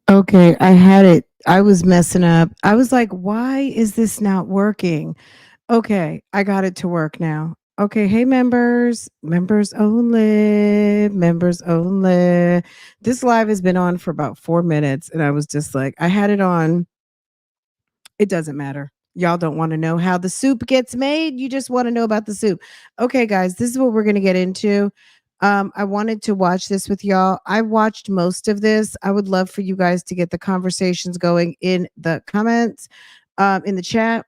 Okay, I had it. I was messing up. I was like, why is this not working? Okay, I got it to work now. Okay, hey members, members only, members only. This live has been on for about 4 minutes, and I was just like, I had it on. It doesn't matter. Y'all don't want to know how the soup gets made. You just want to know about the soup. Okay, guys, this is what we're going to get into. I wanted to watch this with y'all. I watched most of this. I would love for you guys to get the conversations going in the comments, in the chat.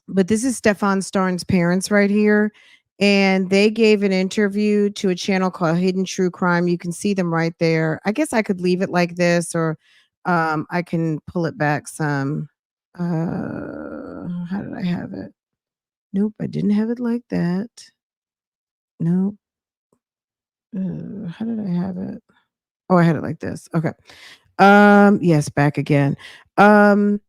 But this is Stefan Starn's parents right here. And they gave an interview to a channel called Hidden True Crime. You can see them right there. I guess I could leave it like this, or I can pull it back some. How did I have it? Nope, I didn't have it like that. Nope. How did I have it? Oh, I had it like this. Okay. Yes, back again. Um,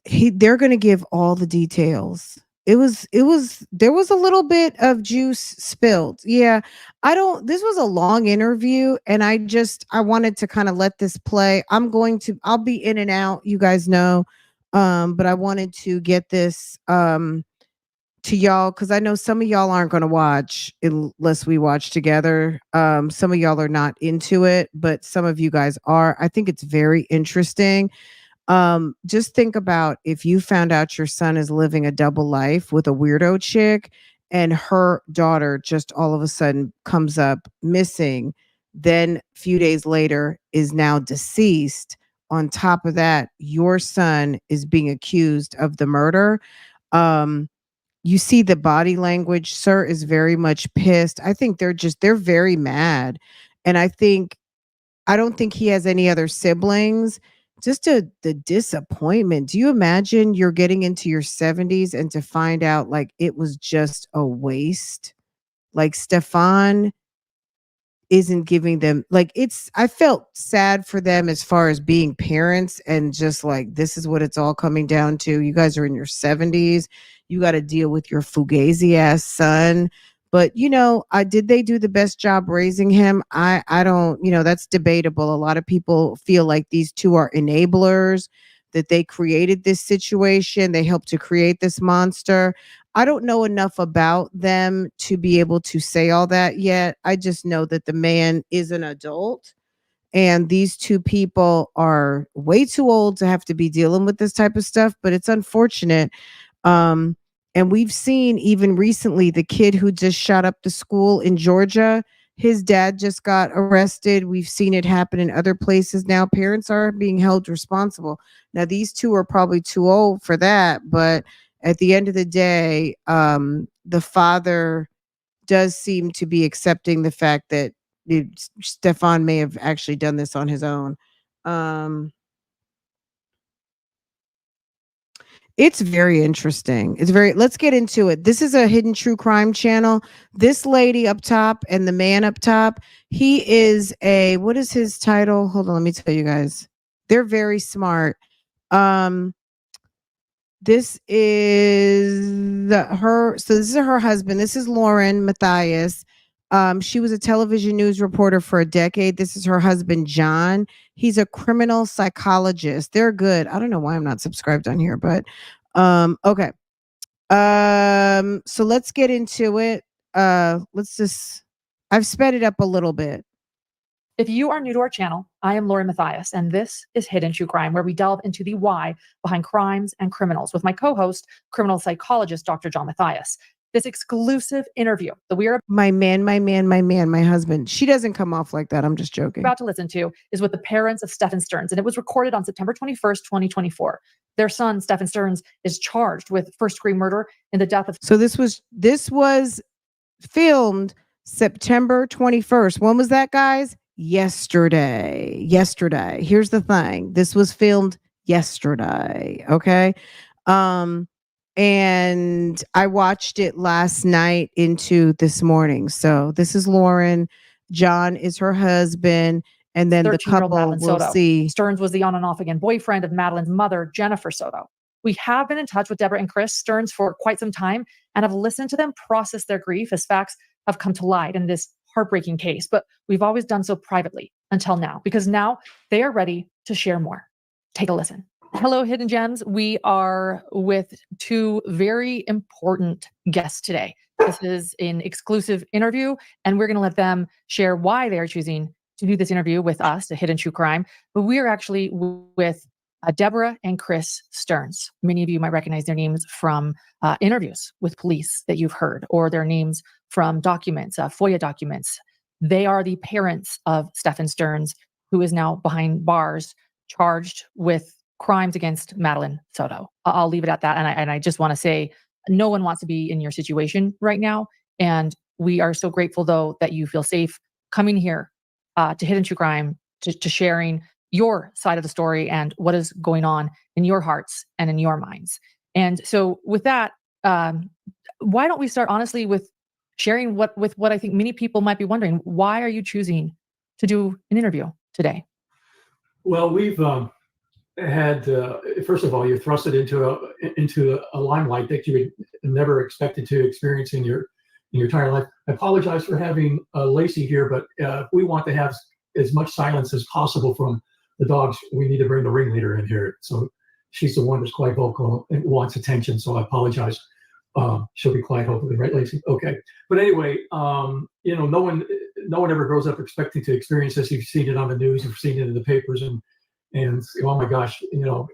they're gonna give all the details. It was there was a little bit of juice spilled. Yeah. I don't This was a long interview, and I wanted to kind of let this play. I'll be in and out, you guys know. But I wanted to get this to y'all because I know some of y'all aren't gonna watch unless we watch together. Some of y'all are not into it, but some of you guys are. I think it's very interesting. Just think about if you found out your son is living a double life with a weirdo chick, and her daughter just all of a sudden comes up missing, then a few days later is now deceased. On top of that, your son is being accused of the murder. Um, you see the body language. Sir is very much pissed. I think they're very mad. And I don't think he has any other siblings. The disappointment. Do you imagine you're getting into your 70s and to find out like it was just a waste? Like Stefan isn't giving them like it's I felt sad for them as far as being parents, and just like this is what it's all coming down to. You guys are in your 70s. You got to deal with your fugazi ass son. But I did they do the best job raising him? I don't, that's debatable. A lot of people feel like these two are enablers, that they created this situation, they helped to create this monster. I don't know enough about them to be able to say all that yet. I just know that the man is an adult, and these two people are way too old to have to be dealing with this type of stuff, but it's unfortunate. Um, and we've seen even recently the kid who just shot up the school in Georgia, his dad just got arrested. We've seen it happen in other places now. Parents are being held responsible. Now, these two are probably too old for that, but at the end of the day, the father does seem to be accepting the fact that Stefan may have actually done this on his own. Um, It's very interesting. Let's get into it. This is a hidden true crime channel. This lady up top and the man up top, what is his title? Hold on, let me tell you guys. They're very smart. Um, this is this is her husband. This is Lauren Matthias. She was a television news reporter for a decade. This is her husband, John. He's a criminal psychologist. They're good. I don't know why I'm not subscribed on here, but okay. So let's get into it. I've sped it up a little bit. If you are new to our channel, I am Lauren Matthias, and this is Hidden True Crime, where we delve into the why behind crimes and criminals with my co-host, criminal psychologist, Dr. John Matthias. This exclusive interview that we are my husband. She doesn't come off like that. I'm just joking. About to listen to is with the parents of Stefan Stearns, and it was recorded on September 21st, 2024. Their son, Stefan Stearns, is charged with first-degree murder in the death of... So this was filmed September 21st. When was that, guys? Yesterday. Here's the thing. This was filmed yesterday. Okay. And I watched it last night into this morning. So this is Lauren. John is her husband. And then the couple will see. Stearns was the on and off again boyfriend of Madeline's mother, Jennifer Soto. We have been in touch with Debra and Chris Stearns for quite some time and have listened to them process their grief as facts have come to light in this heartbreaking case, but we've always done so privately until now, because now they are ready to share more. Take a listen. Hello, Hidden Gems. We are with two very important guests today. This is an exclusive interview, and we're going to let them share why they are choosing to do this interview with us, a Hidden True Crime. But we are actually with Debra and Chris Stearns. Many of you might recognize their names from interviews with police that you've heard, or their names from documents, FOIA documents. They are the parents of Stefan Stearns, who is now behind bars, charged with crimes against Madeline Soto. I'll leave it at that. And I just want to say, no one wants to be in your situation right now. And we are so grateful, though, that you feel safe coming here to Hidden True Crime, to sharing your side of the story and what is going on in your hearts and in your minds. And so with that, why don't we start honestly with sharing what I think many people might be wondering. Why are you choosing to do an interview today? Well, we've had, first of all, you're thrusted into a limelight that you had never expected to experience in your entire life. I apologize for having Lacey here, but we want to have as much silence as possible from the dogs. We need to bring the ringleader in here. So she's the one that's quite vocal and wants attention. So I apologize. She'll be quiet, hopefully, right, Lacey? Okay. But anyway, no one ever grows up expecting to experience this. You've seen it on the news, you've seen it in the papers, and oh my gosh,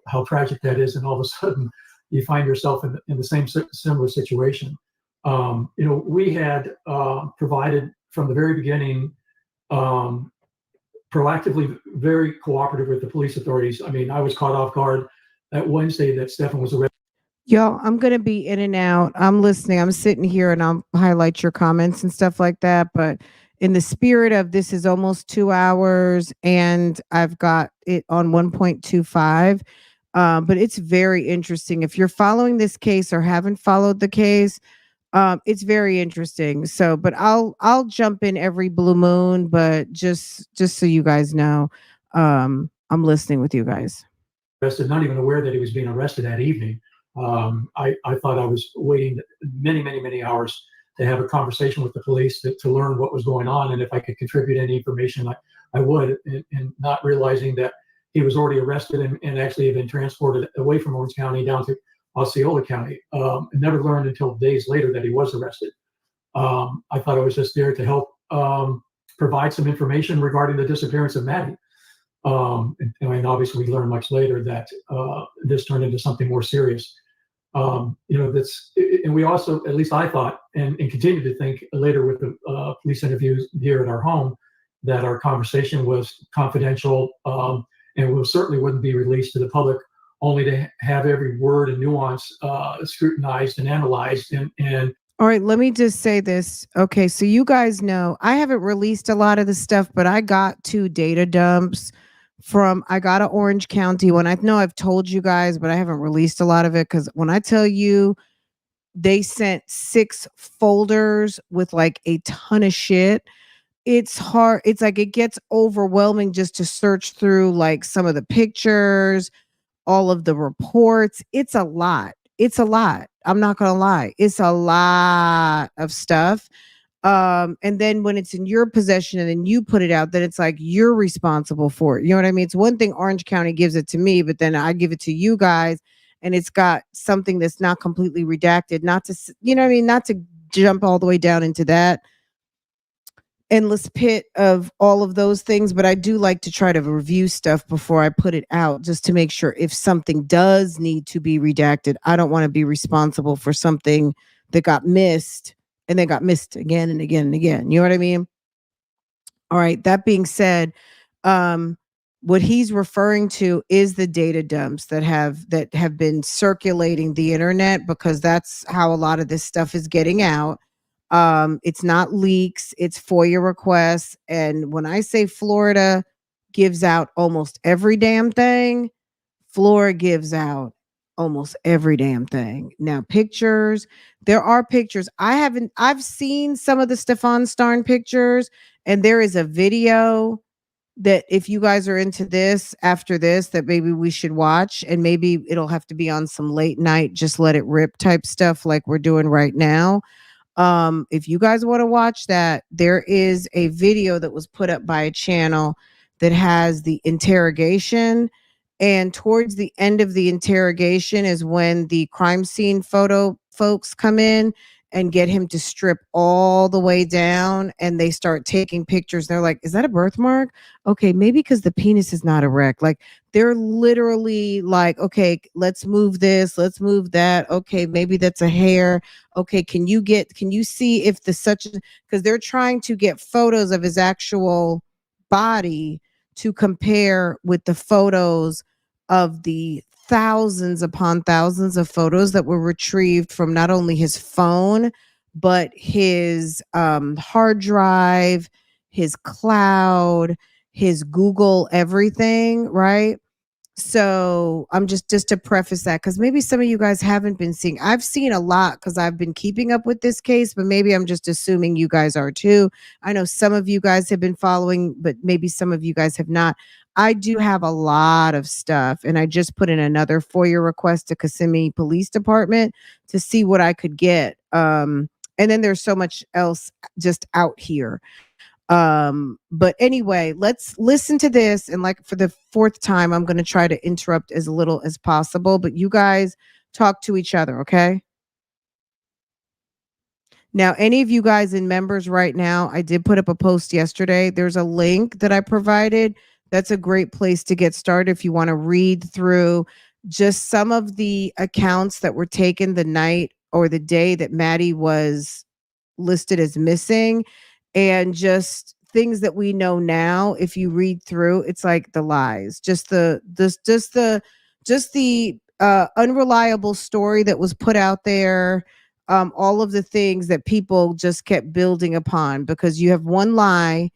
how tragic that is. And all of a sudden, you find yourself in the same similar situation. We had provided from the very beginning, proactively very cooperative with the police authorities. I mean, I was caught off guard that Wednesday that Stefan was arrested. Y'all, I'm going to be in and out. I'm listening. I'm sitting here and I'll highlight your comments and stuff like that. But in the spirit of this is almost 2 hours and I've got it on 1.25. But it's very interesting. If you're following this case or haven't followed the case, it's very interesting. So, but I'll jump in every blue moon, but just so you guys know, I'm listening with you guys. Arrested, not even aware that he was being arrested that evening. I thought I was waiting many hours to have a conversation with the police to learn what was going on, and if I could contribute any information, I would, and not realizing that he was already arrested and actually had been transported away from Orange County down to Osceola County. Never learned until days later that he was arrested. I thought I was just there to help provide some information regarding the disappearance of Maddie. And obviously we learned much later that this turned into something more serious. And we also, at least I thought, and continue to think later with the police interviews here at our home, that our conversation was confidential and certainly wouldn't be released to the public, only to have every word and nuance scrutinized and analyzed. And all right, let me just say this. Okay, so you guys know I haven't released a lot of the stuff, but I got 2 data dumps I got an Orange County one. I know I've told you guys, but I haven't released a lot of it because when I tell you they sent 6 folders with like a ton of shit, it's hard. It's like it gets overwhelming just to search through like some of the pictures, all of the reports. It's a lot. It's a lot. I'm not going to lie. It's a lot of stuff. And then when it's in your possession and then you put it out, then it's like you're responsible for it. You know what I mean? It's one thing Orange County gives it to me, but then I give it to you guys and it's got something that's not completely redacted, not to, you know what I mean? Not to jump all the way down into that endless pit of all of those things, but I do like to try to review stuff before I put it out just to make sure if something does need to be redacted, I don't want to be responsible for something that got missed and then got missed again and again and again. You know what I mean? All right. That being said, what he's referring to is the data dumps that have been circulating the internet, because that's how a lot of this stuff is getting out. It's not leaks, it's FOIA requests. And when I say Florida gives out almost every damn thing, Florida gives out almost every damn thing. Now, pictures, there are pictures. I've seen some of the Stefan Starn pictures, and there is a video that if you guys are into this after this, that maybe we should watch, and maybe it'll have to be on some late night, just let it rip type stuff like we're doing right now. If you guys want to watch that, there is a video that was put up by a channel that has the interrogation. And towards the end of the interrogation is when the crime scene photo folks come in and get him to strip all the way down, and they start taking pictures. They're like, is that a birthmark? Okay, maybe because the penis is not erect. Like, they're literally like, okay, let's move this, let's move that. Okay, maybe that's a hair. Okay, can you see if the such, because they're trying to get photos of his actual body to compare with the photos of the thousands upon thousands of photos that were retrieved from not only his phone, but his hard drive, his cloud, his Google everything, right? So I'm just to preface that, because maybe some of you guys haven't been seeing. I've seen a lot because I've been keeping up with this case, but maybe I'm just assuming you guys are too. I know some of you guys have been following, but maybe some of you guys have not. I do have a lot of stuff, and I just put in another FOIA request to Kissimmee Police Department to see what I could get. And then there's so much else just out here. But anyway, let's listen to this. And like for the fourth time, I'm going to try to interrupt as little as possible, but you guys talk to each other. Okay. Now, any of you guys in members right now, I did put up a post yesterday. There's a link that I provided. That's a great place to get started if you want to read through just some of the accounts that were taken the night or the day that Maddie was listed as missing, and just things that we know now. If you read through, it's like the lies, just the unreliable story that was put out there, all of the things that people just kept building upon, because you have one lie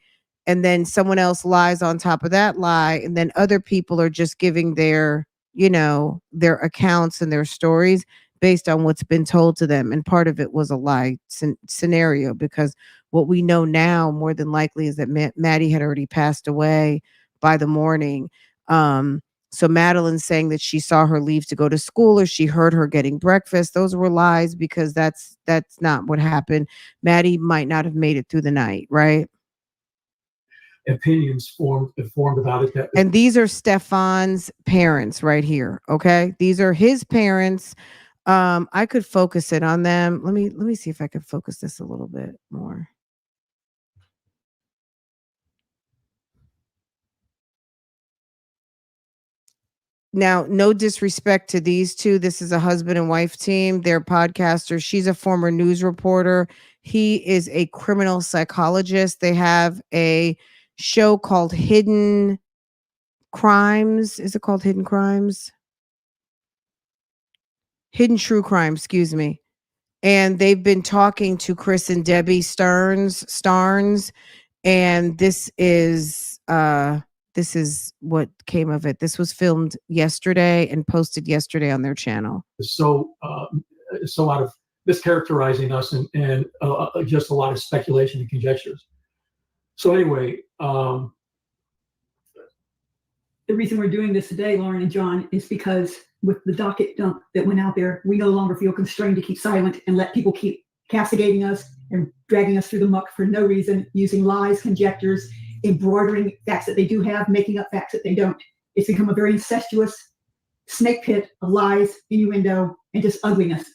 and then someone else lies on top of that lie, and then other people are just giving their, their accounts and their stories based on what's been told to them. And part of it was a lie scenario, because what we know now more than likely is that Maddie had already passed away by the morning. So Madeline saying that she saw her leave to go to school or she heard her getting breakfast, those were lies, because that's not what happened. Maddie might not have made it through the night, right? Opinions formed about it. And these are Stefan's parents right here. Okay, these are his parents. I could focus it on them. Let me see if I could focus this a little bit more. Now, no disrespect to these two. This is a husband and wife team. They're podcasters. She's a former news reporter. He is a criminal psychologist. They have a show called Hidden Crimes. Is it called Hidden Crimes? Hidden True Crime, excuse me. And they've been talking to Chris and Debbie Starnes, and this is what came of it. This was filmed yesterday and posted yesterday on their channel. So out of mischaracterizing us and just a lot of speculation and conjectures. So anyway, the reason we're doing this today, Lauren and John, is because with the docket dump that went out there, we no longer feel constrained to keep silent and let people keep castigating us and dragging us through the muck for no reason, using lies, conjectures, embroidering facts that they do have, making up facts that they don't. It's become a very incestuous snake pit of lies, innuendo, and just ugliness.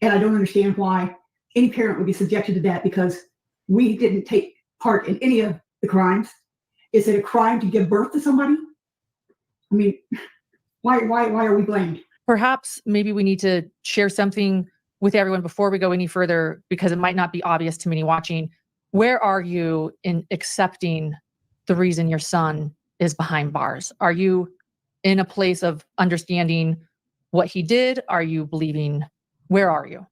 And I don't understand why any parent would be subjected to that, because we didn't take part in any of the crimes. Is it a crime to give birth to somebody? I mean, why are we blamed? Perhaps maybe we need to share something with everyone before we go any further, because it might not be obvious to many watching. Where are you in accepting the reason your son is behind bars? Are you in a place of understanding what he did? Are you believing? Where are you?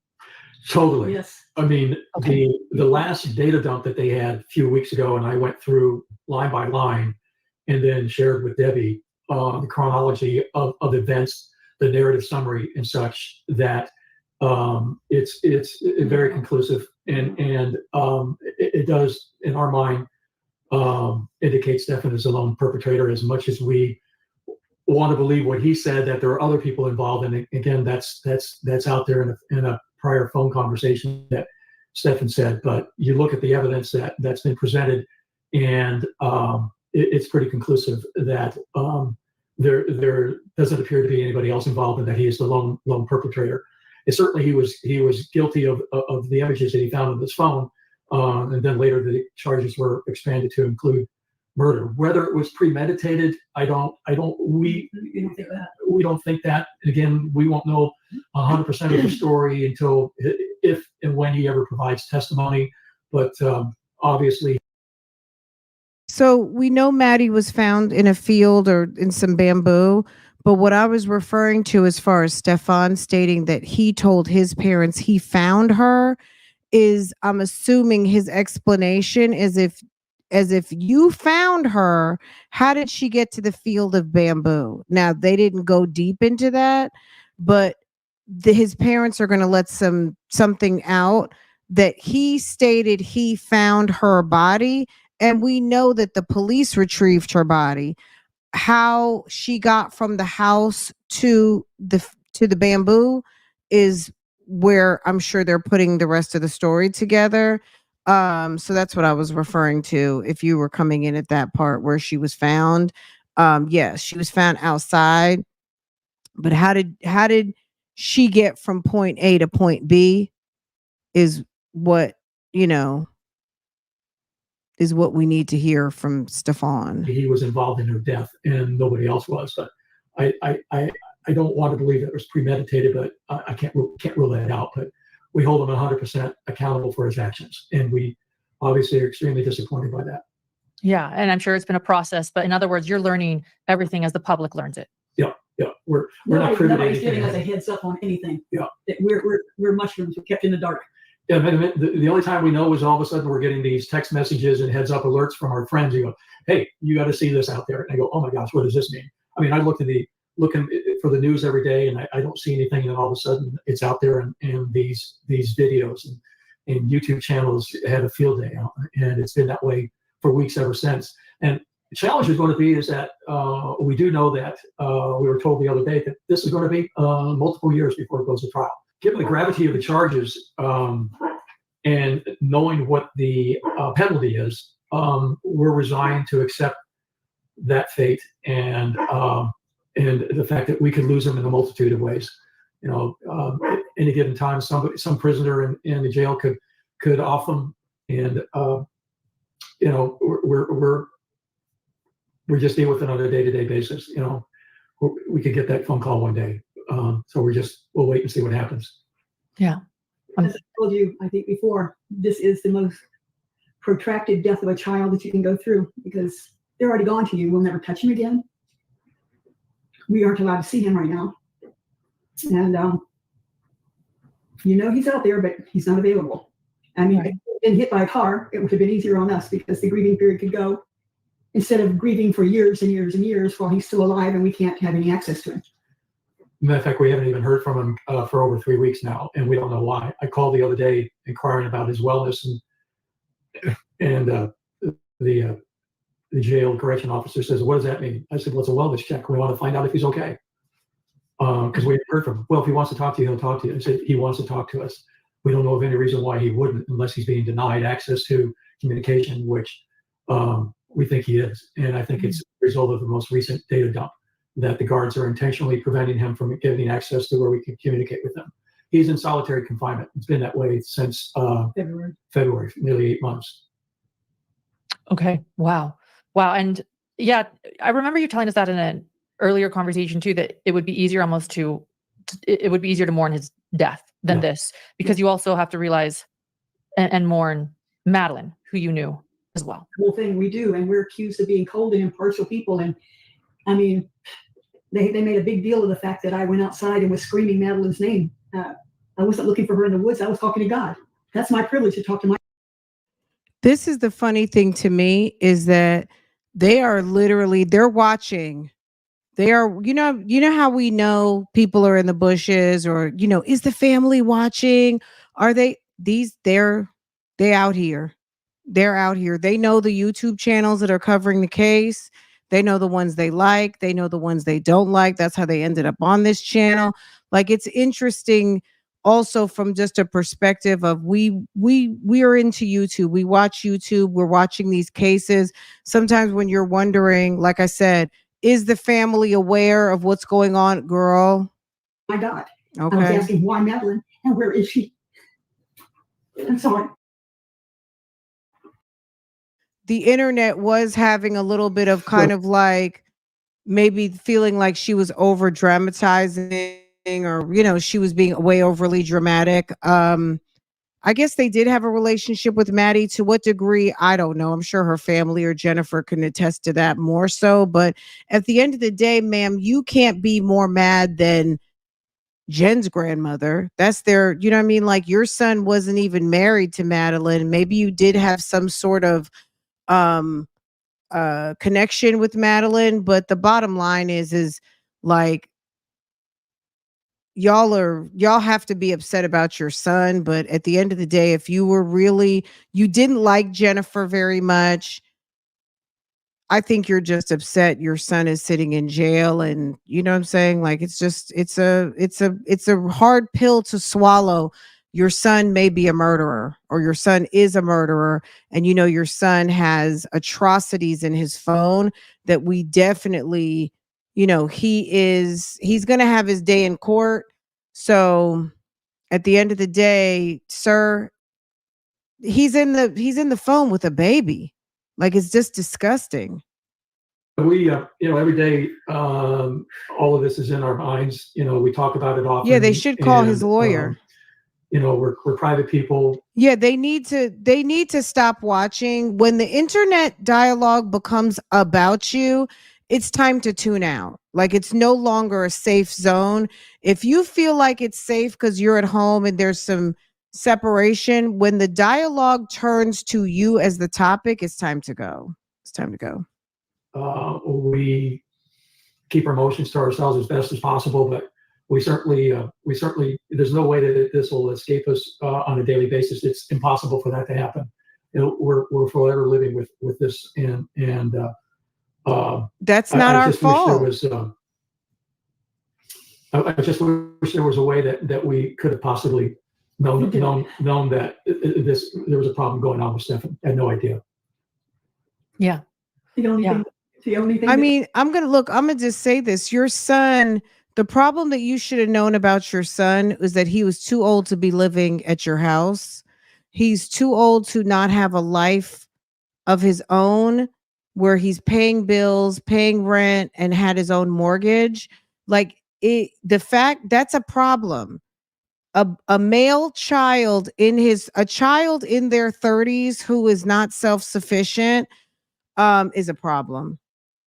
Totally. Yes. I mean, Okay. the last data dump that they had a few weeks ago, and I went through line by line and then shared with Debbie the chronology of events, the narrative summary and such, that it's very conclusive, and it does, in our mind, indicate Stefan is a lone perpetrator, as much as we want to believe what he said, that there are other people involved. And again, that's out there in a prior phone conversation that Stefan said, but you look at the evidence that's been presented, and it's pretty conclusive that there doesn't appear to be anybody else involved, and that he is the lone perpetrator. And certainly he was guilty of the images that he found on his phone, and then later the charges were expanded to include murder. Whether it was premeditated, we don't think that. Again, we won't know 100% of the story until if and when he ever provides testimony. But obviously. So we know Maddie was found in a field or in some bamboo, but what I was referring to as far as Stefan stating that he told his parents he found her is, I'm assuming his explanation is as if you found her, how did she get to the field of bamboo? Now, they didn't go deep into that, but his parents are going to let something out that he stated he found her body, and we know that the police retrieved her body. How she got from the house to the bamboo is where I'm sure they're putting the rest of the story together. So that's what I was referring to. If you were coming in at that part where she was found, yes, she was found outside. But how did she get from point A to point B? Is what is what we need to hear from Stefan. He was involved in her death, and nobody else was. But I don't want to believe that it was premeditated, but I can't rule that out. But we hold him 100% accountable for his actions, and we obviously are extremely disappointed by that. Yeah, and I'm sure it's been a process, but in other words, you're learning everything as the public learns it. Yeah, we're not privy to Nobody's giving us anything. a heads up on anything. Yeah. That we're mushrooms. We're kept in the dark. Yeah, the only time we know is all of a sudden we're getting these text messages and heads up alerts from our friends. You go, hey, you got to see this out there. And I go, oh my gosh, what does this mean? I mean, I looking for the news every day, and I don't see anything, and all of a sudden it's out there, and these videos and YouTube channels had a field day, and it's been that way for weeks ever since. And the challenge is going to be is that we do know that we were told the other day that this is going to be multiple years before it goes to trial. Given the gravity of the charges and knowing what the penalty is, we're resigned to accept that fate and the fact that we could lose them in a multitude of ways. At any given time, some prisoner in the jail could off them, and we're just dealing with it on a day-to-day basis. We could get that phone call one day. So we'll wait and see what happens. Yeah. As I told you, I think before, this is the most protracted death of a child that you can go through, because they're already gone to you. We'll never touch him again. We aren't allowed to see him right now. And he's out there, but he's not available. I mean, if he'd been hit by a car, it would have been easier on us, because the grieving period could go, instead of grieving for years and years and years while he's still alive and we can't have any access to him. Matter of fact, we haven't even heard from him for over 3 weeks now, and we don't know why. I called the other day inquiring about his wellness, and the jail correction officer says, "What does that mean?" I said, "Well, it's a wellness check. We want to find out if he's okay." Because we haven't heard from him. Well, if he wants to talk to you, he'll talk to you. I said, he wants to talk to us. We don't know of any reason why he wouldn't, unless he's being denied access to communication, which we think he is. And I think it's a result of the most recent data dump, that the guards are intentionally preventing him from getting access to where we can communicate with him. He's in solitary confinement. It's been that way since February, nearly 8 months. Okay. Wow. And yeah, I remember you telling us that in an earlier conversation too, that it would be easier to mourn his death than this, because you also have to realize and mourn Madeline, who you knew as well. The whole thing we do, and we're accused of being cold and impartial people. And I mean, they made a big deal of the fact that I went outside and was screaming Madeline's name. I wasn't looking for her in the woods. I was talking to God. That's my privilege, to talk to my. This is the funny thing to me, is that they're watching. They are, you know how we know people are in the bushes, or, is the family watching? Are they out here? They're out here. They know the YouTube channels that are covering the case. They know the ones they like. They know the ones they don't like. That's how they ended up on this channel. Like, it's interesting also from just a perspective of we are into YouTube. We watch YouTube. We're watching these cases. Sometimes when you're wondering, like I said, is the family aware of what's going on, girl? My God. I was Okay. asking why Madeline and where is she? I'm sorry. The internet was having a little bit of kind of like maybe feeling like she was over dramatizing, or she was being way overly dramatic. I guess they did have a relationship with Maddie. To what degree, I don't know. I'm sure her family or Jennifer can attest to that more so. But at the end of the day, ma'am, you can't be more mad than Jen's grandmother. That's their, you know what I mean? Like, your son wasn't even married to Madeline. Maybe you did have some sort of um connection with Madeline, but the bottom line is like, y'all have to be upset about your son, but at the end of the day, if you didn't like Jennifer very much, I think you're just upset your son is sitting in jail. And you know what I'm saying? Like, it's a hard pill to swallow. Your son may be a murderer, or your son is a murderer, and your son has atrocities in his phone that we definitely, he's going to have his day in court. So at the end of the day, sir, he's in the phone with a baby. Like, it's just disgusting. We, every day, all of this is in our minds. We talk about it often. Yeah, they should call his lawyer. We're private people. Yeah, they need to stop watching. When the internet dialogue becomes about you, it's time to tune out. Like, it's no longer a safe zone. If you feel like it's safe because you're at home and there's some separation, when the dialogue turns to you as the topic, it's time to go. It's time to go. We keep our emotions to ourselves as best as possible, but we certainly, there's no way that this will escape us on a daily basis. It's impossible for that to happen. We're forever living with this, and that's not our fault. I just wish there was a way that we could have possibly known that there was a problem going on with Stefan. I had no idea. Yeah. The only thing I mean, I'm gonna just say this. Your son, the problem that you should have known about your son was that he was too old to be living at your house. He's too old to not have a life of his own where he's paying bills, paying rent, and had his own mortgage. Like, the fact that's a problem. A male child a child in their 30s who is not self-sufficient is a problem.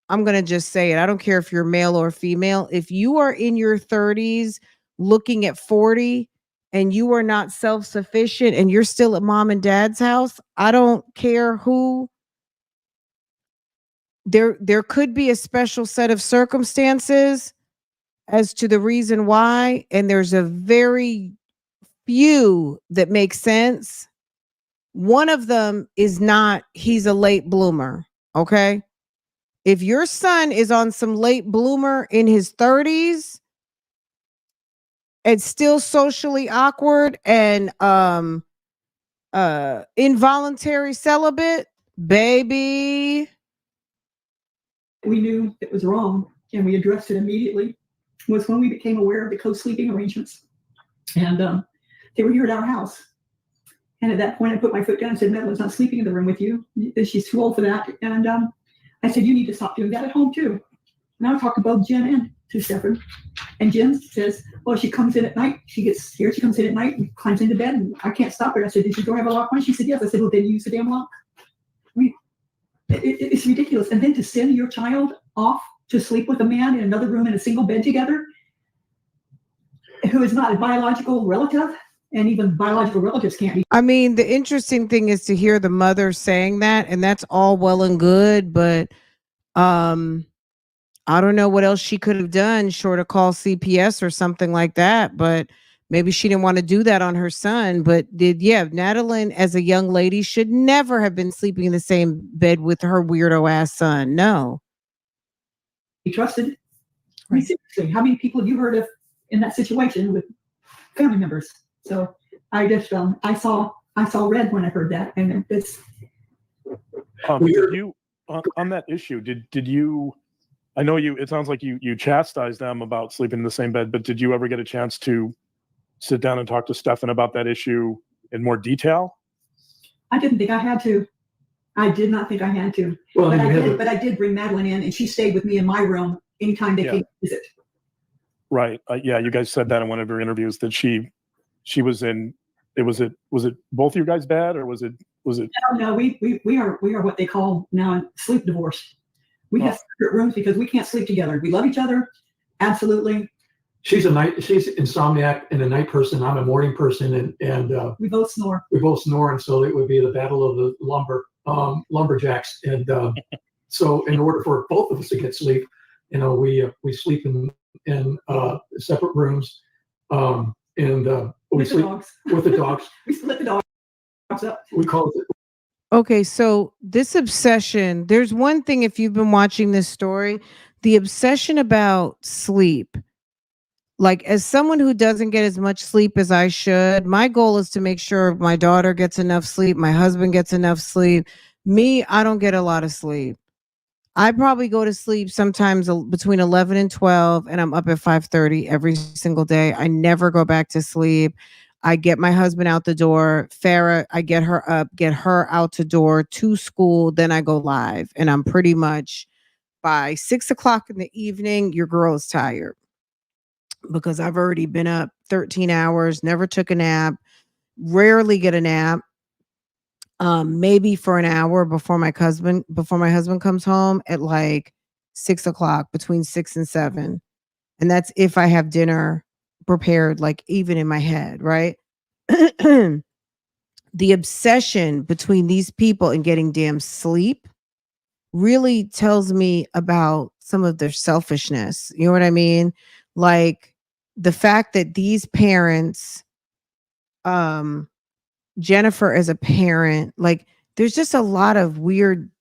I'm going to just say it. I don't care if you're male or female. If you are in your 30s looking at 40 and you are not self-sufficient and you're still at mom and dad's house, I don't care who. There could be a special set of circumstances as to the reason why, and there's a very few that make sense. One of them is not he's a late bloomer, okay? If your son is on some late bloomer in his 30s and still socially awkward and involuntary celibate, baby. we knew it was wrong and we addressed it immediately was when we became aware of the co-sleeping arrangements. And they were here at our house. And at that point, I put my foot down and said, Madeline's not sleeping in the room with you. She's too old for that. And I said, you need to stop doing that at home too. And I talked to both Jen and to Stefan. And Jen says, well, she comes in at night. She gets scared. She comes in at night and climbs into bed. And I can't stop her. I said, did your door have a lock on it? She said, yes. I said, well, then use the damn lock. I mean, it's ridiculous. And then to send your child off to sleep with a man in another room in a single bed together, who is not a biological relative, and even biological relatives can't be. I mean, the interesting thing is to hear the mother saying that, and that's all well and good, but I don't know what else she could have done short of call CPS or something like that, but maybe she didn't want to do that on her son. But Madeline as a young lady should never have been sleeping in the same bed with her weirdo ass son. No. Be trusted. I mean, seriously, how many people have you heard of in that situation with family members? So I just I saw red when I heard that, and it's Did you on that issue? Did you? I know you. It sounds like you chastised them about sleeping in the same bed, but did you ever get a chance to sit down and talk to Stefan about that issue in more detail? I didn't think I had to. I did not think I had to. Well, but I did bring Madeline in, and she stayed with me in my room anytime they came to visit. Right. Yeah, you guys said that in one of your interviews that she was in. Was it both of you guys bad, or was it? No, we are what they call now sleep divorce. We have separate rooms because we can't sleep together. We love each other, absolutely. She's insomniac and a night person. I'm a morning person, and we both snore. And so it would be the battle of the lumberjacks. And so, in order for both of us to get sleep, we sleep in separate rooms, and we sleep with the dogs. We split the dogs up. We call it. Okay, so this obsession, there's one thing, if you've been watching this story, the obsession about sleep. Like, as someone who doesn't get as much sleep as I should, my goal is to make sure my daughter gets enough sleep, my husband gets enough sleep. Me, I don't get a lot of sleep. I probably go to sleep sometimes between 11 and 12, and I'm up at 5:30 every single day. I never go back to sleep. I get my husband out the door. Farah, I get her up, get her out the door to school. Then I go live. And I'm pretty much by 6 o'clock in the evening, your girl is tired because I've already been up 13 hours, never took a nap, rarely get a nap. Maybe for an hour before my husband comes home at like 6 o'clock, between 6 and 7. And that's if I have dinner prepared, like even in my head, right? The obsession between these people and getting damn sleep really tells me about some of their selfishness. You know what I mean? Like the fact that these parents, Jennifer as a parent, like there's just a lot of weird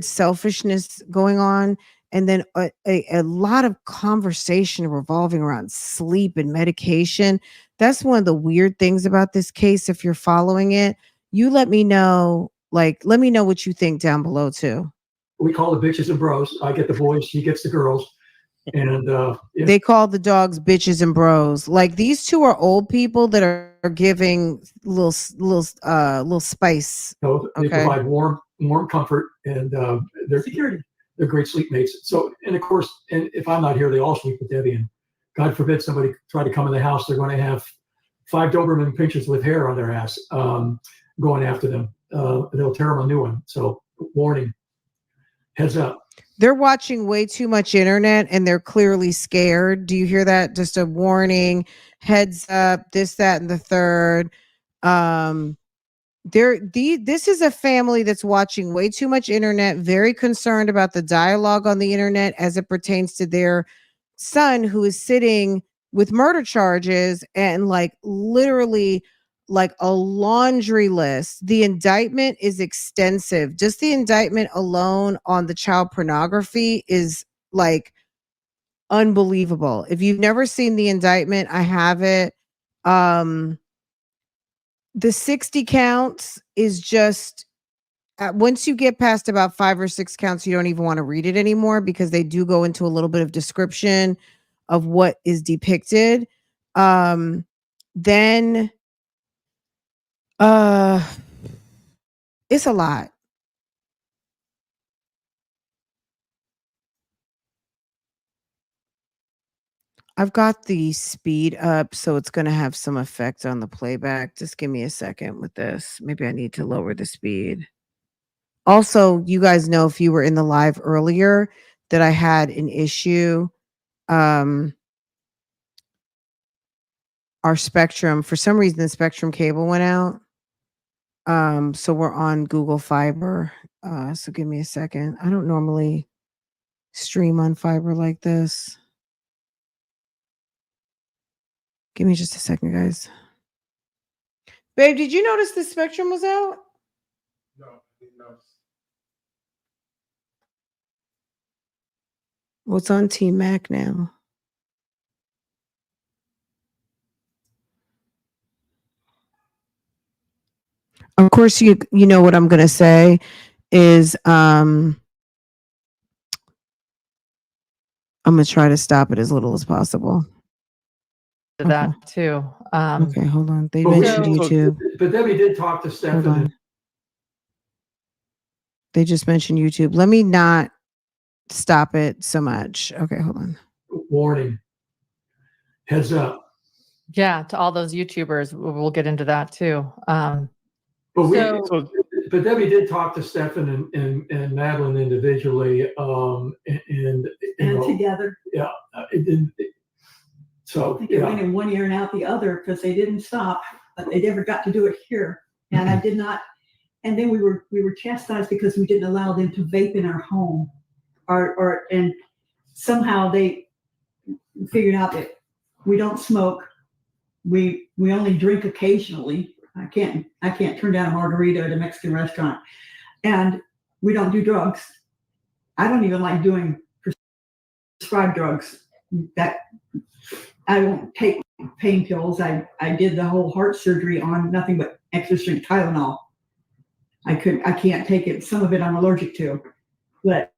selfishness going on. And then a lot of conversation revolving around sleep and medication. That's one of the weird things about this case. If you're following it, you let me know what you think down below too. We call the bitches and bros. I get the boys, she gets the girls. And they call the dogs bitches and bros. Like these two are old people that are giving little spice. They provide warm comfort, and they're security. They're great sleep mates. So, and of course, and if I'm not here, they all sleep with Debbie. And God forbid somebody try to come in the house, they're going to have 5 Doberman pinchers with hair on their ass going after them. They'll tear them a new one. So, warning, heads up. They're watching way too much internet and they're clearly scared. Do you hear that? Just a warning, heads up, this, that, and the third. This is a family that's watching way too much internet, very concerned about the dialogue on the internet as it pertains to their son who is sitting with murder charges and like literally like a laundry list. The indictment is extensive. Just the indictment alone on the child pornography is like unbelievable. If you've never seen the indictment, I have it. The 60 counts is just once you get past about 5 or 6 counts, you don't even want to read it anymore because they do go into a little bit of description of what is depicted. Then it's a lot. I've got the speed up, so it's going to have some effect on the playback. Just give me a second with this. Maybe I need to lower the speed. Also, you guys know if you were in the live earlier that I had an issue. Our Spectrum, for some reason, the Spectrum cable went out. So we're on Google Fiber. So give me a second. I don't normally stream on fiber like this. Give me just a second, guys. Babe, did you notice the Spectrum was out? No, I didn't notice. Well, it's on Team Mac now. Of course, you know what I'm going to say is I'm going to try to stop it as little as possible. To that too. Okay, hold on. They But mentioned So- YouTube. But Debbie did talk to Hold Stefan. on. They just mentioned YouTube. Let me not stop it so much. Okay, hold on. Warning. Heads up. Yeah, to all those YouTubers, we'll get into that too. But So- but Debbie did talk to Stefan and Madeline individually, and you know, together. yeah. So I think it went in one ear and out the other because they didn't stop, but they never got to do it here. And I did not. And then we were chastised because we didn't allow them to vape in our home, and somehow they figured out that we don't smoke. We only drink occasionally. I can't turn down a margarita at a Mexican restaurant, and we don't do drugs. I don't even like doing prescribed drugs. That I won't take pain pills. I did the whole heart surgery on nothing but extra strength Tylenol. I can't take it. Some of it I'm allergic to, but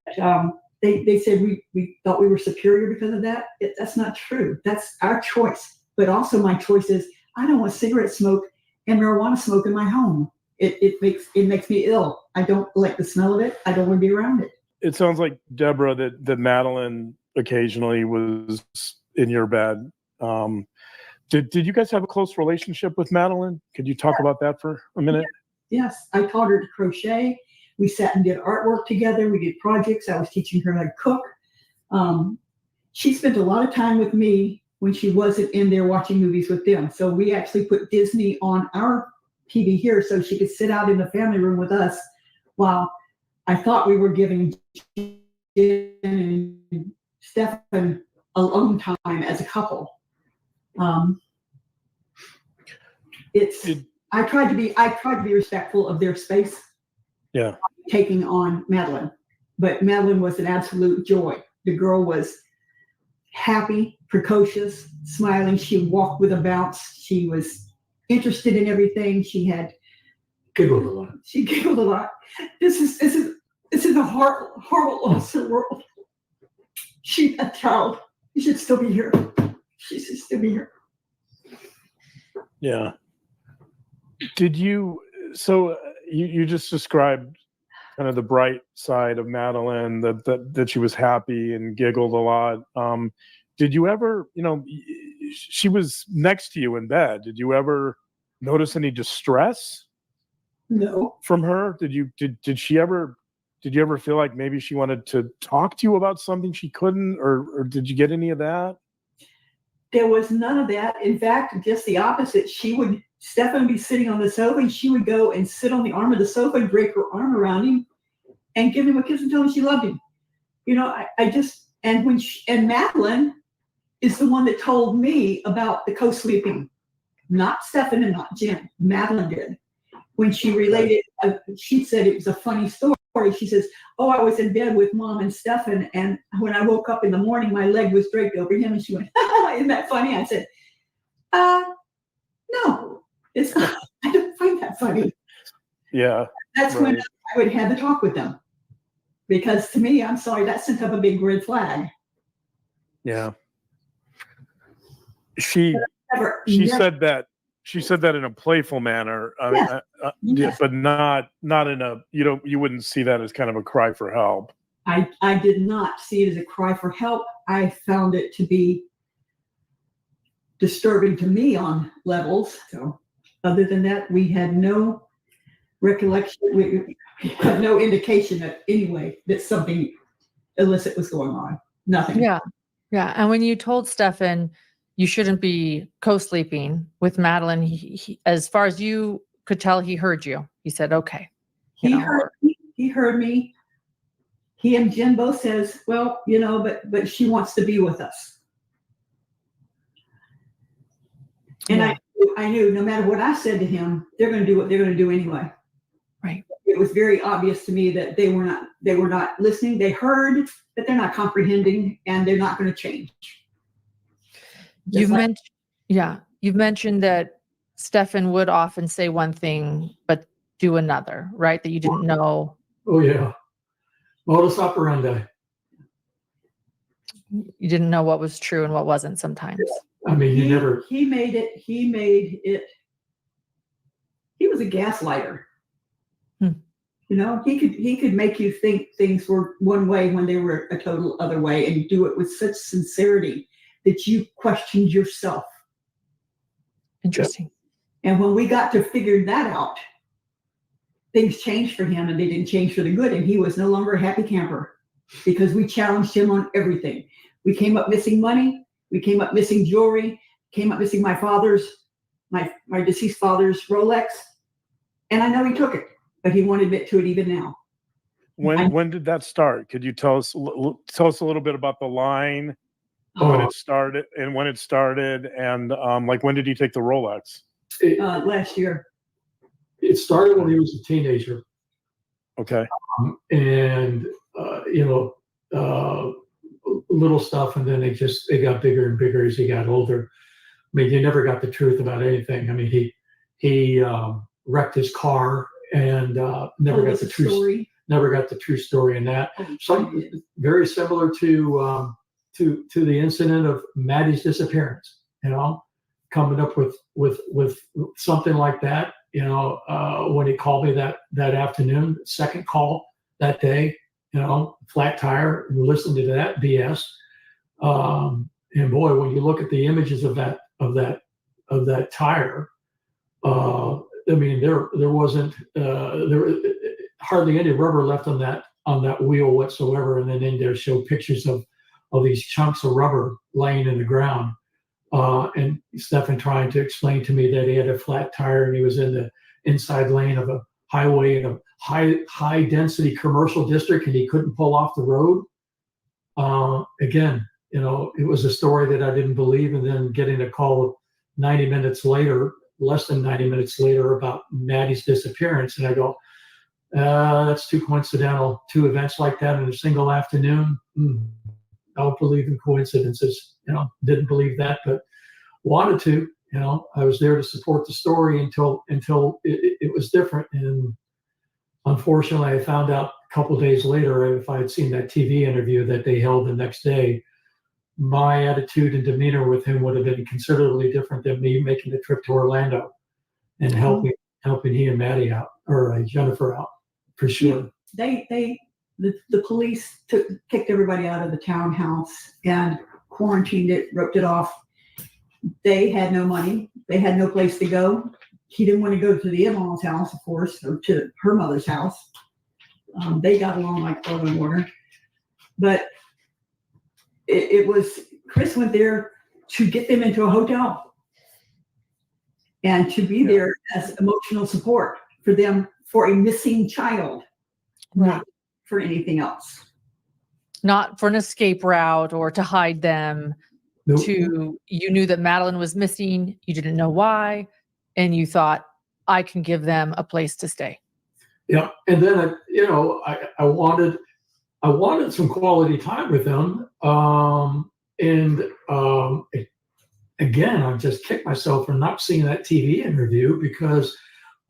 they said we thought we were superior because of that. That's not true. That's our choice. But also my choice is I don't want cigarette smoke and marijuana smoke in my home. It makes me ill. I don't like the smell of it. I don't want to be around it. It sounds like, Debra, that Madeline occasionally was in your bed. Did you guys have a close relationship with Madeline? Could you talk about that for a minute? Yes, I taught her to crochet. We sat and did artwork together. We did projects. I was teaching her how to cook. She spent a lot of time with me when she wasn't in there watching movies with them. So we actually put Disney on our TV here so she could sit out in the family room with us while I thought we were giving Jen and Stefan alone time as a couple. I tried to be respectful of their space. Yeah. Taking on Madeline, but Madeline was an absolute joy. The girl was happy, precocious, smiling. She walked with a bounce. She was interested in everything. She giggled a lot. She giggled a lot. This is a horrible, awesome world. That child, she should still be here. She should still be here. Yeah. Did you? So you just described kind of the bright side of Madeline, that she was happy and giggled a lot. Did you ever, she was next to you in bed. Did you ever notice any distress? No. From her? Did you ever feel like maybe she wanted to talk to you about something she couldn't, or did you get any of that? There was none of that. In fact, just the opposite. Stefan would be sitting on the sofa and she would go and sit on the arm of the sofa and break her arm around him and give him a kiss and tell him she loved him. And Madeline is the one that told me about the co-sleeping, not Stefan and not Jen. Madeline did. When she related, she said it was a funny story. She says, "Oh, I was in bed with Mom and Stefan, and when I woke up in the morning, my leg was draped over him." And she went, "Isn't that funny?" I said, "No, it's not. I don't find that funny." Yeah. That's right. When I would have the talk with them, because to me, I'm sorry, that sent up a big red flag. Yeah. She said that in a playful manner, Yes. but not in a, you wouldn't see that as kind of a cry for help. I did not see it as a cry for help. I found it to be disturbing to me on levels. So other than that, we had no recollection. We had no indication that anyway that something illicit was going on. Nothing. Yeah. Yeah. And when you told Stefan you shouldn't be co-sleeping with Madeline, he, as far as you could tell, he heard you. He said, okay. He heard me. He and Jen both says, well, but she wants to be with us. And yeah. I knew no matter what I said to him, they're going to do what they're going to do anyway. Right. It was very obvious to me that they were not listening. They heard, but they're not comprehending, and they're not going to change. You've mentioned that Stefan would often say one thing, but do another, right? That you didn't know. Oh yeah, modus operandi. You didn't know what was true and what wasn't sometimes. I mean, he, you never. He made it. He was a gaslighter. You know, he could make you think things were one way when they were a total other way, and do it with such sincerity that you questioned yourself. Interesting. And when we got to figure that out, things changed for him, and they didn't change for the good. And he was no longer a happy camper because we challenged him on everything. We came up missing money. We came up missing jewelry. Came up missing my deceased father's Rolex. And I know he took it, but he won't admit to it even now. When did that start? Could you tell us a little bit about the line, when it started, and like when did he take the Rolex? Last year. It started when he was a teenager. Okay. And little stuff, and then they got bigger and bigger as he got older. I mean, you never got the truth about anything. I mean, he wrecked his car and never got the true story in that. So very similar to the incident of Maddie's disappearance. You know, coming up with something like that. You know, when he called me that afternoon, second call that day. You know, flat tire, and listened to that BS. And boy, when you look at the images of that tire, I mean, there wasn't hardly any rubber left on that wheel whatsoever. And then they show pictures of these chunks of rubber laying in the ground. And Stefan trying to explain to me that he had a flat tire and he was in the inside lane of a highway in a high density commercial district, and he couldn't pull off the road. Again, you know, it was a story that I didn't believe, and then getting a call 90 minutes later, less than 90 minutes later, about Maddie's disappearance, and I go, that's too coincidental. Two events like that in a single afternoon. I don't believe in coincidences. You know, didn't believe that, but wanted to. You know, I was there to support the story until it was different. And unfortunately, I found out a couple of days later, if I had seen that TV interview that they held the next day, my attitude and demeanor with him would have been considerably different than me making the trip to Orlando and helping he and Maddie out, or Jennifer out, for sure. The police kicked everybody out of the townhouse and quarantined it, roped it off. They had no money. They had no place to go. He didn't want to go to the in-laws' house, of course, or to her mother's house. They got along like oil and water. But it was, Chris went there to get them into a hotel and to be there as emotional support for them for a missing child, not for anything else. Not for an escape route or to hide them. Nope. You knew that Madeline was missing. You didn't know why. And you thought, I can give them a place to stay. Yeah. And then, I wanted some quality time with them. Again, I just kicked myself for not seeing that TV interview, because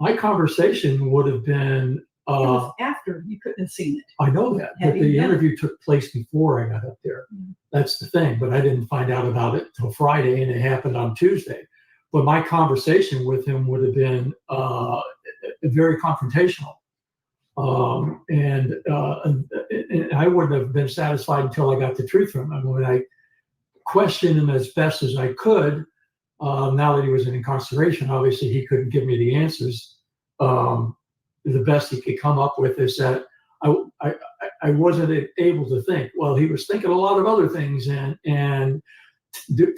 my conversation would have been. It was after, you couldn't have seen it. I know that, but the interview took place before I got up there. That's the thing. But I didn't find out about it till Friday, and it happened on Tuesday. But my conversation with him would have been very confrontational. And I wouldn't have been satisfied until I got the truth from him. When I questioned him as best as I could, now that he was in incarceration, obviously he couldn't give me the answers. The best he could come up with is that I wasn't able to think. Well, he was thinking a lot of other things and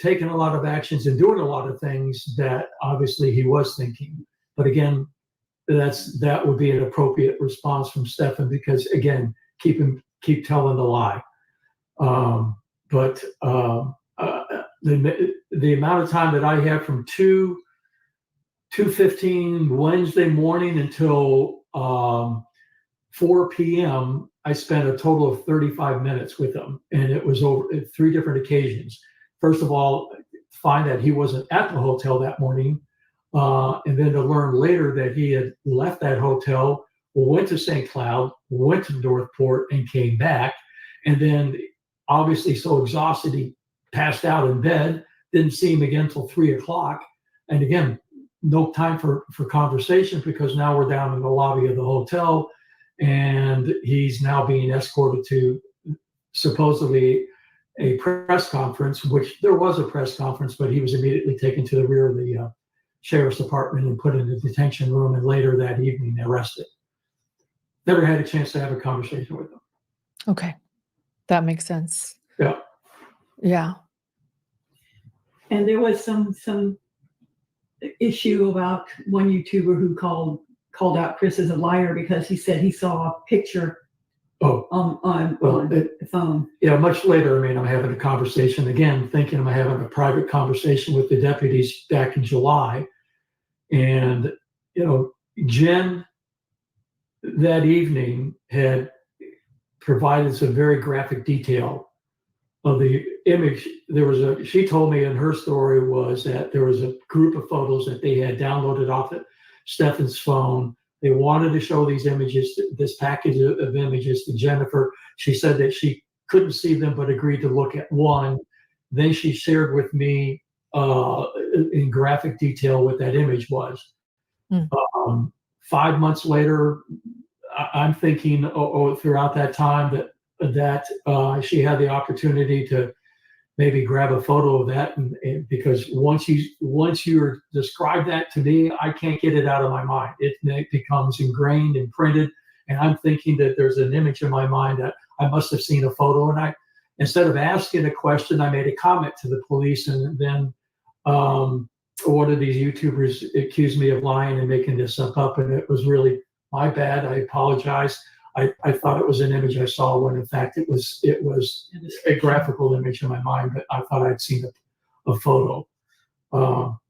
taking a lot of actions and doing a lot of things that obviously he was thinking. But again, that would be an appropriate response from Stefan, because again, keep telling the lie. But the amount of time that I had from 2:15 Wednesday morning until 4 p.m., I spent a total of 35 minutes with him, and it was over 3 different occasions. First of all, find that he wasn't at the hotel that morning. And then to learn later that he had left that hotel, went to St. Cloud, went to Northport, and came back. And then, obviously, so exhausted, he passed out in bed, didn't see him again until 3 o'clock. And again, no time for conversation, because now we're down in the lobby of the hotel, and he's now being escorted to supposedly a press conference, which there was a press conference, but he was immediately taken to the rear of the sheriff's department and put in the detention room, and later that evening arrested. Never had a chance to have a conversation with him. Okay. That makes sense. Yeah. Yeah. And there was some issue about one YouTuber who called out Chris as a liar because he said he saw a picture on the phone. Yeah, much later, I mean, I'm having a conversation again, thinking I'm having a private conversation with the deputies back in July. And, Jen that evening had provided some very graphic detail of the image. She told me in her story was that there was a group of photos that they had downloaded off of Stefan's phone. They wanted to show these images, this package of images to Jennifer. She said that she couldn't see them, but agreed to look at one. Then she shared with me in graphic detail what that image was. 5 months later, I'm thinking throughout that time that she had the opportunity to maybe grab a photo of that, and because once you describe that to me, I can't get it out of my mind. It becomes ingrained and printed, and I'm thinking that there's an image in my mind that I must have seen a photo, and instead of asking a question, I made a comment to the police, and then one of these YouTubers accused me of lying and making this stuff up, and it was really my bad. I apologize. I thought it was an image I saw when in fact it was a graphical image in my mind, but I thought I'd seen a photo.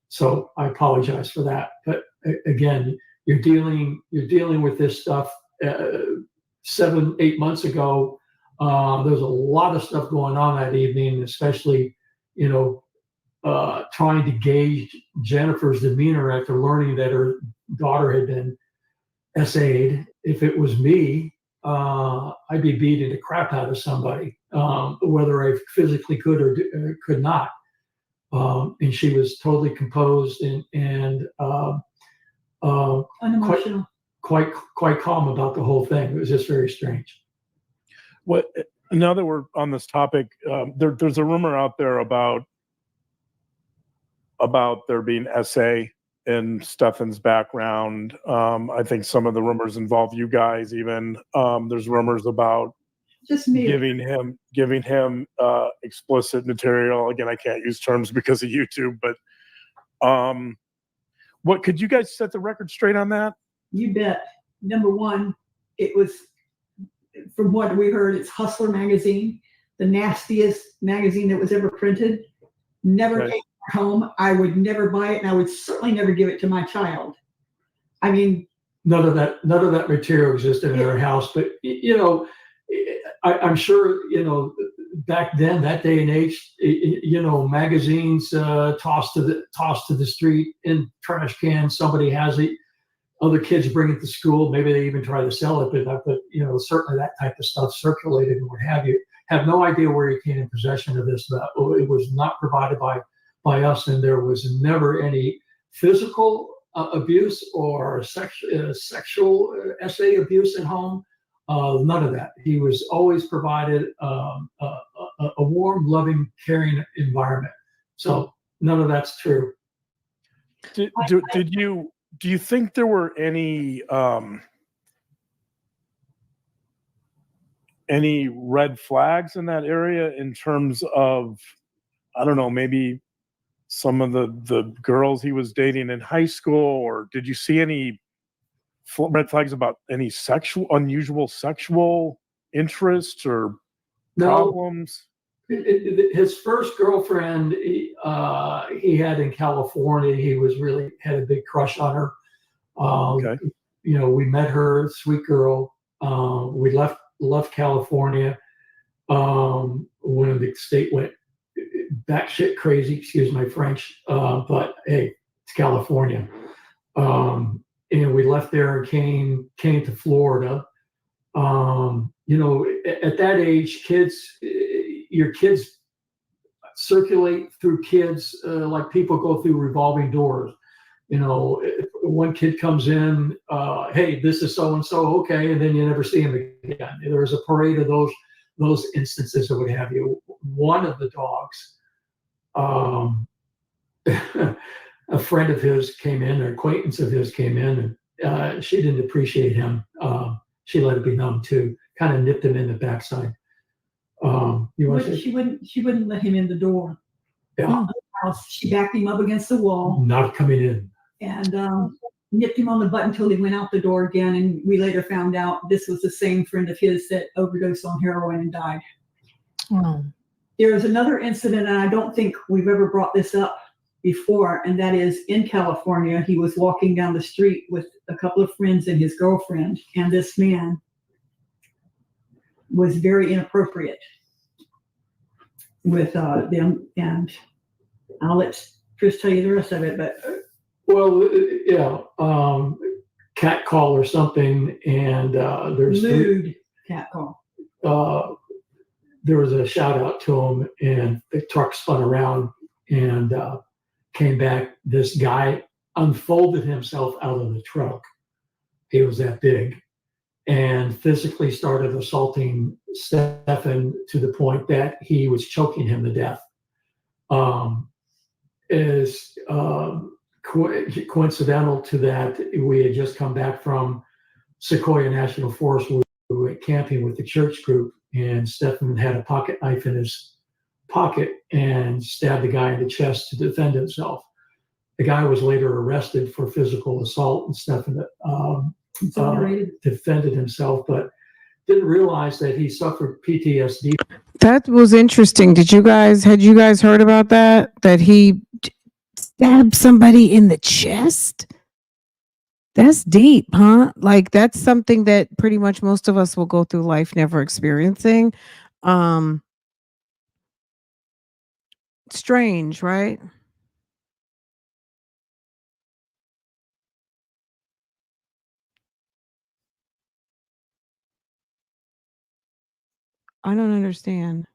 So I apologize for that. But again, you're dealing with this stuff 7-8 months ago. There's a lot of stuff going on that evening, especially trying to gauge Jennifer's demeanor after learning that her daughter had been SA'd. If it was me, I'd be beating the crap out of somebody, whether I physically could or could not. And she was totally composed and Unemotional. quite calm about the whole thing. It was just very strange. What? Now that we're on this topic, there's a rumor out there about there being SA in Stefan's background. I think some of the rumors involve you guys even. There's rumors about Just me. giving him explicit material. Again, I can't use terms because of YouTube, but what could you guys set the record straight on that? You bet. Number one, it was, from what we heard, it's Hustler magazine, the nastiest magazine that was ever printed. Never came home. I would never buy it, and I would certainly never give it to my child. I mean, none of that material existed in our house. But I'm sure back then, that day and age, magazines tossed to the street in trash cans. Somebody has it. Other kids bring it to school. Maybe they even try to sell it, but certainly that type of stuff circulated and what have you. Have no idea where he came in possession of this, but it was not provided by us, and there was never any physical abuse or sexual SA abuse at home. None of that. He was always provided a warm, loving, caring environment. So none of that's true. Do you think there were any red flags in that area in terms of, I don't know, maybe some of the girls he was dating in high school, or did you see any red flags about any unusual sexual interests or problems? His first girlfriend he had in California, he had a big crush on her. Okay. We met her, sweet girl. We left California when the state went batshit crazy, excuse my French, but hey, California. And we left there and came to Florida. You know, at that age, your kids circulate through kids like people go through revolving doors. You know, one kid comes in, hey, this is so and so, okay, and then you never see him again. There's a parade of those instances or what have you. One of the dogs, a friend of his came in, an acquaintance of his came in, and she didn't appreciate him. She let it be known too. Kind of nipped him in the backside. She wouldn't let him in the door. Yeah. She backed him up against the wall. Not coming in. And nipped him on the butt until he went out the door again. And we later found out this was the same friend of his that overdosed on heroin and died. Oh. There is another incident, and I don't think we've ever brought this up before, and that is in California. He was walking down the street with a couple of friends and his girlfriend, and this man was very inappropriate with them. And I'll let Chris tell you the rest of it, but well, yeah, cat call or something, and there's lewd cat call. There was a shout out to him, and the truck spun around and came back. This guy unfolded himself out of the truck. He was that big, and physically started assaulting Stefan to the point that he was choking him to death. Coincidental to that, we had just come back from Sequoia National Forest. We went camping with the church group, and Stefan had a pocket knife in his pocket and stabbed the guy in the chest to defend himself. The guy was later arrested for physical assault, and Stefan defended himself, but didn't realize that he suffered PTSD. That was interesting. Had you guys heard about that? That he stabbed somebody in the chest? That's deep, huh? Like, that's something that pretty much most of us will go through life never experiencing. Strange, right? I don't understand.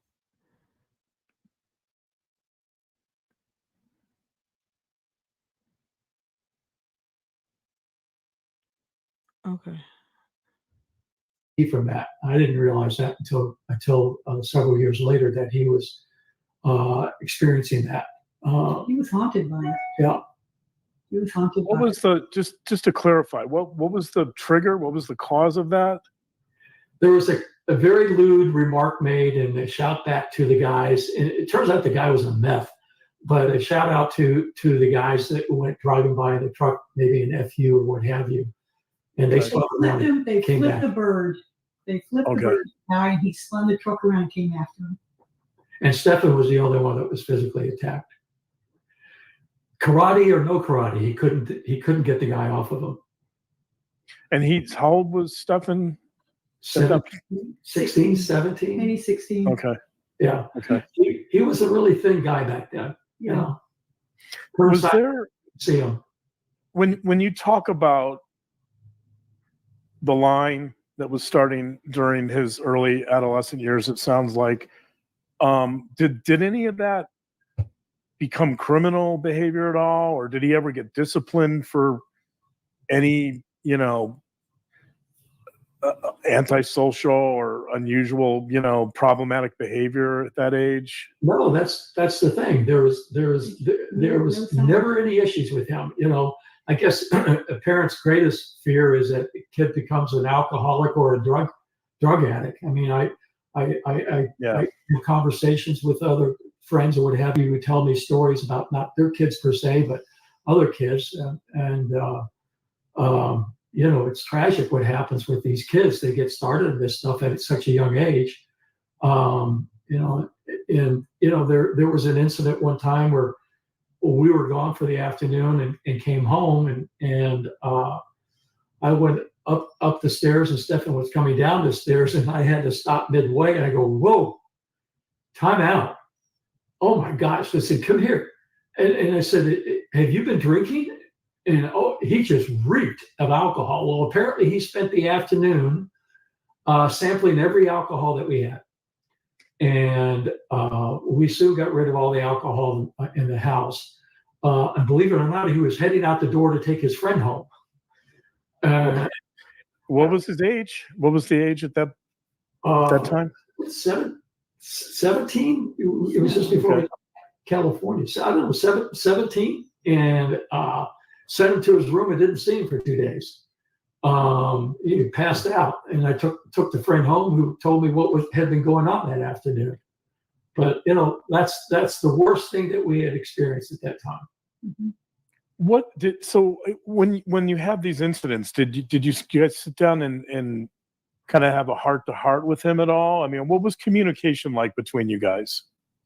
Okay. From that, I didn't realize that until several years later that he was experiencing that. He was haunted by it. Yeah. He was haunted What by was just to clarify, what was the trigger? What was the cause of that? There was a very lewd remark made, and a shout back to the guys. And it turns out the guy was a meth, but a shout out to the guys that went driving by in the truck, maybe an FU or what have you. And they spun around. They flipped the bird. They flipped the bird guy, and he spun the truck around and came after him. And Stefan was the only one that was physically attacked. Karate or no karate, he couldn't get the guy off of him. And how old was Stefan? 16, 17? Maybe 16. Okay. Yeah. Okay. He was a really thin guy back then. Yeah. You know. Was there, see him. when you talk about the line that was starting during his early adolescent years, it sounds like, did any of that become criminal behavior at all, or did he ever get disciplined for any, antisocial or unusual, problematic behavior at that age? No, that's the thing. There was never any issues with him. I guess a parent's greatest fear is that the kid becomes an alcoholic or a drug addict. I mean, I have conversations with other friends or what have you who tell me stories about not their kids per se, but other kids, and it's tragic what happens with these kids. They get started in this stuff at such a young age. There was an incident one time where we were gone for the afternoon and came home, and I went up the stairs, and Stefan was coming down the stairs, and I had to stop midway, and I go, whoa, time out. Oh my gosh. I said, come here. And I said, have you been drinking? And he just reeked of alcohol. Well, apparently he spent the afternoon sampling every alcohol that we had. And we soon got rid of all the alcohol in the house. And believe it or not, he was heading out the door to take his friend home. What was his age? What was the age at that time? 17. It was just before California. So I don't know, 17. And sent him to his room and didn't see him for 2 days. He passed out, and I took the friend home who told me what had been going on that afternoon. But that's the worst thing that we had experienced at that time. Mm-hmm. So when you have these incidents, did you guys sit down and kind of have a heart-to-heart with him at all? I mean, what was communication like between you guys?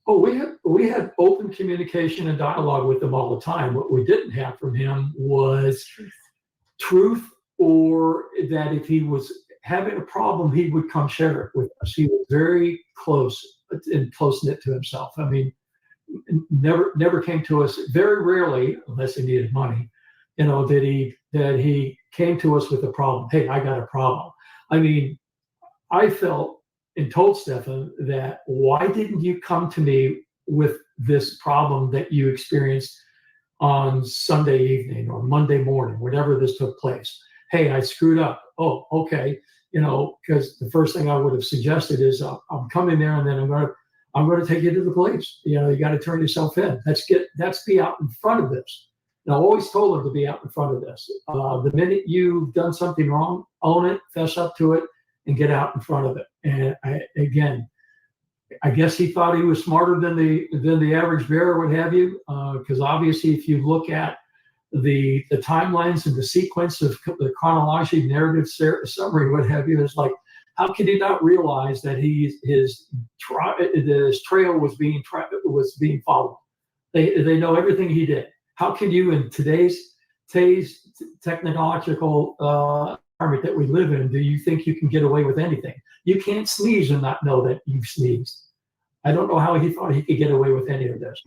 Oh, we had open communication and dialogue with him all the time. What we didn't have from him was truth, or that if he was having a problem, he would come share it with us. He was very close and close-knit to himself. I mean, never came to us, very rarely, unless he needed money, that he came to us with a problem. Hey, I got a problem. I mean, I felt and told Stefan that, why didn't you come to me with this problem that you experienced on Sunday evening or Monday morning, whenever this took place? Hey, I screwed up. Oh, okay. Because the first thing I would have suggested is I'm coming there, and then I'm going to take you to the police. You got to turn yourself in. Let's be out in front of this. And I always told him to be out in front of this. The minute you've done something wrong, own it, fess up to it, and get out in front of it. And I guess he thought he was smarter than the average bear, what have you, because obviously if you look at the timelines and the sequence of the chronological narrative summary, what have you, it's like, how could he not realize that his trail was being followed? They know everything he did. How can you, in today's technological environment that we live in, do you think you can get away with anything? You can't sneeze and not know that you've sneezed. I don't know how he thought he could get away with any of this.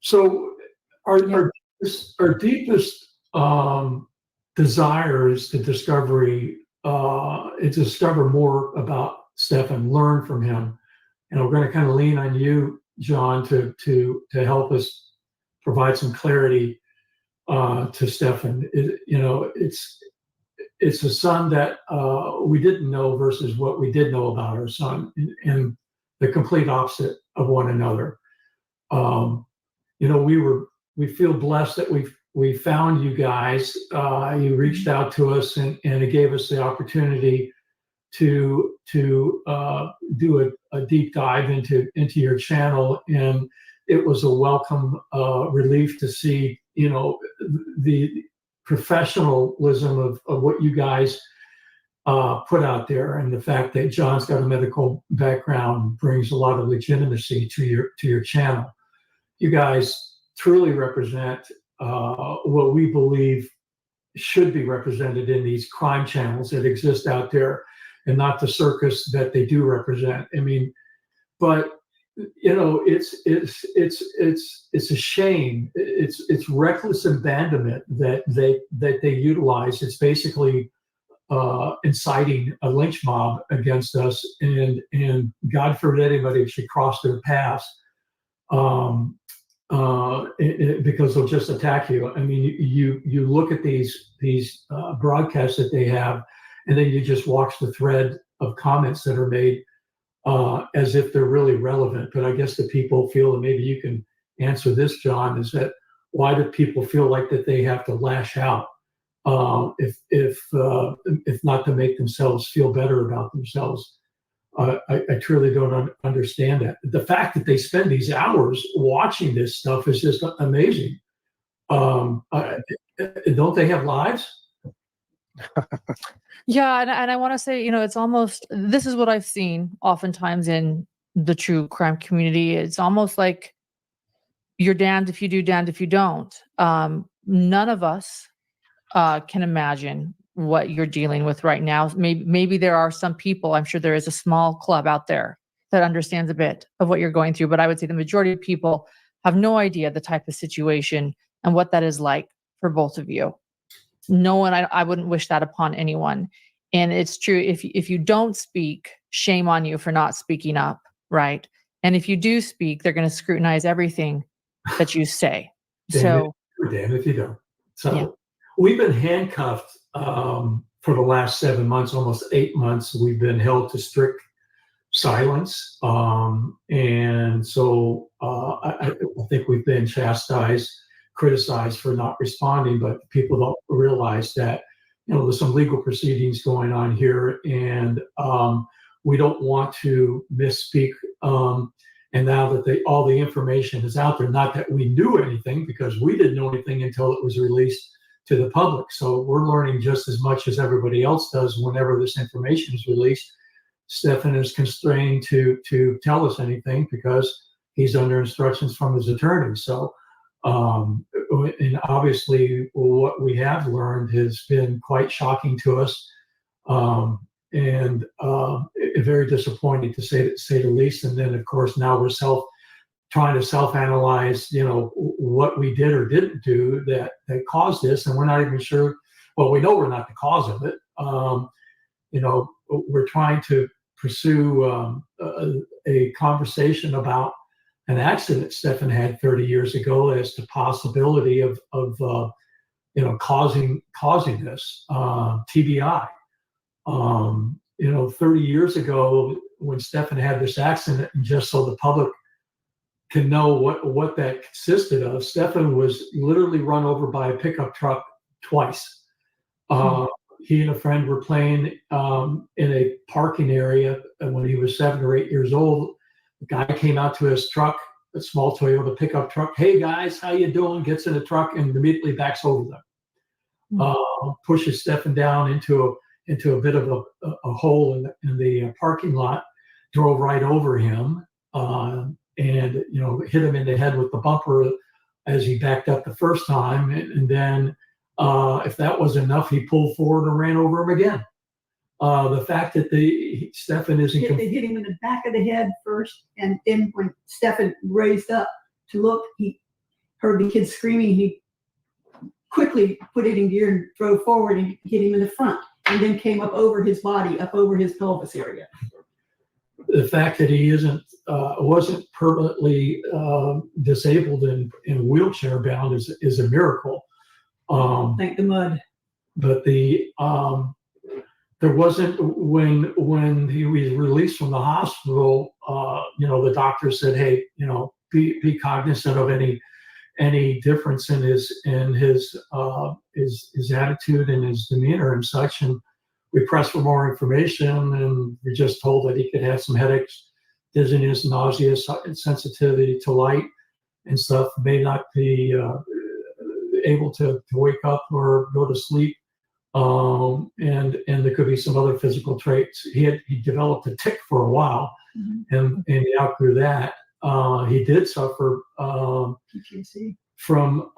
So our deepest desire is to discover more about Stefan, learn from him. And we're going to kind of lean on you, John, to help us provide some clarity to Stefan. It's a son that we didn't know versus what we did know about our son, and the complete opposite of one another. We feel blessed that we found you guys. You reached out to us, and it gave us the opportunity to do a deep dive into your channel, and it was a welcome relief to see the professionalism of what you guys put out there, and the fact that John's got a medical background brings a lot of legitimacy to your channel. You guys truly represent what we believe should be represented in these crime channels that exist out there, and not the circus that they do represent. I mean, but it's a shame. It's reckless abandonment that they utilize. It's basically inciting a lynch mob against us, and God forbid anybody should cross their paths because they'll just attack you. I mean, you look at these broadcasts that they have, and then you just watch the thread of comments that are made as if they're really relevant. But I guess the people feel, and maybe you can answer this, John, is that why do people feel like that they have to lash out if not to make themselves feel better about themselves? I truly don't understand that. The fact that they spend these hours watching this stuff is just amazing. Don't they have lives? Yeah, and I want to say, it's almost, this is what I've seen oftentimes in the true crime community. It's almost like you're damned if you do, damned if you don't. None of us can imagine what you're dealing with right now. Maybe there are some people, I'm sure there is a small club out there that understands a bit of what you're going through, but I would say the majority of people have no idea the type of situation and what that is like for both of you. No one, I wouldn't wish that upon anyone. And it's true, if you don't speak, shame on you for not speaking up, right? And if you do speak, they're going to scrutinize everything that you say. Damn if you don't. So Yeah. we've been handcuffed for the last 7 months, almost 8 months. We've been held to strict silence. And so I think we've been chastised, criticized for not responding, but people don't realize that, there's some legal proceedings going on here, and we don't want to misspeak. And now that all the information is out there, not that we knew anything, because we didn't know anything until it was released to the public. So we're learning just as much as everybody else does whenever this information is released. Stefan is constrained to tell us anything because he's under instructions from his attorney. So, and obviously what we have learned has been quite shocking to us, and very disappointing to say the least. And then of course now we're trying to self-analyze, what we did or didn't do that caused this, and we're not even sure. Well, we know we're not the cause of it. We're trying to pursue a conversation about an accident Stefan had 30 years ago as the possibility of causing this TBI. 30 years ago when Stefan had this accident, and just so the public can know what that consisted of, Stefan was literally run over by a pickup truck twice. He and a friend were playing in a parking area, and when he was 7 or 8 years old, the guy came out to his truck, a small Toyota pickup truck. "Hey guys, how you doing?" Gets in the truck and immediately backs over them. Pushes Stefan down into a bit of a hole in the parking lot, drove right over him, and hit him in the head with the bumper as he backed up the first time, and then if that was enough, he pulled forward and ran over him again. The fact that Stefan isn't... They hit him in the back of the head first, and then when Stefan raised up to look, he heard the kid screaming. He quickly put it in gear and drove forward and hit him in the front, and then came up over his body, up over his pelvis area. The fact that he wasn't permanently disabled and wheelchair bound is a miracle. Thank the mud. But there wasn't, when he was released from the hospital, the doctor said, "Hey, be cognizant of any difference in his attitude and his demeanor and such." And we pressed for more information, and we just told that he could have some headaches, dizziness, nausea, sensitivity to light and stuff, may not be able to wake up or go to sleep, and there could be some other physical traits. He developed a tic for a while, and he outgrew that. He did suffer PTSD. From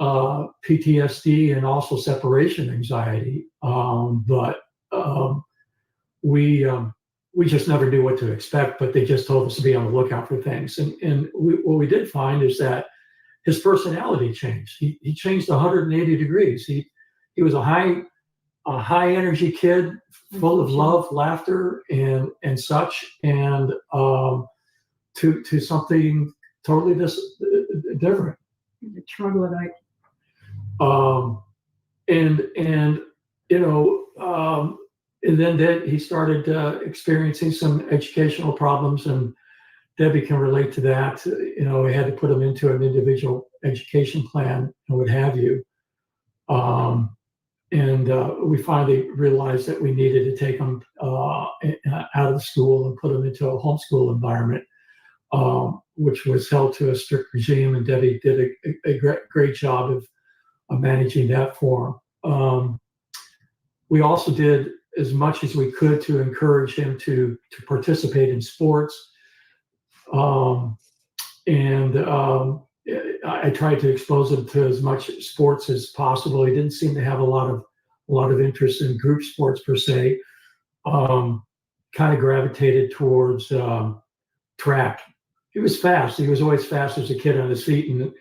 PTSD and also separation anxiety, but we just never knew what to expect. But they just told us to be on the lookout for things, and what we did find is that his personality changed. He changed 180 degrees. He was a high energy kid, full of love, laughter, and such, and to something totally different. The troglodyte. And then he started experiencing some educational problems, and Debbie can relate to that. We had to put him into an individual education plan and what have you. And we finally realized that we needed to take him out of the school and put him into a homeschool environment, which was held to a strict regime. And Debbie did a great job of managing that for him. We also did as much as we could to encourage him to participate in sports. I tried to expose him to as much sports as possible. He didn't seem to have a lot of interest in group sports per se. Kind of gravitated towards track he was fast. He was always fast as a kid on his feet, and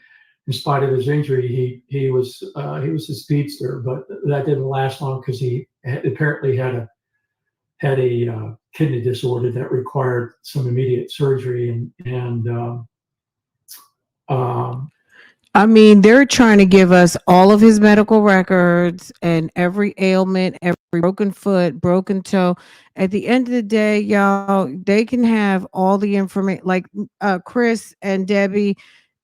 in spite of his injury, he was a speedster. But that didn't last long because he apparently had a kidney disorder that required some immediate surgery, and I mean, they're trying to give us all of his medical records and every ailment, every broken foot, broken toe. At the end of the day, y'all, they can have all the information. Like Chris and Debbie,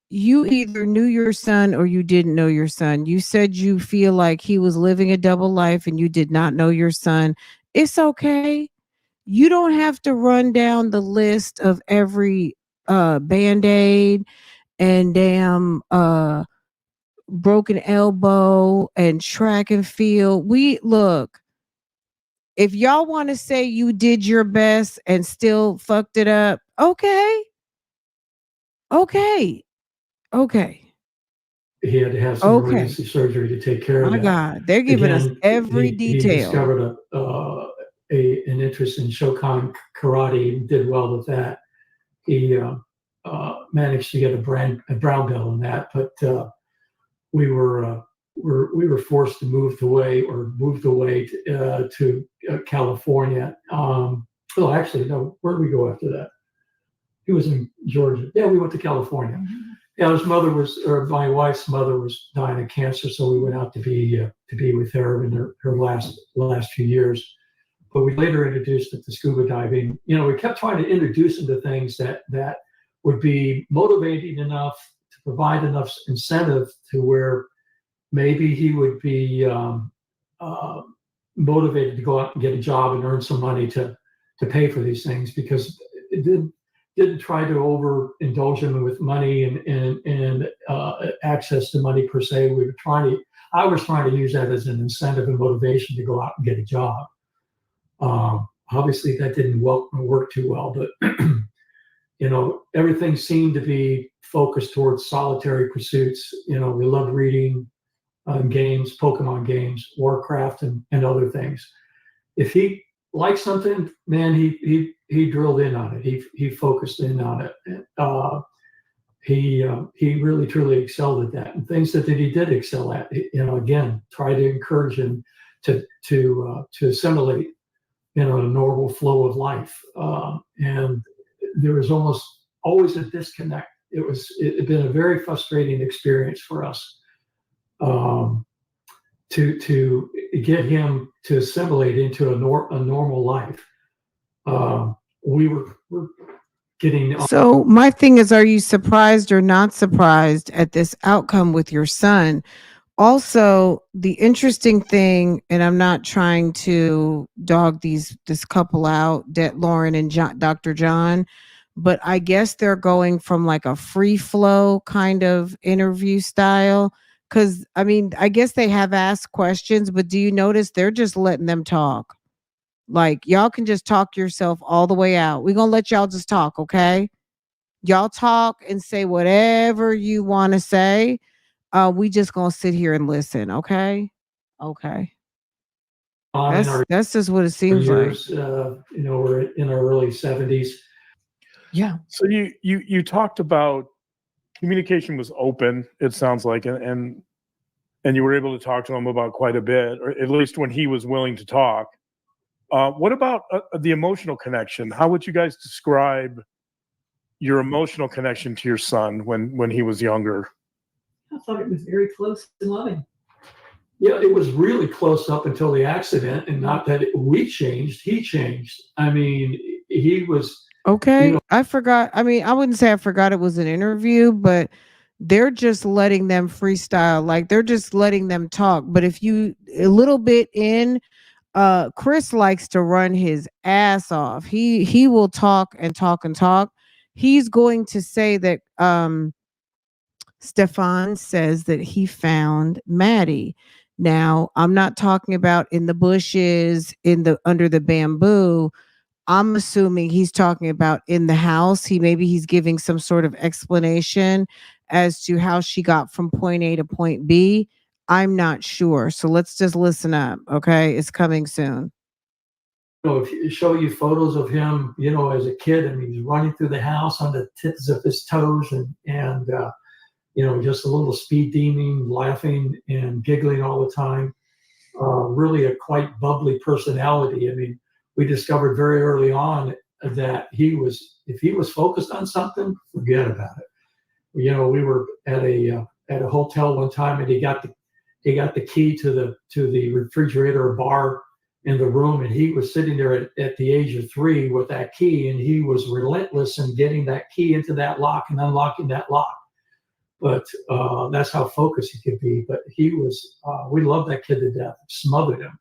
you either knew your son or you didn't know your son. You said you feel like he was living a double life and you did not know your son. It's okay. You don't have to run down the list of every band-aid and damn broken elbow and track and field. We look, if y'all want to say you did your best and still fucked it up, okay. Okay. Okay. he had to have some emergency surgery to take care of My that. God, they're giving us every he detail. discovered an interest in Shokan karate and did well with that. He managed to get a brown belt in that, but we were forced to move away to California. Well, actually, no. Where did we go after that? He was in Georgia. Yeah, we went to California. Mm-hmm. Yeah, my wife's mother was dying of cancer, so we went out to be with her in her last few years. But we later introduced it to scuba diving. You know, we kept trying to introduce him to things that would be motivating enough to provide enough incentive to where maybe he would be motivated to go out and get a job and earn some money to pay for these things, because it didn't try to overindulge him with money and access to money per se. I was trying to use that as an incentive and motivation to go out and get a job. Obviously that didn't work too well, but you know, everything seemed to be focused towards solitary pursuits. You know, we loved reading games, Pokemon games, Warcraft, and other things. If he liked something, man, he drilled in on it. He focused in on it. He really truly excelled at that. And things that he did excel at, you know, again, try to encourage him to assimilate, you know, a normal flow of life. And there was almost always a disconnect. It had been a very frustrating experience for us. To get him to assimilate into a normal life. We were getting. So my thing is, are you surprised or not surprised at this outcome with your son? Also, the interesting thing, and I'm not trying to dog this couple out, Lauren and Dr. John, but I guess they're going from like a free flow kind of interview style. Because, I mean, I guess they have asked questions, but do you notice they're just letting them talk? Like, y'all can just talk yourself all the way out. We're going to let y'all just talk, okay? Y'all talk and say whatever you want to say. We just going to sit here and listen, okay? Okay. That's just what it seems like. You know, we're in our early 70s. Yeah. So you talked about communication was open, it sounds like, and you were able to talk to him about quite a bit, or at least when he was willing to talk. What about the emotional connection? How would you guys describe your emotional connection to your son when he was younger? I thought it was very close and loving. Yeah, it was really close up until the accident, and not that we changed, he changed. I mean, he was. Okay. You know, I forgot. I mean, I wouldn't say I forgot it was an interview, but they're just letting them freestyle. Like they're just letting them talk. But if you a little bit in, Chris likes to run his ass off. He will talk and talk and talk. He's going to say that Stefan says that he found Maddie. Now, I'm not talking about in the bushes, under the bamboo. I'm assuming he's talking about in the house. He's giving some sort of explanation as to how she got from point A to point B. I'm not sure. So let's just listen up. Okay. It's coming soon. if you show you photos of him, as a kid, I mean, he's running through the house on the tips of his toes and just a little speed demon, laughing and giggling all the time. Really a quite bubbly personality. I mean, we discovered very early on that if he was focused on something, forget about it. We were at a hotel one time, and he got the key to the refrigerator or bar in the room, and he was sitting there at the age of 3 with that key, and he was relentless in getting that key into that lock and unlocking that lock. But that's how focused he could be. But he was, we loved that kid to death, smothered him.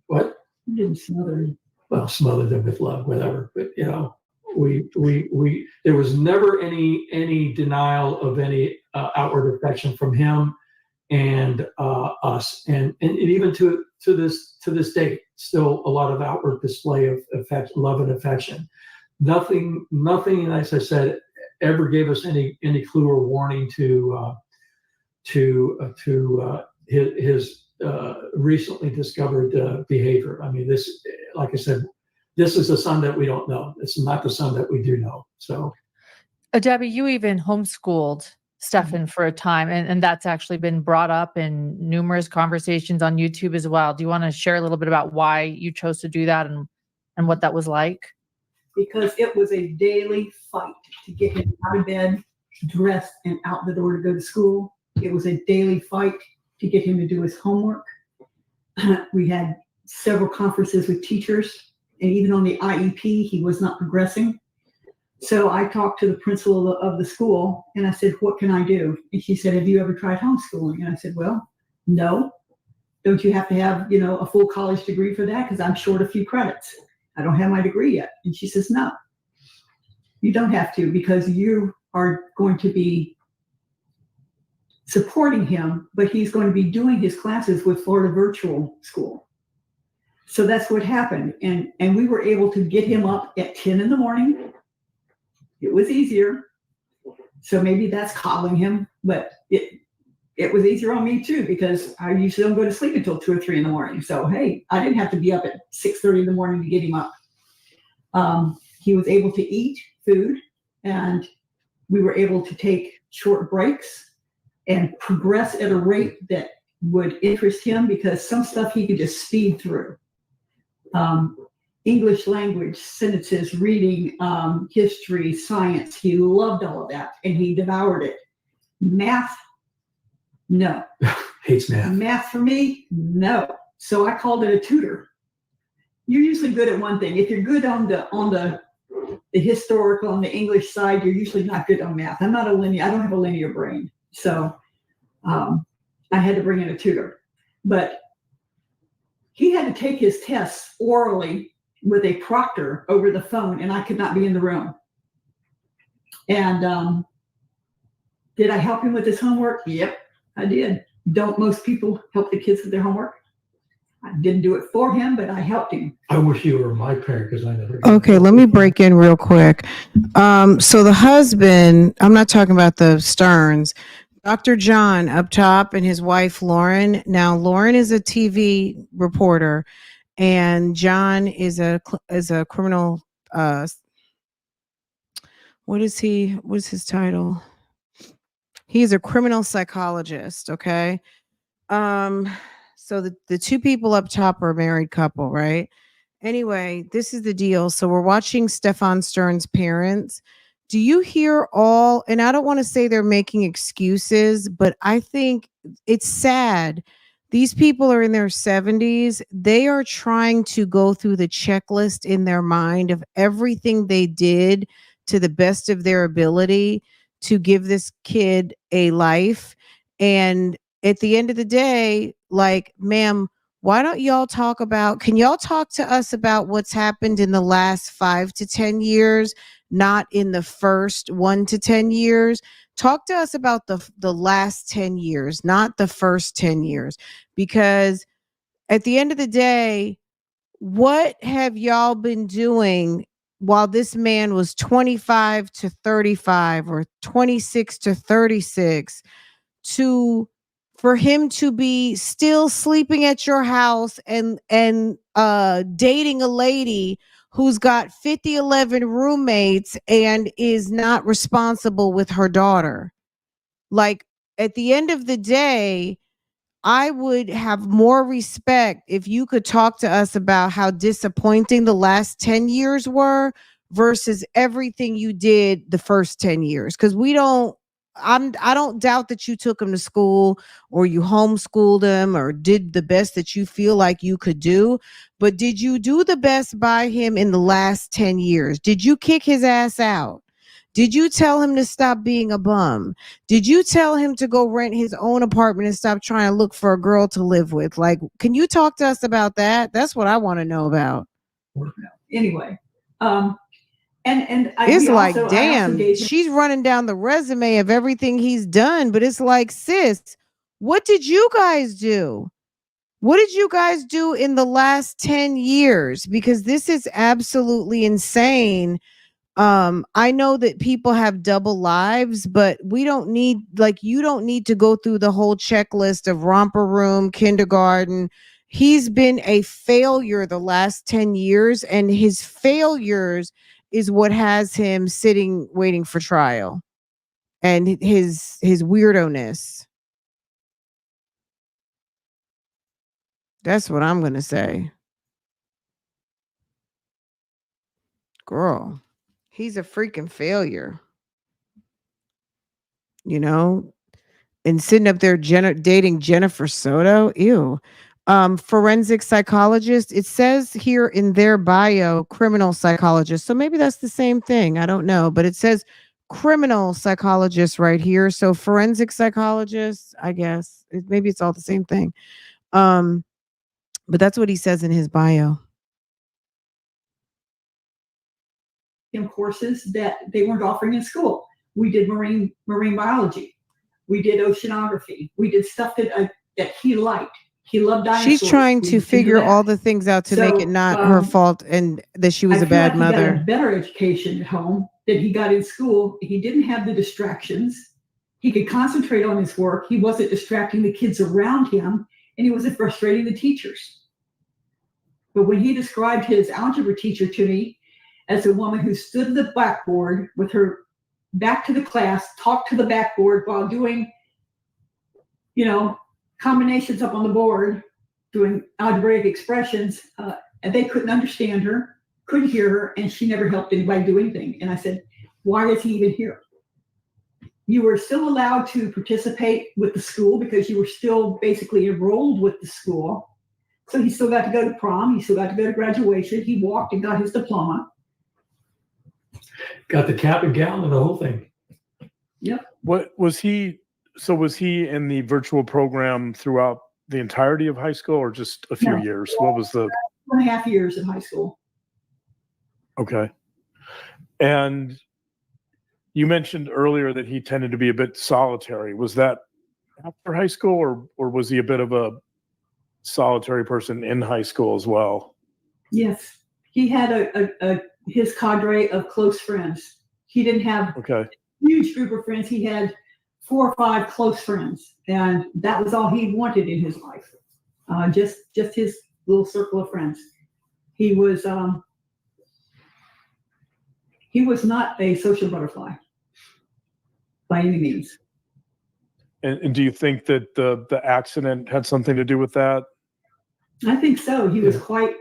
What? You didn't smother him. Well, smothered him with love, whatever. But we there was never any denial of any outward affection from him and us, and even to this day, still a lot of outward display of love and affection. Nothing, as I said, ever gave us any clue or warning to his recently discovered behavior. I mean, this, like I said, this is the son that we don't know. This is not the son that we do know. So, Debbie, you even homeschooled Stefan for a time, and that's actually been brought up in numerous conversations on YouTube as well. Do you want to share a little bit about why you chose to do that and what that was like? Because it was a daily fight to get him out of bed, dressed, and out the door to go to school. It was a daily fight to get him to do his homework. We had several conferences with teachers, and even on the IEP, he was not progressing. So I talked to the principal of the school, and I said, what can I do? And she said, have you ever tried homeschooling? And I said, well, no. Don't you have to have, a full college degree for that? Because I'm short a few credits. I don't have my degree yet. And she says, no, you don't have to, because you are going to be supporting him, but he's going to be doing his classes with Florida Virtual School. So that's what happened. And we were able to get him up at 10 in the morning. It was easier. So maybe that's coddling him, but it was easier on me too, because I usually don't go to sleep until 2 or 3 in the morning. So, hey, I didn't have to be up at 6:30 in the morning to get him up. He was able to eat food, and we were able to take short breaks and progress at a rate that would interest him, because some stuff he could just speed through. English language, sentences, reading, history, science. He loved all of that, and he devoured it. Math, no. Hates math. Math for me, no. So I called it a tutor. You're usually good at one thing. If you're good on the historical, on the English side, you're usually not good on math. I don't have a linear brain. So I had to bring in a tutor. But he had to take his tests orally with a proctor over the phone, and I could not be in the room. And did I help him with his homework? Yep, I did. Don't most people help the kids with their homework? I didn't do it for him, but I helped him. I wish you were my parent, because I never. Okay, let me break in real quick. So the husband, I'm not talking about the Stearns, Dr. John up top and his wife, Lauren. Now, Lauren is a TV reporter, and John is a criminal. What is he? What's his title? He's a criminal psychologist. Okay. So the two people up top are a married couple, right? Anyway, this is the deal. So we're watching Stefan Stern's parents. Do you hear all, and I don't want to say they're making excuses, but I think it's sad. These people are in their 70s. They are trying to go through the checklist in their mind of everything they did to the best of their ability to give this kid a life. And at the end of the day, like, ma'am, why don't y'all can y'all talk to us about what's happened in the last 5 to 10 years, not in the first 1 to 10 years? Talk to us about the last 10 years, not the first 10 years. Because at the end of the day, what have y'all been doing while this man was 25 to 35 or 26 to 36 to for him to be still sleeping at your house and dating a lady who's got 11 roommates and is not responsible with her daughter. Like, at the end of the day, I would have more respect if you could talk to us about how disappointing the last 10 years were versus everything you did the first 10 years. Because I don't doubt that you took him to school or you homeschooled him or did the best that you feel like you could do. But did you do the best by him in the last 10 years? Did you kick his ass out? Did you tell him to stop being a bum? Did you tell him to go rent his own apartment and stop trying to look for a girl to live with? Like, can you talk to us about that? That's what I want to know about. Anyway, It's like, damn, she's running down the resume of everything he's done, but it's like, sis, what did you guys do? What did you guys do in the last 10 years? Because this is absolutely insane. I know that people have double lives, but we don't need, like, you don't need to go through the whole checklist of romper room, kindergarten. He's been a failure the last 10 years, and his failures is what has him sitting waiting for trial, and his weirdo-ness. That's what I'm going to say. Girl, he's a freaking failure. You know, and sitting up there dating Jennifer Soto. Ew. Forensic psychologist. It says here in their bio, criminal psychologist. So maybe that's the same thing. I don't know, but it says criminal psychologist right here. So forensic psychologist, I guess. Maybe it's all the same thing. But that's what he says in his bio. Courses that they weren't offering in school. We did marine biology. We did oceanography. We did stuff that he liked. He loved dinosaurs. She's trying to figure all the things out to make it not her fault and that she was a bad mother. He got a better education at home than he got in school. He didn't have the distractions. He could concentrate on his work. He wasn't distracting the kids around him, and he wasn't frustrating the teachers. But when he described his algebra teacher to me as a woman who stood at the blackboard with her back to the class, talked to the backboard while doing, combinations up on the board, doing algebraic expressions, and they couldn't understand her, couldn't hear her, and she never helped anybody do anything. And I said, why is he even here? You were still allowed to participate with the school because you were still basically enrolled with the school. So he still got to go to prom. He still got to go to graduation. He walked and got his diploma. Got the cap and gown and the whole thing. Yep. What was he? So was he in the virtual program throughout the entirety of high school, or just a few years? What was the 2.5 years in high school? Okay. And you mentioned earlier that he tended to be a bit solitary. Was that after high school, or was he a bit of a solitary person in high school as well? Yes. He had his cadre of close friends. He didn't have a huge group of friends. He had 4 or 5 close friends, and that was all he wanted in his life. Just his little circle of friends. He was not a social butterfly by any means. And do you think that the accident had something to do with that? I think so. He was quite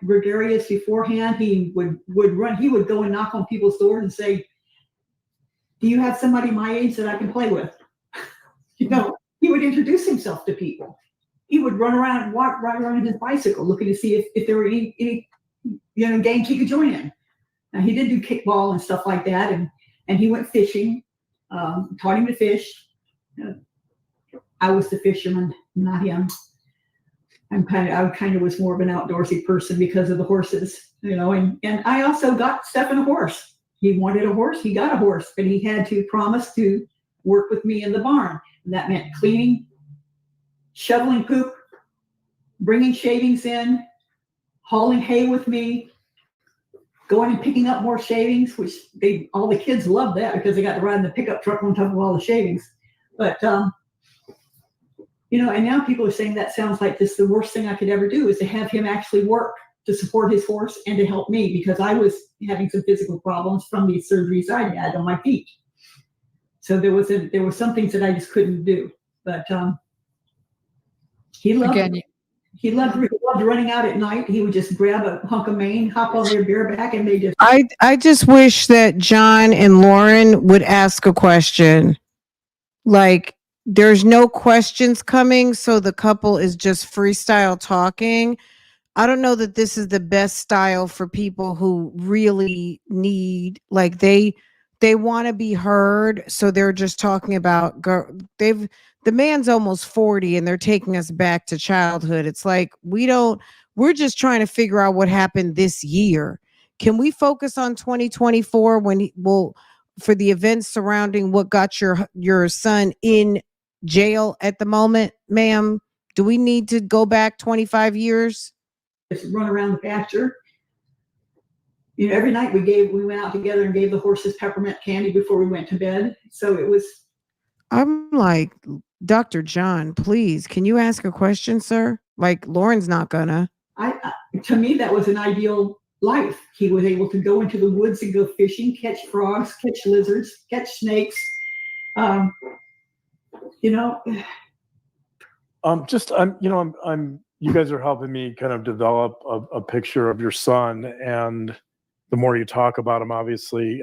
gregarious beforehand. He would run. He would go and knock on people's doors and say, "Do you have somebody my age that I can play with?" He would introduce himself to people. He would run around and walk right around his bicycle, looking to see if there were any games he could join in. Now, he did do kickball and stuff like that, and he went fishing. Taught him to fish. I was the fisherman, not him. I kind of was more of an outdoorsy person because of the horses, and I also got Stefan a horse. He wanted a horse. He got a horse, but he had to promise to work with me in the barn. And that meant cleaning, shoveling poop, bringing shavings in, hauling hay with me, going and picking up more shavings, which all the kids loved that because they got to ride in the pickup truck on top of all the shavings. But, And now people are saying that sounds like this the worst thing I could ever do is to have him actually work to support his horse and to help me, because I was having some physical problems from these surgeries I had on my feet. So there were some things that I just couldn't do. But he loved Again, he loved running out at night. He would just grab a hunk of mane, hop on their bareback, and they just. I just wish that John and Lauren would ask a question. Like, there's no questions coming, so the couple is just freestyle talking. I don't know that this is the best style for people who really need, like, they want to be heard, so they're just talking about the man's almost 40 and they're taking us back to childhood. It's like we're just trying to figure out what happened this year. Can we focus on 2024 for the events surrounding what got your son in jail at the moment, ma'am? Do we need to go back 25 years? Just run around the pasture. Every night we went out together and gave the horses peppermint candy before we went to bed. So it was. I'm like, Dr. John, please, can you ask a question, sir? Like, Lauren's not gonna. To me, that was an ideal life. He was able to go into the woods and go fishing, catch frogs, catch lizards, catch snakes. You guys are helping me kind of develop a picture of your son, and the more you talk about him, obviously,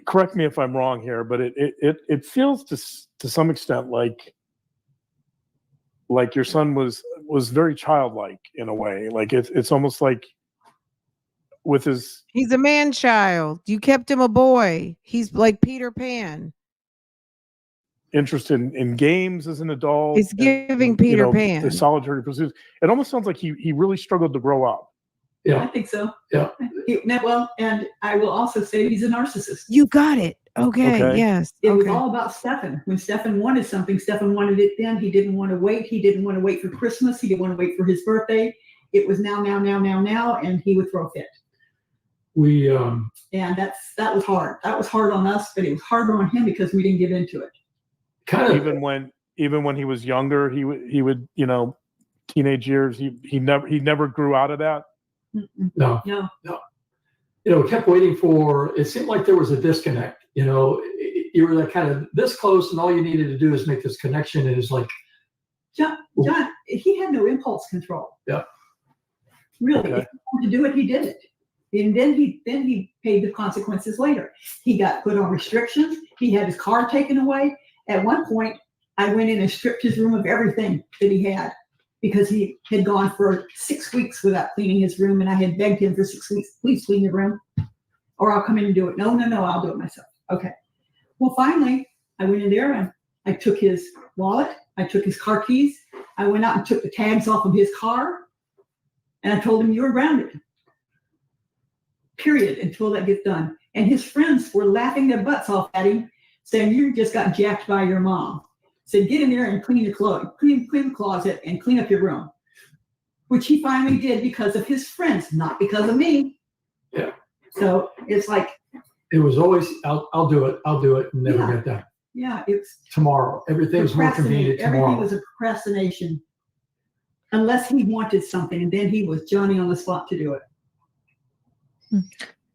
correct me if I'm wrong here, but it feels to some extent like your son was very childlike in a way. Like it's almost like he's a man child. You kept him a boy. He's like Peter Pan. Interested in games as an adult. It's giving Peter Pan. The solitary pursuits. It almost sounds like he really struggled to grow up. Yeah, I think so. Yeah. And I will also say he's a narcissist. You got it. Okay. Yes. It was all about Stefan. When Stefan wanted something, Stefan wanted it then. He didn't want to wait. He didn't want to wait for Christmas. He didn't want to wait for his birthday. It was now, and he would throw a fit. And that was hard. That was hard on us, but it was harder on him because we didn't give into it. Kind of even when he was younger, he would teenage years, he never grew out of that. No. Kept waiting for. It seemed like there was a disconnect. You were like kind of this close, and all you needed to do is make this connection. And it's like John, he had no impulse control. Yeah. Really, Okay. if he wanted to do it, he did it. And then he paid the consequences later. He got put on restrictions. He had his car taken away. At one point, I went in and stripped his room of everything that he had because he had gone for 6 weeks without cleaning his room, and I had begged him for 6 weeks, please clean your room, or I'll come in and do it. No, I'll do it myself. Okay. Well, finally, I went in there and I took his wallet. I took his car keys. I went out and took the tags off of his car, and I told him, you were grounded. Period, until that gets done. And his friends were laughing their butts off at him, saying, you just got jacked by your mom. Said, get in there and clean your clothes, clean the closet and clean up your room. Which he finally did because of his friends, not because of me. Yeah. So it's like. It was always, I'll do it, and never get done. Yeah, it's. Tomorrow. Everything's more convenient tomorrow. Everything was a procrastination. Unless he wanted something, and then he was Johnny on the spot to do it.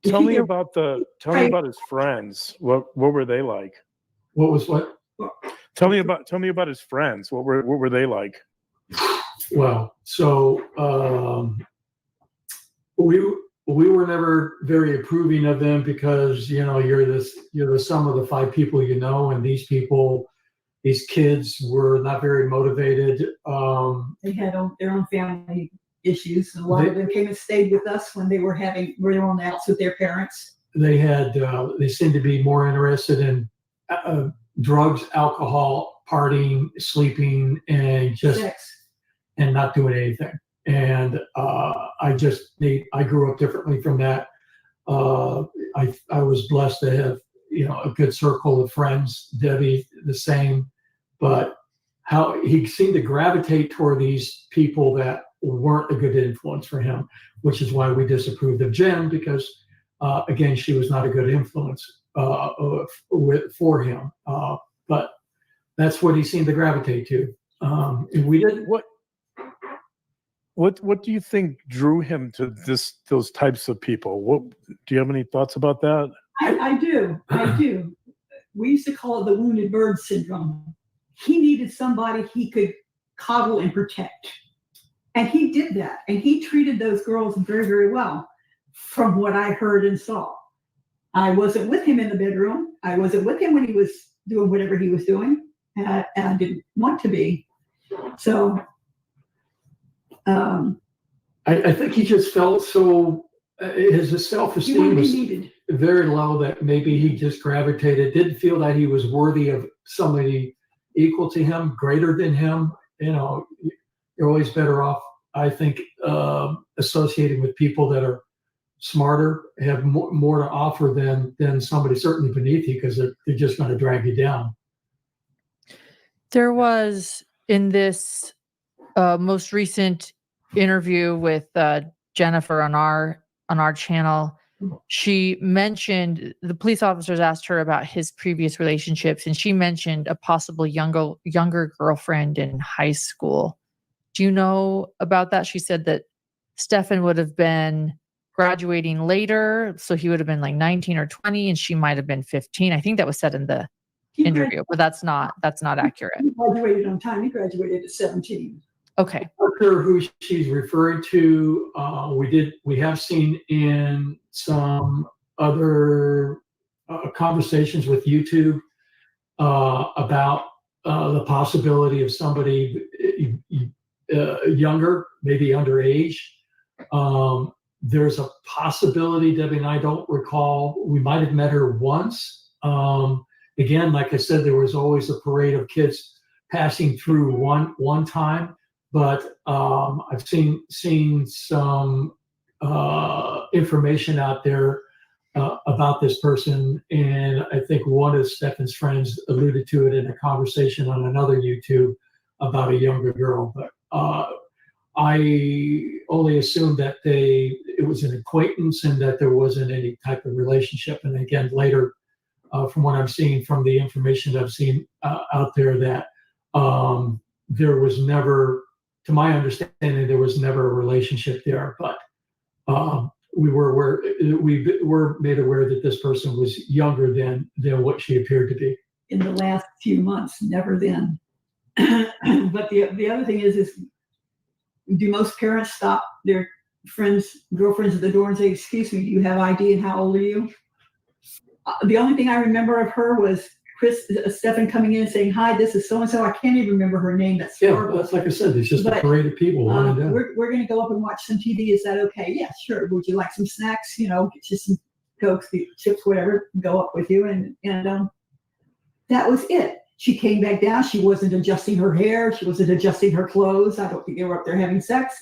Tell me about his friends. What were they like? What was what? Tell me about his friends. What were they like? Well, so we were never very approving of them because you're the sum of the 5 people and these kids were not very motivated. They had their own family issues, and a lot of them came and stayed with us when they were on the outs with their parents. They seemed to be more interested in drugs, alcohol, partying, sleeping, and just sex, and not doing anything. And I grew up differently from that. I was blessed to have a good circle of friends. Debbie the same, but how he seemed to gravitate toward these people that weren't a good influence for him, which is why we disapproved of Jen, because again, she was not a good influence. for him. But that's what he seemed to gravitate to. And we didn't. What do you think drew him to those types of people? What do you have any thoughts about that? I do. We used to call it the wounded bird syndrome. He needed somebody he could coddle and protect. And he did that. And he treated those girls very, very well, from what I heard and saw. I wasn't with him in the bedroom. I wasn't with him when he was doing whatever he was doing. And I didn't want to be. So I think he just felt so, his self-esteem was very low that maybe he just gravitated, didn't feel that he was worthy of somebody equal to him, greater than him. You know, you're always better off, I think, associating with people that are smarter, have more to offer than somebody certainly beneath you, because they're just going to drag you down. There was, in this most recent interview with Jennifer on our channel, she mentioned, the police officers asked her about his previous relationships, and she mentioned a possible younger girlfriend in high school. Do you know about that? She said that Stefan would have been graduating later, so he would have been like 19 or 20, and she might have been 15. I think that was said in the interview, but that's not accurate. He graduated on time. He graduated at 17. Okay. I'm not sure who she's referring to. We have seen in some other conversations with YouTube about the possibility of somebody younger, maybe underage. There's a possibility, Debbie and I don't recall. We might have met her once. Again, like I said, there was always a parade of kids passing through one time. But I've seen some information out there about this person, and I think one of Stefan's friends alluded to it in a conversation on another YouTube about a younger girl. But I only assumed that it was an acquaintance and that there wasn't any type of relationship. And again, later, from what I'm seeing from the information that I've seen out there, that there was never, to my understanding, there was never a relationship there, but we were made aware that this person was younger than what she appeared to be. In the last few months, never then. But the other thing is do most parents stop their girlfriends at the door and say, "Excuse me, do you have ID and how old are you?" The only thing I remember of her was Stefan coming in and saying, "Hi, this is so-and-so." I can't even remember her name. That's horrible. That's like I said, it's just a parade of people. We're going to go up and watch some TV. Is that okay? Yeah, sure. Would you like some snacks? You know, get you some Cokes, chips, whatever, go up with you. And that was it. She came back down. She wasn't adjusting her hair. She wasn't adjusting her clothes. I don't think they were up there having sex.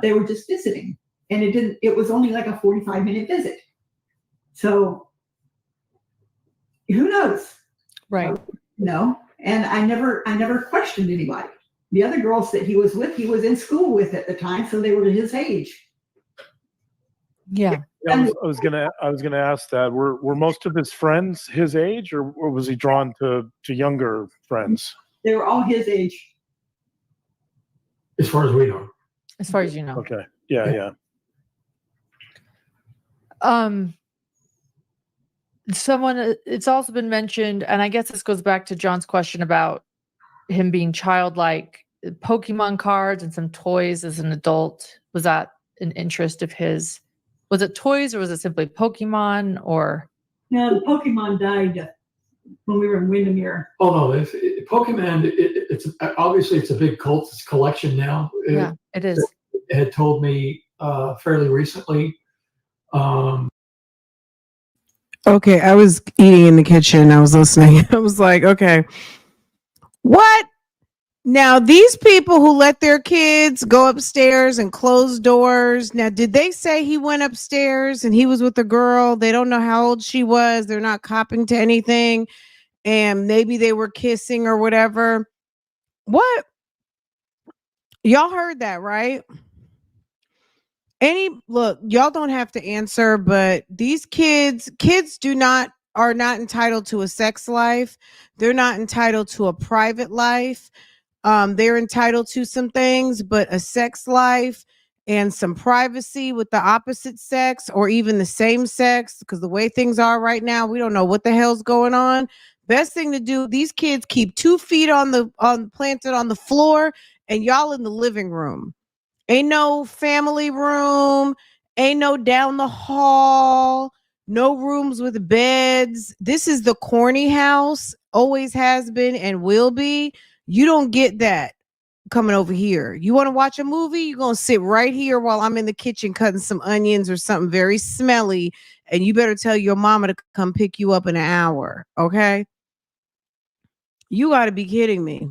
They were just visiting. And it was only like a 45-minute visit. So who knows? Right. No. And I never questioned anybody. The other girls that he was with, he was in school with at the time, so they were his age. Yeah. I was gonna ask that. Were most of his friends his age, or was he drawn to younger friends? They were all his age. As far as we know. As far as you know. Okay. Yeah. It's also been mentioned, and I guess this goes back to John's question about him being childlike, Pokemon cards and some toys as an adult. Was that an interest of his? Was it toys, or was it simply Pokemon? Or no, the Pokemon died when we were in Windermere. Oh no, Pokemon. It's obviously it's a big cult. It's a collection now. Yeah, it is. It had told me fairly recently. Okay, I was eating in the kitchen. I was listening. I was like, okay, what? Now, these people who let their kids go upstairs and close doors. Now, did they say he went upstairs and he was with a girl? They don't know how old she was. They're not copping to anything. And maybe they were kissing or whatever. What? Y'all heard that, right? Look, y'all don't have to answer, but these kids do not are not entitled to a sex life. They're not entitled to a private life. They're entitled to some things, but a sex life and some privacy with the opposite sex or even the same sex, because the way things are right now, we don't know what the hell's going on. Best thing to do, these kids keep 2 feet planted on the floor, and y'all in the living room. Ain't no family room, ain't no down the hall, no rooms with beds. This is the corny house, always has been and will be. You don't get that coming over here. You want to watch a movie? You're going to sit right here while I'm in the kitchen cutting some onions or something very smelly. And you better tell your mama to come pick you up in an hour. Okay. You got to be kidding me.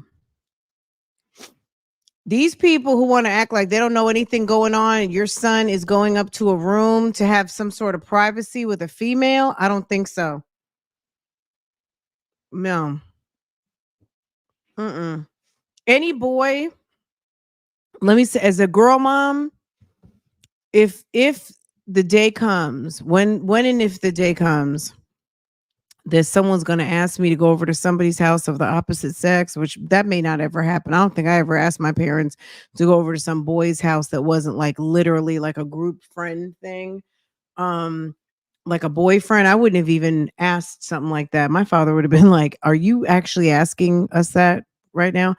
These people who want to act like they don't know anything going on and your son is going up to a room to have some sort of privacy with a female, I don't think so. No. Any boy, let me say, as a girl mom, if the day comes, when and if the day comes that someone's going to ask me to go over to somebody's house of the opposite sex, which that may not ever happen. I don't think I ever asked my parents to go over to some boy's house that wasn't like literally like a group friend thing. Like a boyfriend, I wouldn't have even asked something like that. My father would have been like, "Are you actually asking us that right now?"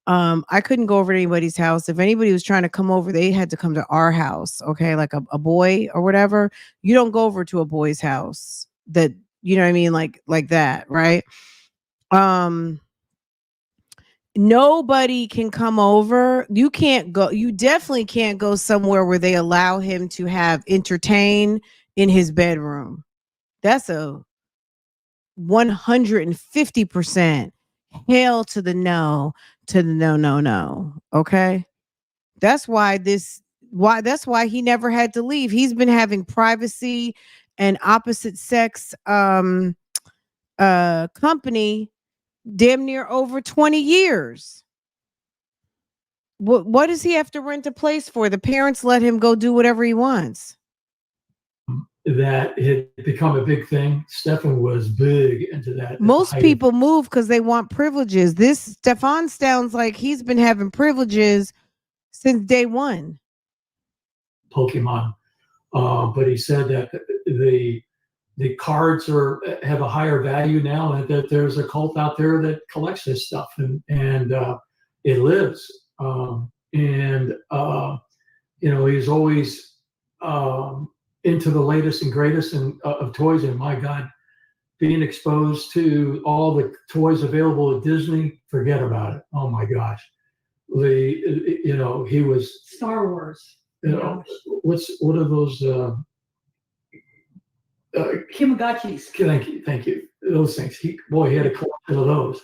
I couldn't go over to anybody's house. If anybody was trying to come over, they had to come to our house. Okay. Like a boy or whatever. You don't go over to a boy's house that, you know what I mean? Like that. Right. Nobody can come over. You can't go. You definitely can't go somewhere where they allow him to have entertain in his bedroom. That's a 150% hell to the no, to the no. Okay. That's why he never had to leave. He's been having privacy and opposite sex company damn near over 20 years. What does he have to rent a place for? The parents let him go do whatever he wants. That had become a big thing. Stefan was big into that. Most people move because they want privileges. This Stefan sounds like he's been having privileges since day one. Pokemon. But he said that the cards have a higher value now, and that there's a cult out there that collects this stuff, and it lives. He's always into the latest and greatest of toys. And my God, being exposed to all the toys available at Disney, forget about it. Oh my gosh, he was Star Wars. What are those? Kimagachis. Thank you. Those things. He had a collection of those.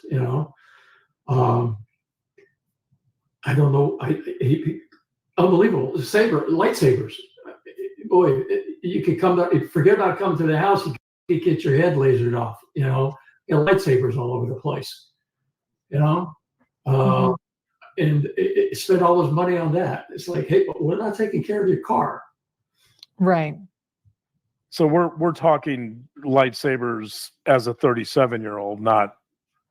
I don't know. He unbelievable. Lightsabers. Boy, you could forget about coming to the house. You could get your head lasered off. Lightsabers all over the place. And spend all this money on that. It's like, hey, but we're not taking care of your car. Right. So we're talking lightsabers as a 37-year-old, not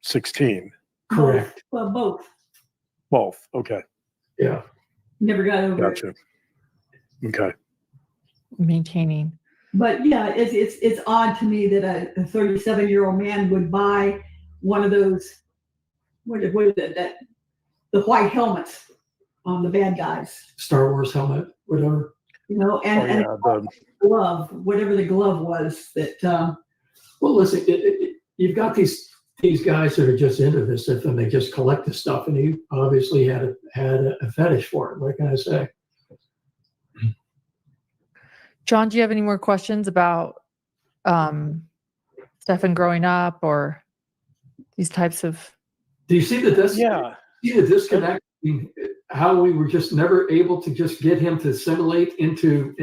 16. Correct. Well, both. Both. Okay. Yeah. Never got over Gotcha. Okay. Maintaining. But yeah, it's odd to me that a 37-year-old man would buy one of those. What is it? The white helmets on the bad guys. Star Wars helmet, whatever. And glove, whatever the glove was that. Well, listen, you've got these guys that are just into this stuff and they just collect the stuff, and he obviously had a fetish for it. What can I say? John, do you have any more questions about Stefan growing up or these types of? Do you see the disconnect? How we were just never able to just get him to assimilate into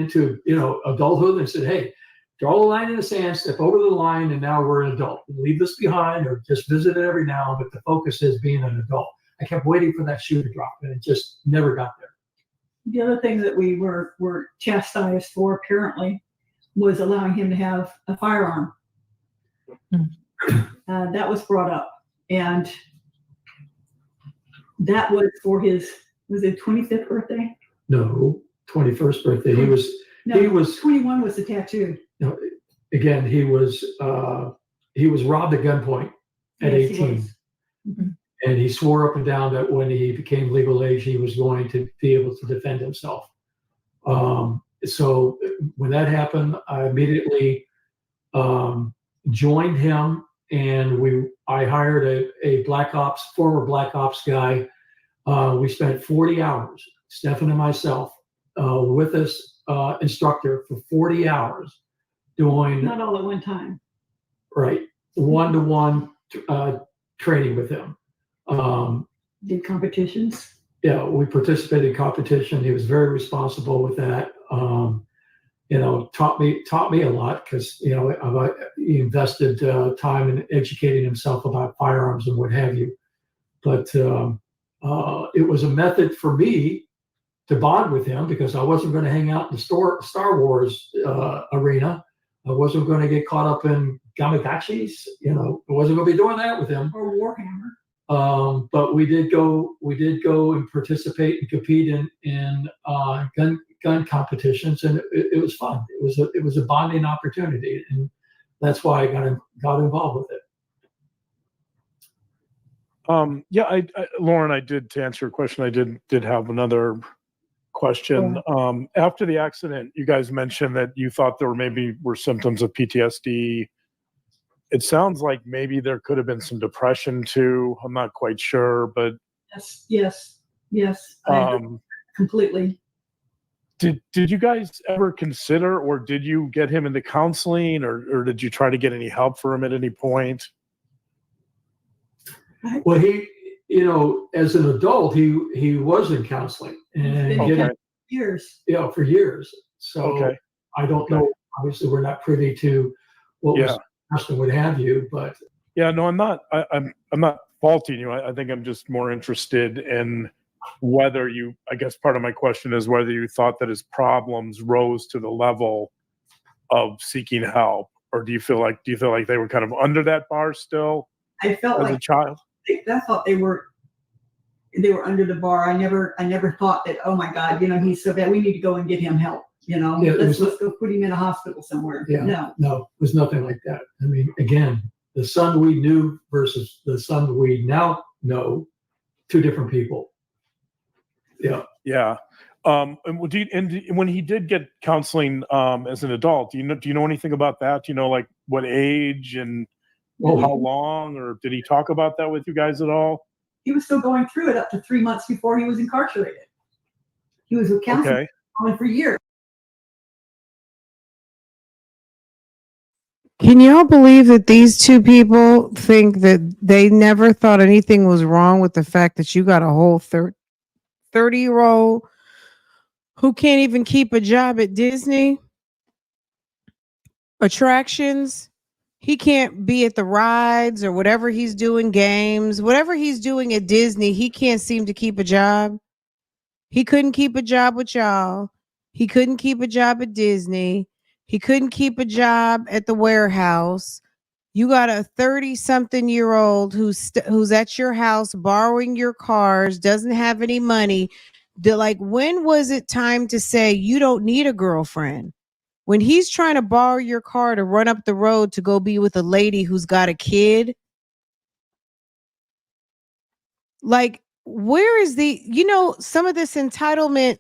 adulthood, and said, hey, draw a line in the sand, step over the line, and now we're an adult. Leave this behind, or just visit it every now, but the focus is being an adult. I kept waiting for that shoe to drop, and it just never got there. The other thing that we were chastised for, apparently, was allowing him to have a firearm. That was brought up, and that was for his, was it 25th birthday? No, 21st birthday. He was, No, he was, 21 was the tattoo. no, again, he was robbed at gunpoint at Yes, he 18. was. Mhm. And he swore up and down that when he became legal age, he was going to be able to defend himself. So when that happened, I immediately joined him, and I hired a former Black Ops guy. We spent 40 hours, Stefan and myself, with this instructor for 40 hours doing Not all at one time. right one-to-one training with him. Did competitions. Yeah, we participated in competition. He was very responsible with that. Taught me a lot, because he invested time in educating himself about firearms and what have you. But it was a method for me to bond with him, because I wasn't going to hang out in the Star Wars arena. I wasn't going to get caught up in Gamagachis. I wasn't going to be doing that with him. Or Warhammer. But we did go and participate and compete in gun competitions, and it was fun. It was a bonding opportunity, and that's why I got involved with it. Lauren, to answer your question, I did have another question. After the accident, you guys mentioned that you thought there were symptoms of PTSD. It sounds like maybe there could have been some depression too. I'm not quite sure, but Yes, completely. Did you guys ever consider, or did you get him into counseling, or did you try to get any help for him at any point? Well, he, as an adult, he was in counseling and Years. for years. So Okay. I don't know. Obviously, we're not privy to what was discussed and what have you. But no, I'm not. I'm not faulting you. I think I'm just more interested in whether you. I guess part of my question is whether you thought that his problems rose to the level of seeking help, or do you feel like they were kind of under that bar still? I felt as like a child. I thought they were under the bar. I never thought that, oh my God, he's so bad, we need to go and get him help. Let's go put him in a hospital somewhere. No, it was nothing like that. I mean, again, the son we knew versus the son we now know, two different people. Yeah. And when he did get counseling as an adult, do you know anything about that? Like what age and how long, or did he talk about that with you guys at all? He was still going through it up to 3 months before he was incarcerated. He was with counseling for years. Can y'all believe that these two people think that they never thought anything was wrong with the fact that you got a whole 30-year-old who can't even keep a job at Disney attractions? He can't be at the rides or whatever he's doing, games, whatever he's doing at Disney. He can't seem to keep a job. He couldn't keep a job with y'all. He couldn't keep a job at Disney. He couldn't keep a job at the warehouse. You got a 30-something-year-old who's at your house borrowing your cars, doesn't have any money. When was it time to say you don't need a girlfriend? When he's trying to borrow your car to run up the road to go be with a lady who's got a kid. Where is some of this entitlement?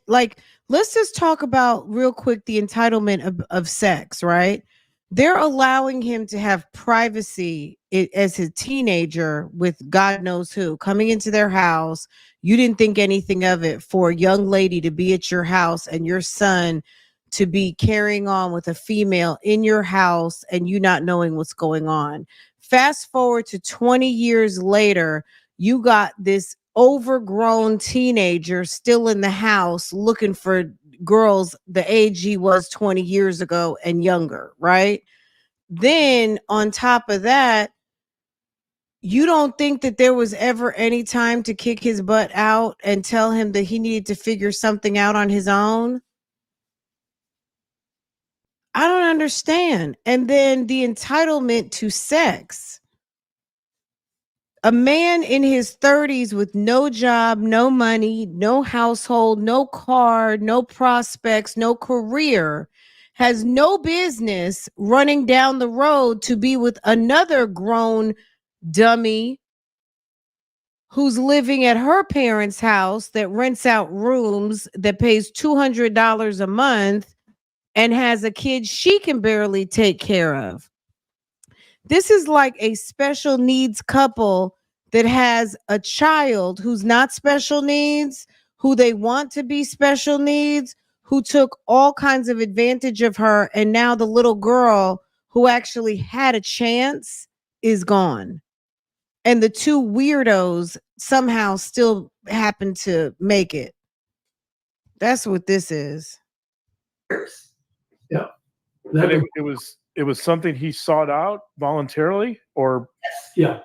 Let's just talk about real quick the entitlement of sex, right? They're allowing him to have privacy as a teenager with God knows who coming into their house. You didn't think anything of it for a young lady to be at your house and your son to be carrying on with a female in your house and you not knowing what's going on. Fast forward to 20 years later, you got this overgrown teenager still in the house looking for girls the age he was 20 years ago and younger, right? Then on top of that, you don't think that there was ever any time to kick his butt out and tell him that he needed to figure something out on his own? I don't understand. And then the entitlement to sex. A man in his 30s with no job, no money, no household, no car, no prospects, no career, has no business running down the road to be with another grown dummy who's living at her parents' house that rents out rooms, that pays $200 a month, and has a kid she can barely take care of. This is like a special needs couple that has a child who's not special needs, who they want to be special needs, who took all kinds of advantage of her. And now the little girl who actually had a chance is gone. And the two weirdos somehow still happen to make it. That's what this is. Yeah. But it was something he sought out voluntarily, or Yeah.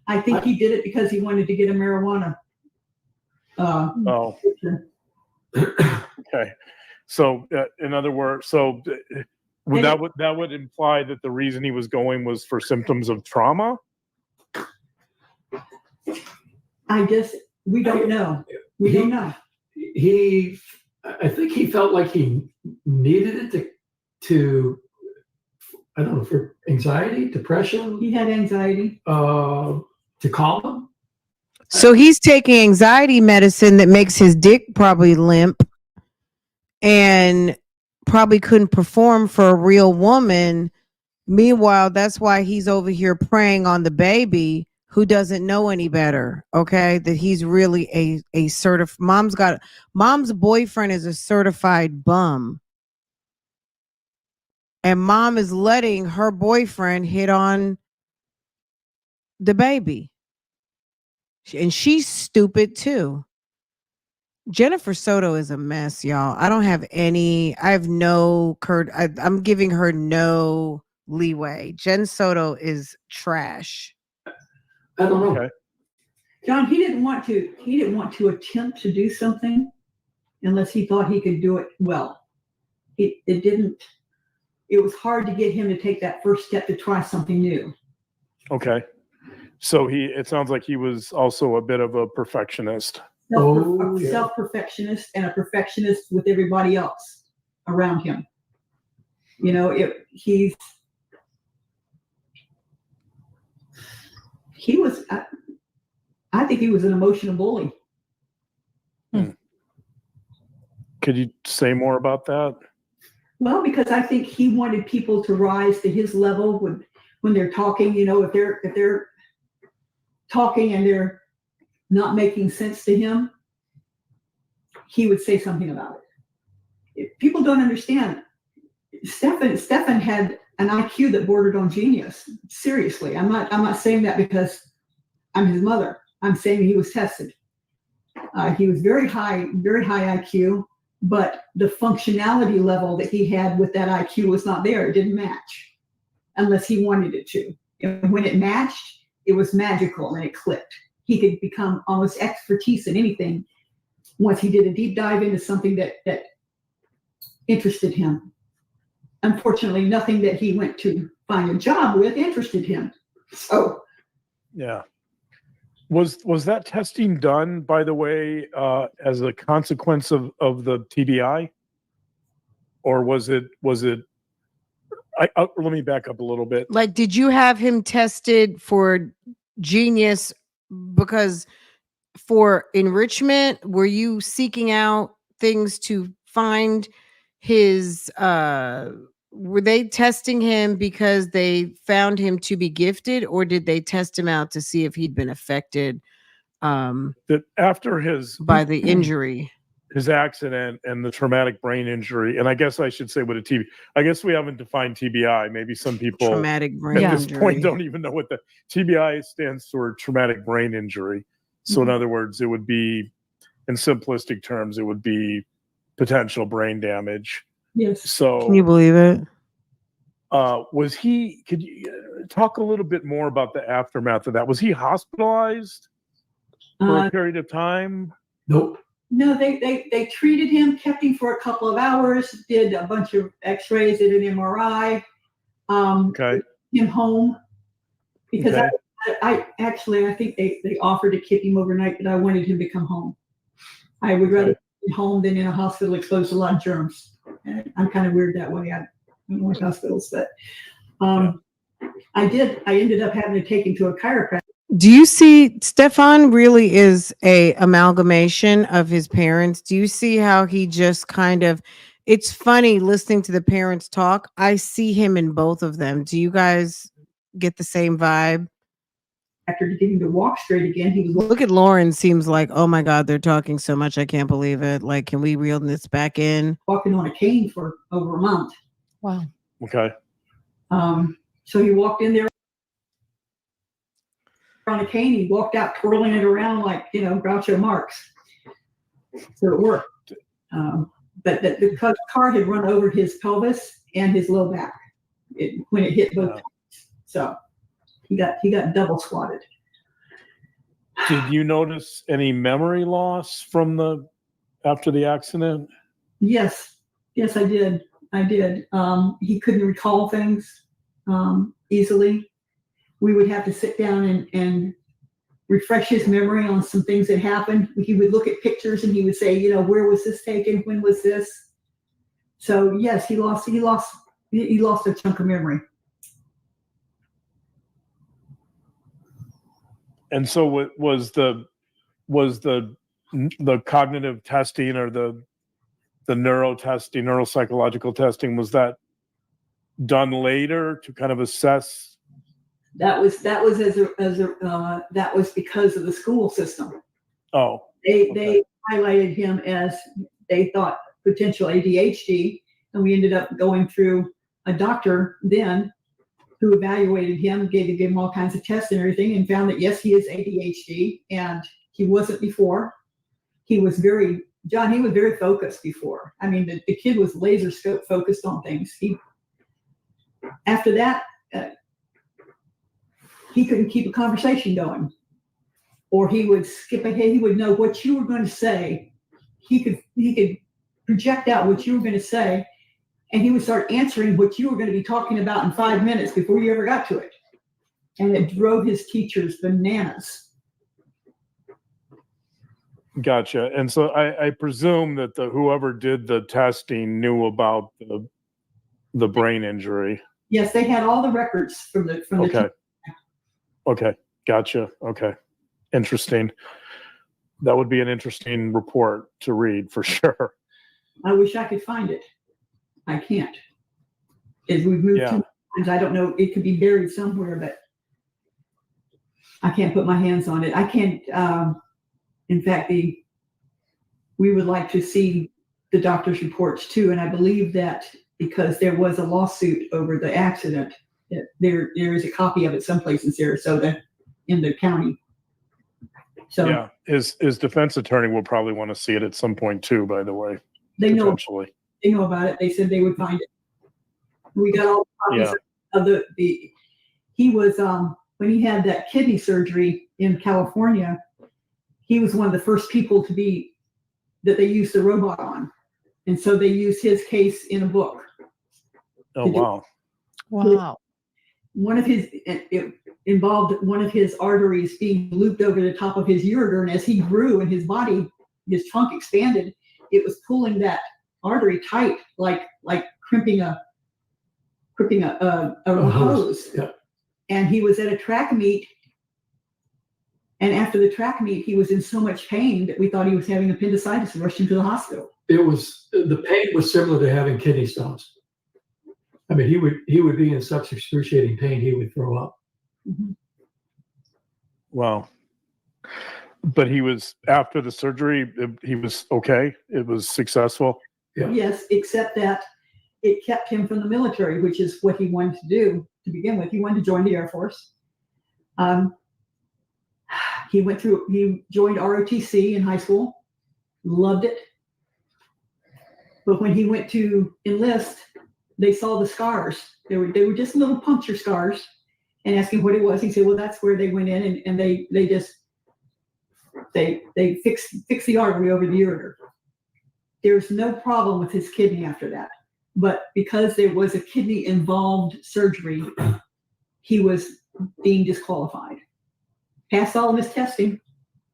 I think he did it because he wanted to get a marijuana. oh, okay. So in other words, that would imply that the reason he was going was for symptoms of trauma. We don't know. We don't know. I think he felt like he needed it to I don't know, for anxiety, depression. He had anxiety. To calm him. So he's taking anxiety medicine that makes his dick probably limp and probably couldn't perform for a real woman. Meanwhile, that's why he's over here preying on the baby who doesn't know any better. Okay. That he's really a certified mom's boyfriend is a certified bum. And mom is letting her boyfriend hit on the baby. And she's stupid too. Jennifer Soto is a mess, y'all. I'm giving her no leeway. Jen Soto is trash. I don't know. Okay. John, he didn't want to attempt to do something unless he thought he could do it well. It was hard to get him to take that first step to try something new. Okay. So it sounds like he was also a bit of a perfectionist. Self-perfectionist and a perfectionist with everybody else around him. You know, he was, I think he was an emotional bully. Could you say more about that? Well, because I think he wanted people to rise to his level when they're talking. You know, if they're talking and they're not making sense to him, he would say something about it. If people don't understand, Stefan had an IQ that bordered on genius. Seriously, I'm not saying that because I'm his mother. I'm saying he was tested. He was very high IQ, but the functionality level that he had with that IQ was not there. It didn't match unless he wanted it to. And when it matched, it was magical and it clicked. He could become almost expertise in anything once he did a deep dive into something that interested him. Unfortunately, nothing that he went to find a job with interested him. So, yeah. Was that testing done, by the way, as a consequence of the TBI, or was it? Let me back up a little bit. Like, did you have him tested for genius because for enrichment? Were you seeking out things to find his? Were they testing him because they found him to be gifted, or did they test him out to see if he'd been affected That after by the injury? His accident and the traumatic brain injury, and I guess I should say what a TB. I guess we haven't defined TBI. Maybe some people Traumatic brain at this injury. point don't even know what the TBI stands for. Traumatic brain injury. So in other words, it would be, in simplistic terms, it would be potential brain damage. yes. So Can you believe it? Could you talk a little bit more about the aftermath of that? Was he hospitalized for a period of time? Nope. No, they treated him, kept him for a couple of hours, did a bunch of x-rays, did an MRI, Okay. him home. Because Okay. I actually, I think they offered to keep him overnight, but I wanted him to come home. I would rather be home than in a hospital exposed to a lot of germs. And I'm kind of weird that way. I don't like hospitals, but I ended up having to take him to a chiropractor. Do you see Stefan really is a amalgamation of his parents? Do you see how he just kind of, it's funny listening to the parents talk. I see him in both of them. Do you guys get the same vibe? After getting to walk straight again, he was Look at Lauren, seems like, oh my God, they're talking so much. I can't believe it. Like, can we reel this back in? walking on a cane for over a month. Wow. Okay. So he walked in there on a cane. He walked out twirling it around like, Groucho Marx. So it worked. But the car had run over his pelvis and his low back when it hit both times. So he got double swatted. Did you notice any memory loss from after the accident? Yes, I did. He couldn't recall things easily. We would have to sit down and refresh his memory on some things that happened. He would look at pictures and he would say, where was this taken? When was this? So yes, he lost a chunk of memory. And so was the cognitive testing or the neuropsychological testing, was that done later to kind of assess? That was that was because of the school system. Oh, they highlighted him as they thought potential ADHD, and we ended up going through a doctor then who evaluated him, gave him all kinds of tests and everything, and found that yes, he is ADHD, and he wasn't before. He was very focused before. I mean, the kid was laser scope focused on things. After that, he couldn't keep a conversation going, or he would skip ahead. He would know what you were going to say. He could project out what you were going to say, and he would start answering what you were going to be talking about in 5 minutes before you ever got to it. And it drove his teachers bananas. gotcha. And so I presume that whoever did the testing knew about the brain injury. Yes, they had all the records from the Okay. Okay. Gotcha. Okay. Interesting. That would be an interesting report to read for sure. I wish I could find it. I can't. As we've moved too many times, I don't know. It could be buried somewhere, but I can't put my hands on it. I can't. In fact, we would like to see the doctor's reports too, and I believe that because there was a lawsuit over the accident, that there is a copy of it someplace in Sarasota, in the county. So yeah, his defense attorney will probably want to see it at some point too. By the way, they know about it. They said they would find it. We got all the copies of the. He was when he had that kidney surgery in California. He was one of the first people that they used the robot on, and so they used his case in a book. Oh wow! Wow. It involved one of his arteries being looped over the top of his ureter, and as he grew and his trunk expanded, it was pulling that artery tight, like crimping a hose. Yeah. And he was at a track meet, and after the track meet, he was in so much pain that we thought he was having appendicitis and rushed him to the hospital. The pain was similar to having kidney stones. I mean, he would be in such excruciating pain, he would throw up. Mm-hmm. Wow. But he was, after the surgery, he was okay. It was successful. Yeah. Yes, except that it kept him from the military, which is what he wanted to do to begin with. He wanted to join the Air Force. He joined ROTC in high school, loved it. But when he went to enlist, they saw the scars. They were just little puncture scars, and asked him what it was. He said, well, that's where they went in and they just They fix the artery over the ureter. There's no problem with his kidney after that. But because there was a kidney-involved surgery, he was deemed disqualified. Passed all of his testing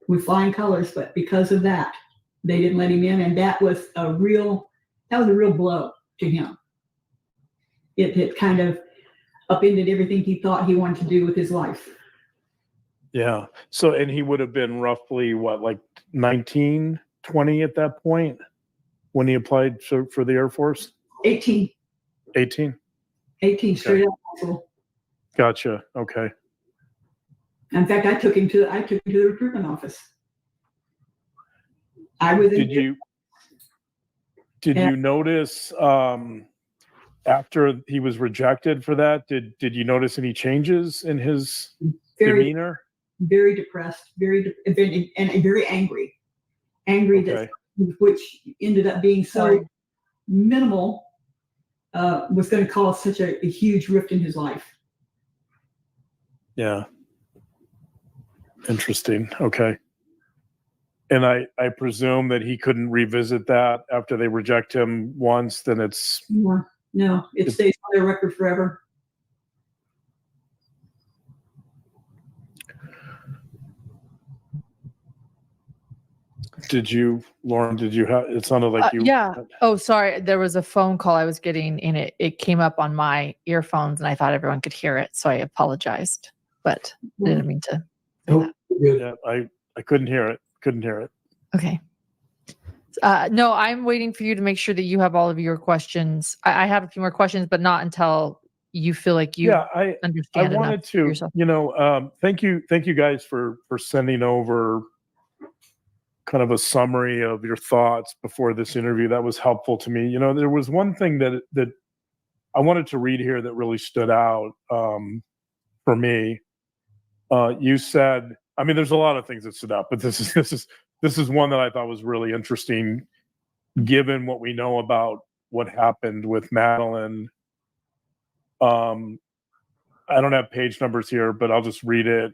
with flying colors, but because of that, they didn't let him in, and that was a real blow to him. It kind of upended everything he thought he wanted to do with his life. Yeah. So, and he would have been roughly what, like 19, 20 at that point when he applied for the Air Force? 18. 18? 18, straight out of high school. Gotcha. Okay. In fact, I took him to the recruitment office. Did you notice after he was rejected for that? Did you notice any changes in his demeanor? Very depressed, and very angry. Angry Okay. which ended up being so minimal, was going to cause such a huge rift in his life. Yeah. Interesting. Okay. And I presume that he couldn't revisit that after they reject him once, then it's... No, it stays on their record forever. Lauren, did you have, it sounded like you... Yeah. Oh, sorry. There was a phone call I was getting and it came up on my earphones and I thought everyone could hear it. So I apologized, but I didn't mean to. Yeah, I couldn't hear it. Okay. No, I'm waiting for you to make sure that you have all of your questions. I have a few more questions, but not until you feel like you understand. I wanted to, yourself. thank you guys for sending over kind of a summary of your thoughts before this interview. That was helpful to me. There was one thing that I wanted to read here that really stood out for me. You said, I mean, there's a lot of things that stood out, but this is one that I thought was really interesting, given what we know about what happened with Madeline. I don't have page numbers here, but I'll just read it.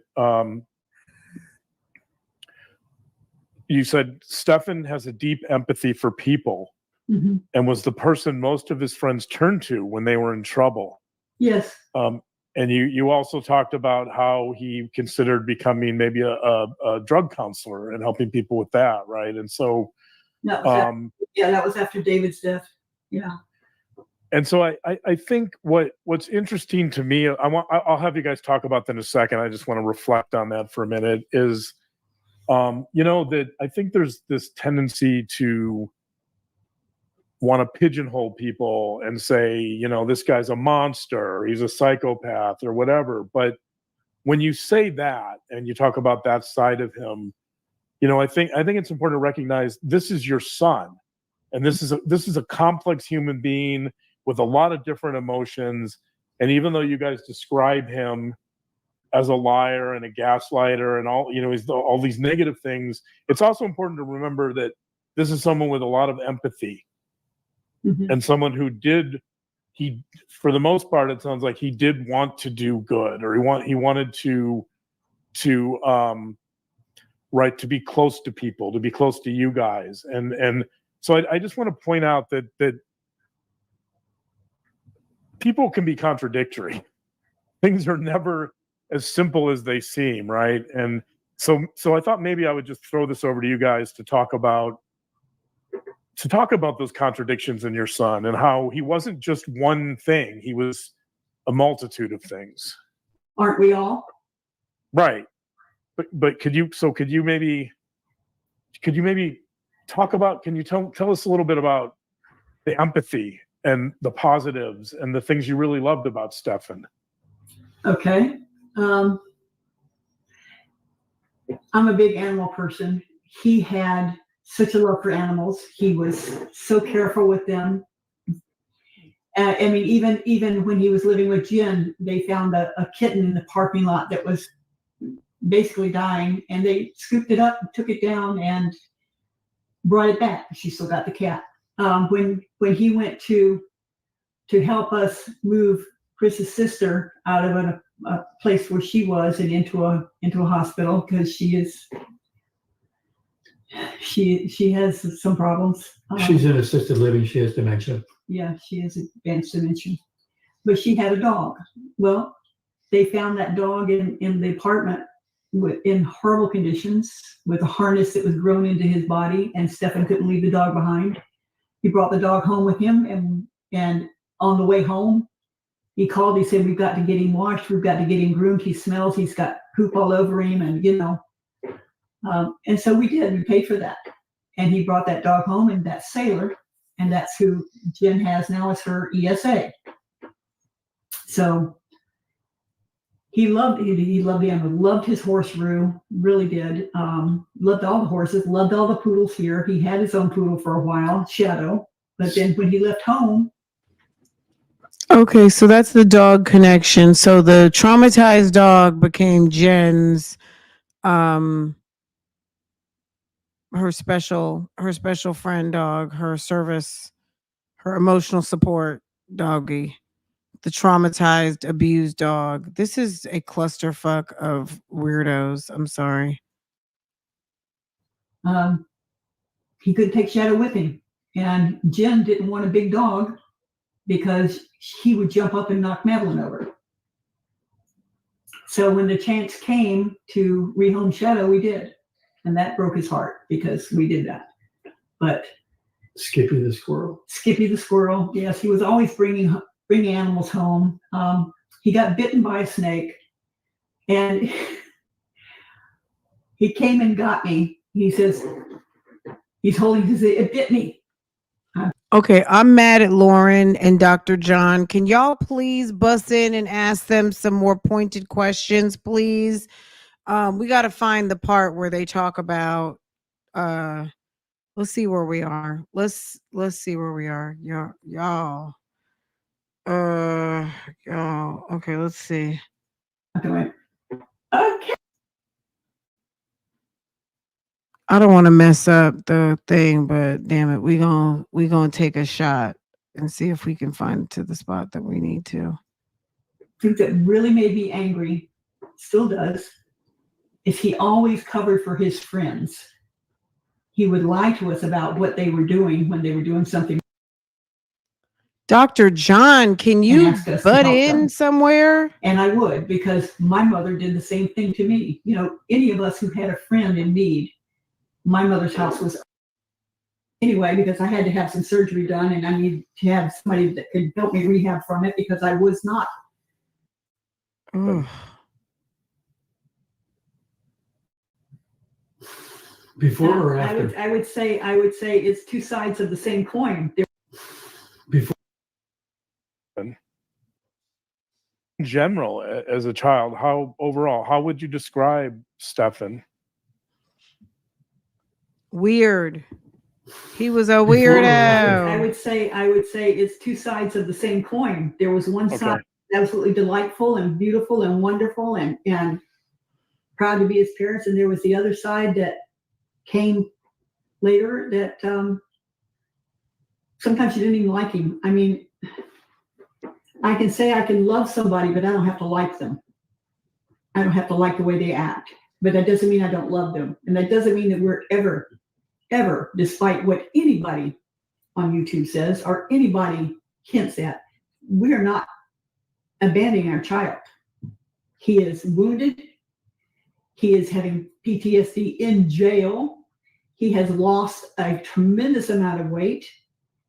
You said Stefan has a deep empathy for people, mm-hmm. and was the person most of his friends turned to when they were in trouble. Yes. And you also talked about how he considered becoming maybe a drug counselor and helping people with that, right? And so, that was after David's death. Yeah. And so I think what's interesting to me, I'll have you guys talk about that in a second. I just want to reflect on that for a minute. Is that I think there's this tendency to want to pigeonhole people and say, this guy's a monster, or he's a psychopath, or whatever. But when you say that and you talk about that side of him, I think it's important to recognize this is your son, and this is a complex human being with a lot of different emotions. And even though you guys describe him as a liar and a gaslighter and all, he's all these negative things, it's also important to remember that this is someone with a lot of empathy. Mm-hmm. And someone who for the most part, it sounds like he did want to do good, or he wanted to be close to people, to be close to you guys. And so I just want to point out that people can be contradictory. Things are never as simple as they seem, right? And so I thought maybe I would just throw this over to you guys to talk about those contradictions in your son, and how he wasn't just one thing, he was a multitude of things. Aren't we all? Right. But could you maybe talk about, can you tell us a little bit about the empathy and the positives and the things you really loved about Stefan? Okay. I'm a big animal person. He had such a love for animals. He was so careful with them. I mean, even when he was living with Jen, they found a kitten in the parking lot that was basically dying, and they scooped it up, took it down, and brought it back. She still got the cat. When he went to help us move Chris's sister out of a place where she was and into a hospital, because she is She has some problems. She's in assisted living. She has dementia. Yeah, she has advanced dementia. But she had a dog. Well, they found that dog in the apartment in horrible conditions with a harness that was grown into his body, and Stefan couldn't leave the dog behind. He brought the dog home with him, and on the way home, he called. He said, "We've got to get him washed. We've got to get him groomed. He smells. He's got poop all over him," and and so we did. We paid for that, and he brought that dog home, and that's Sailor, and that's who Jen has now as her ESA. So he loved the animal, loved his horse Rue, really did. Loved all the horses, loved all the poodles here. He had his own poodle for a while, Shadow, but then when he left home. Okay, so that's the dog connection. So the traumatized dog became Jen's her special friend dog, her service, her emotional support doggy. The traumatized, abused dog. This is a clusterfuck of weirdos. I'm sorry. He couldn't take Shadow with him, and Jen didn't want a big dog because he would jump up and knock Madeline over. So when the chance came to rehome Shadow, we did, and that broke his heart because we did that. But Skippy the squirrel. Yes, he was always bringing animals home. He got bitten by a snake, and he came and got me. He says, he's holding his, it bit me. Okay, I'm mad at Lauren and Dr. John. Can y'all please bust in and ask them some more pointed questions, please? We got to find the part where they talk about, let's see where we are. Let's see where we are. Y'all. Okay, let's see. Okay. I don't want to mess up the thing, but damn it, we gonna take a shot and see if we can find it to the spot that we need to. Thing that really made me angry, still does, is he always covered for his friends. He would lie to us about what they were doing when they were doing something. Dr. John, can you butt in somewhere? And I would, because my mother did the same thing to me. Any of us who had a friend in need, my mother's house was anyway, because I had to have some surgery done, and I needed to have somebody that could help me rehab from it because I was not. Before or after? I would say it's two sides of the same coin. Before. In general, as a child, how would you describe Stefan? Weird. He was a weirdo. I would say it's two sides of the same coin. There was one side absolutely delightful and beautiful and wonderful and proud to be his parents, and there was the other side that came later that sometimes you didn't even like him. I mean, I can say I can love somebody, but I don't have to like them. I don't have to like the way they act, but that doesn't mean I don't love them. And that doesn't mean that we're ever, despite what anybody on YouTube says or anybody hints at, we are not abandoning our child. He is wounded. He is having PTSD in jail. He has lost a tremendous amount of weight.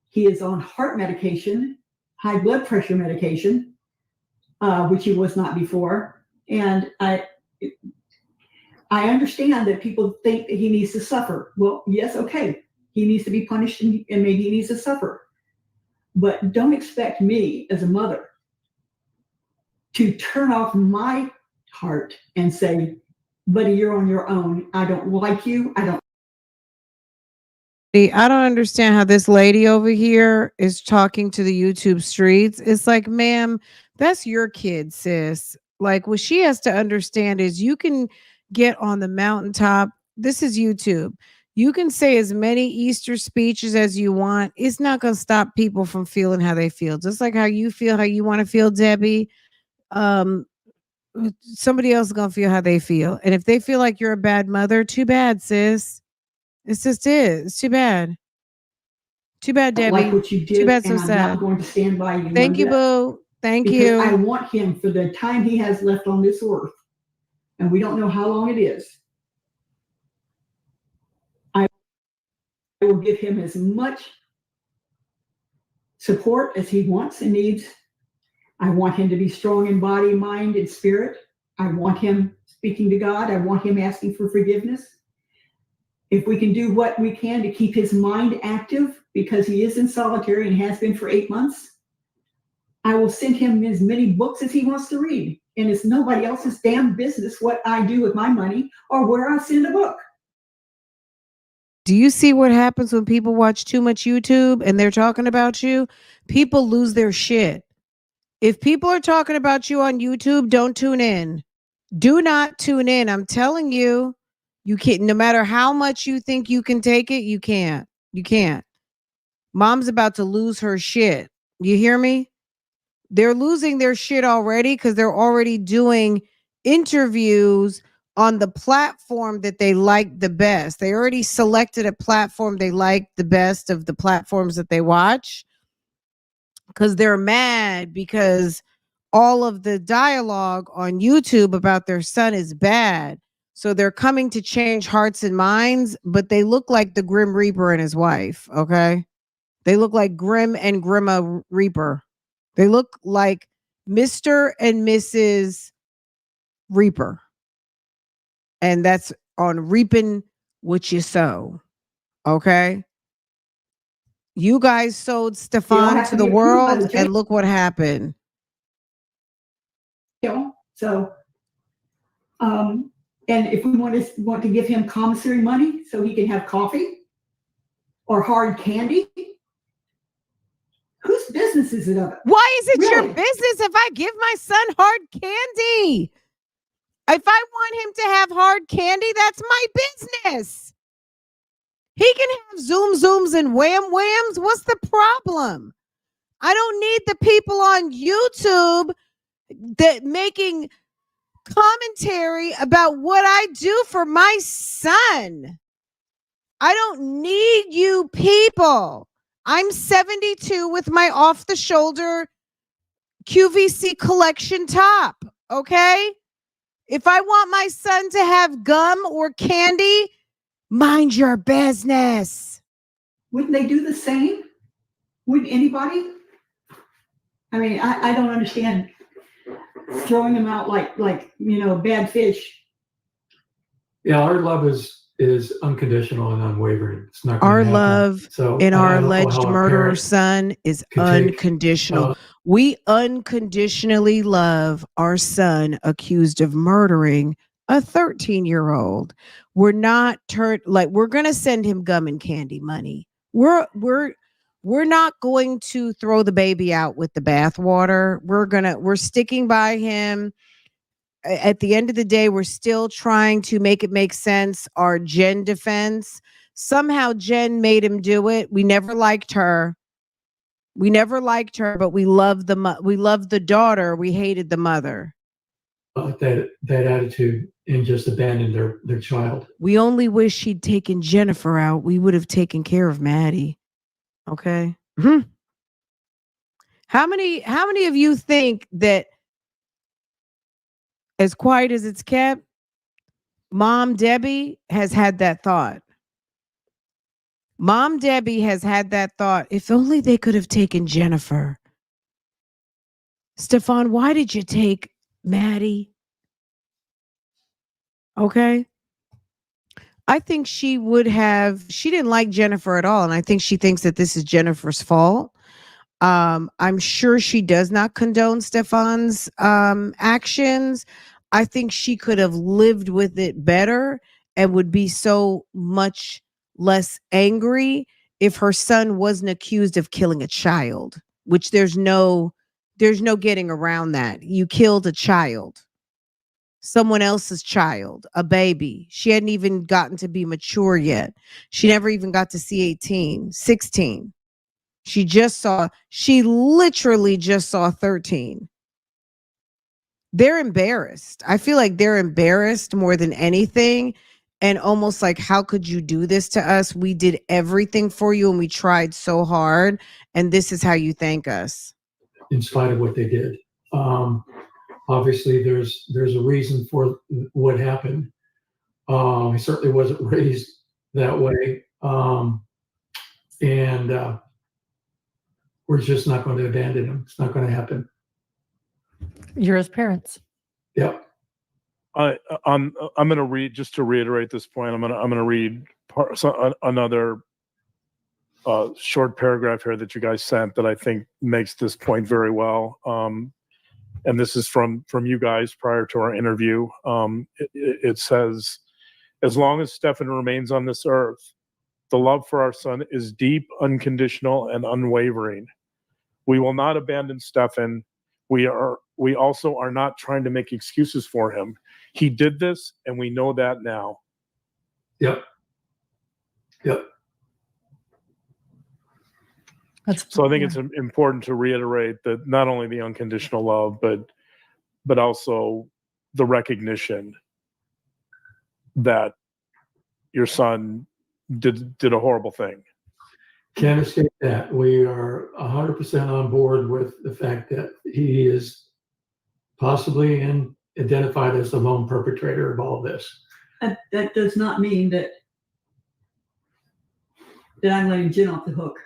He is on heart medication, high blood pressure medication, which he was not before. And I understand that people think that he needs to suffer. Well, yes, okay. He needs to be punished and maybe he needs to suffer. But don't expect me as a mother to turn off my heart and say, buddy, you're on your own. I don't like you. I don't understand how this lady over here is talking to the YouTube streets. It's like, ma'am, that's your kid, sis. Like, what she has to understand is you can get on the mountaintop. This is YouTube. You can say as many Easter speeches as you want. It's not going to stop people from feeling how they feel. Just like how you feel, how you want to feel, Debbie. Somebody else is going to feel how they feel. And if they feel like you're a bad mother, too bad, sis. It's just it. It's too bad. Too bad, I don't like Debbie. what you Too did, bad, so and I'm sad. not going to stand by you. Thank you, boo. Thank because I you. want him for the time he has left on this earth, and we don't know how long it is. I will give him as much support as he wants and needs. I want him to be strong in body, mind, and spirit. I want him speaking to God. I want him asking for forgiveness. If we can do what we can to keep his mind active, because he is in solitary and has been for 8 months, I will send him as many books as he wants to read. And it's nobody else's damn business what I do with my money or where I send a book. Do you see what happens when people watch too much YouTube and they're talking about you? People lose their shit. If people are talking about you on YouTube, don't tune in. Do not tune in. I'm telling you, you can't, no matter how much you think you can take it, you can't. You can't. Mom's about to lose her shit. You hear me? They're losing their shit already because they're already doing interviews on the platform that they like the best. They already selected a platform they like the best of the platforms that they watch because they're mad because all of the dialogue on YouTube about their son is bad. So they're coming to change hearts and minds, but they look like the Grim Reaper and his wife, okay? They look like Grim and Grimma Reaper. They look like Mr. and Mrs. Reaper. And that's on reaping what you sow. Okay? You guys sowed Stefan to the world, and look what happened. So, and if we want to give him commissary money so he can have coffee or hard candy, whose business is it of it? Why is it Really? your business if I give my son hard candy? If I want him to have hard candy, that's my business. He can have zoom zooms and wham whams. What's the problem? I don't need the people on YouTube that making commentary about what I do for my son. I don't need you people. I'm 72 with my off the shoulder QVC collection top. Okay. If I want my son to have gum or candy, mind your business. Wouldn't they do the same? Would anybody? I mean, I don't understand throwing them out like bad fish. Yeah, our love is unconditional and unwavering. It's not our happen. love in our alleged murderer son is unconditional. We unconditionally love our son accused of murdering a 13-year-old. We're not we're gonna send him gum and candy money. We're not going to throw the baby out with the bathwater. We're sticking by him. At the end of the day, we're still trying to make it make sense. Our Jen defense. Somehow Jen made him do it. We never liked her. But we loved the daughter. We hated the mother. That attitude and just abandoned their child. We only wish she'd taken Jennifer out. We would have taken care of Maddie. Okay. Mm-hmm. How many of you think that, as quiet as it's kept, Mom Debbie has had that thought? Mom Debbie has had that thought. If only they could have taken Jennifer. Stefan, why did you take Maddie? Okay. I think she didn't like Jennifer at all. And I think she thinks that this is Jennifer's fault. I'm sure she does not condone Stefan's actions. I think she could have lived with it better and would be so much less angry if her son wasn't accused of killing a child, which there's no getting around that. You killed a child, someone else's child, a baby. She hadn't even gotten to be mature yet. She never even got to see 18, 16. She literally just saw 13. They're embarrassed. I feel like they're embarrassed more than anything. and almost like, how could you do this to us? We did everything for you and we tried so hard, and this is how you thank us. In spite of what they did. Obviously, there's a reason for what happened. He certainly wasn't raised that way. And we're just not going to abandon him. It's not going to happen. You're his parents. Yep. I'm going to read, just to reiterate this point. I'm going to read another short paragraph here that you guys sent that I think makes this point very well. And this is from you guys prior to our interview. It says, as long as Stefan remains on this earth, the love for our son is deep, unconditional, and unwavering. We will not abandon Stefan. We also are not trying to make excuses for him. He did this, and we know that now. Yep. Yep. So I think it's important to reiterate that not only the unconditional love, but also the recognition that your son did a horrible thing. Can't escape that. We are 100% on board with the fact that he is possibly identified as the lone perpetrator of all this. That does not mean that I'm letting Jen off the hook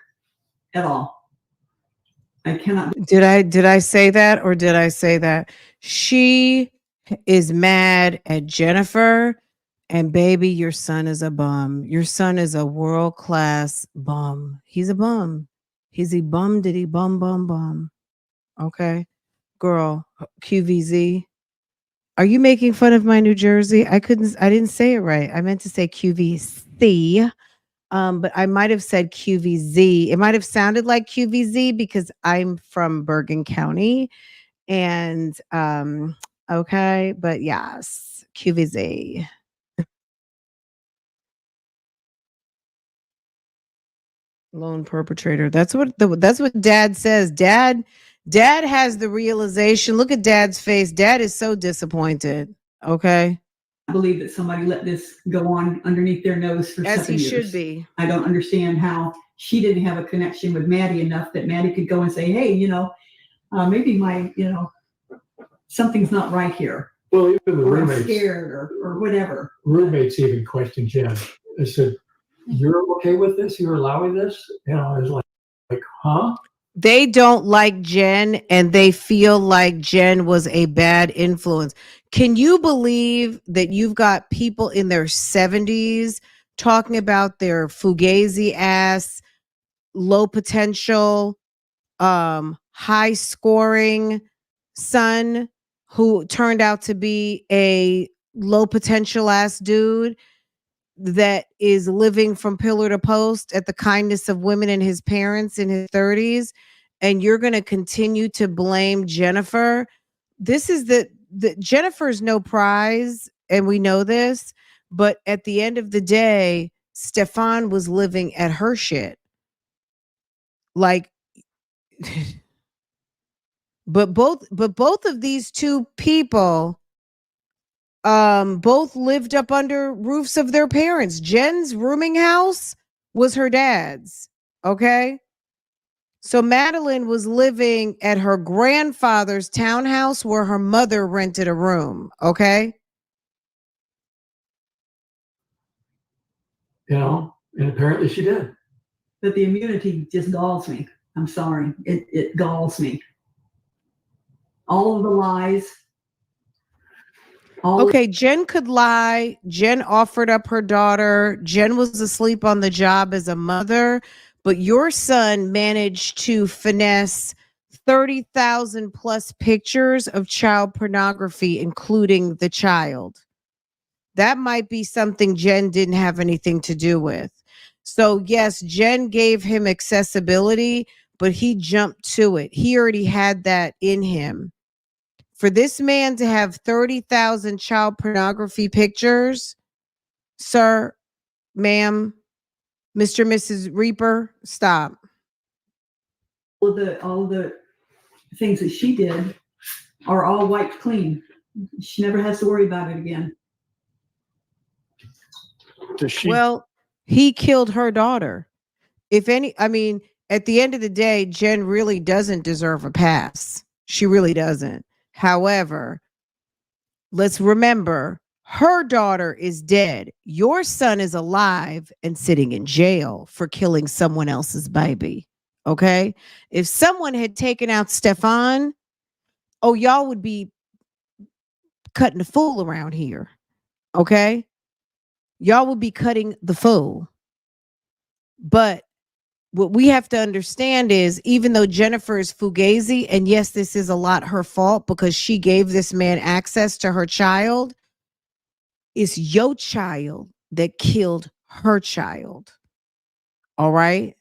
at all. I cannot. Did I say that, or did I say that? She is mad at Jennifer, and baby, your son is a bum. Your son is a world-class bum. He's a bum. He's a bum diddy bum bum bum. Okay. Girl, QVZ. Are you making fun of my New Jersey? I didn't say it right. I meant to say QVC. But I might have said QVZ. It might have sounded like QVZ because I'm from Bergen County. And okay, but yes, QVZ. Lone perpetrator. That's what Dad says. Dad has the realization. Look at Dad's face. Dad is so disappointed. Okay. I believe that somebody let this go on underneath their nose for 7 years. As he should be. I don't understand how she didn't have a connection with Maddie enough that Maddie could go and say, hey, maybe my, something's not right here. Well, even the Or I'm roommates, scared or whatever. roommates even questioned Jen. They said, "You're okay with this? You're allowing this?" I was like, huh? They don't like Jen, and they feel like Jen was a bad influence. Can you believe that you've got people in their 70s talking about their fugazi ass, low potential, high scoring son who turned out to be a low potential ass dude that is living from pillar to post at the kindness of women and his parents in his 30s, and you're going to continue to blame Jennifer? This is the Jennifer's no prize, and we know this, but at the end of the day, Stefan was living at her shit. Like but both of these two people both lived up under roofs of their parents. Jen's rooming house was her dad's. Okay. So Madeline was living at her grandfather's townhouse where her mother rented a room. Okay. And apparently she did. But the immunity just galls me. I'm sorry. It galls me. All of the lies. Okay, Jen could lie. Jen offered up her daughter. Jen was asleep on the job as a mother, but your son managed to finesse 30,000 plus pictures of child pornography, including the child. That might be something Jen didn't have anything to do with. So yes, Jen gave him accessibility, but he jumped to it. He already had that in him. For this man to have 30,000 child pornography pictures, sir, ma'am, Mr. Mrs. Reaper, stop. All the things that she did are all wiped clean. She never has to worry about it again. Does she? Well, he killed her daughter. If any, I mean, at the end of the day, Jen really doesn't deserve a pass. She really doesn't. However, let's remember her daughter is dead. Your son is alive and sitting in jail for killing someone else's baby. Okay. If someone had taken out Stefan, oh, y'all would be cutting the fool around here. Okay. Y'all would be cutting the fool. But what we have to understand is even though Jennifer is fugazi, and yes, this is a lot her fault because she gave this man access to her child, it's your child that killed her child. All right.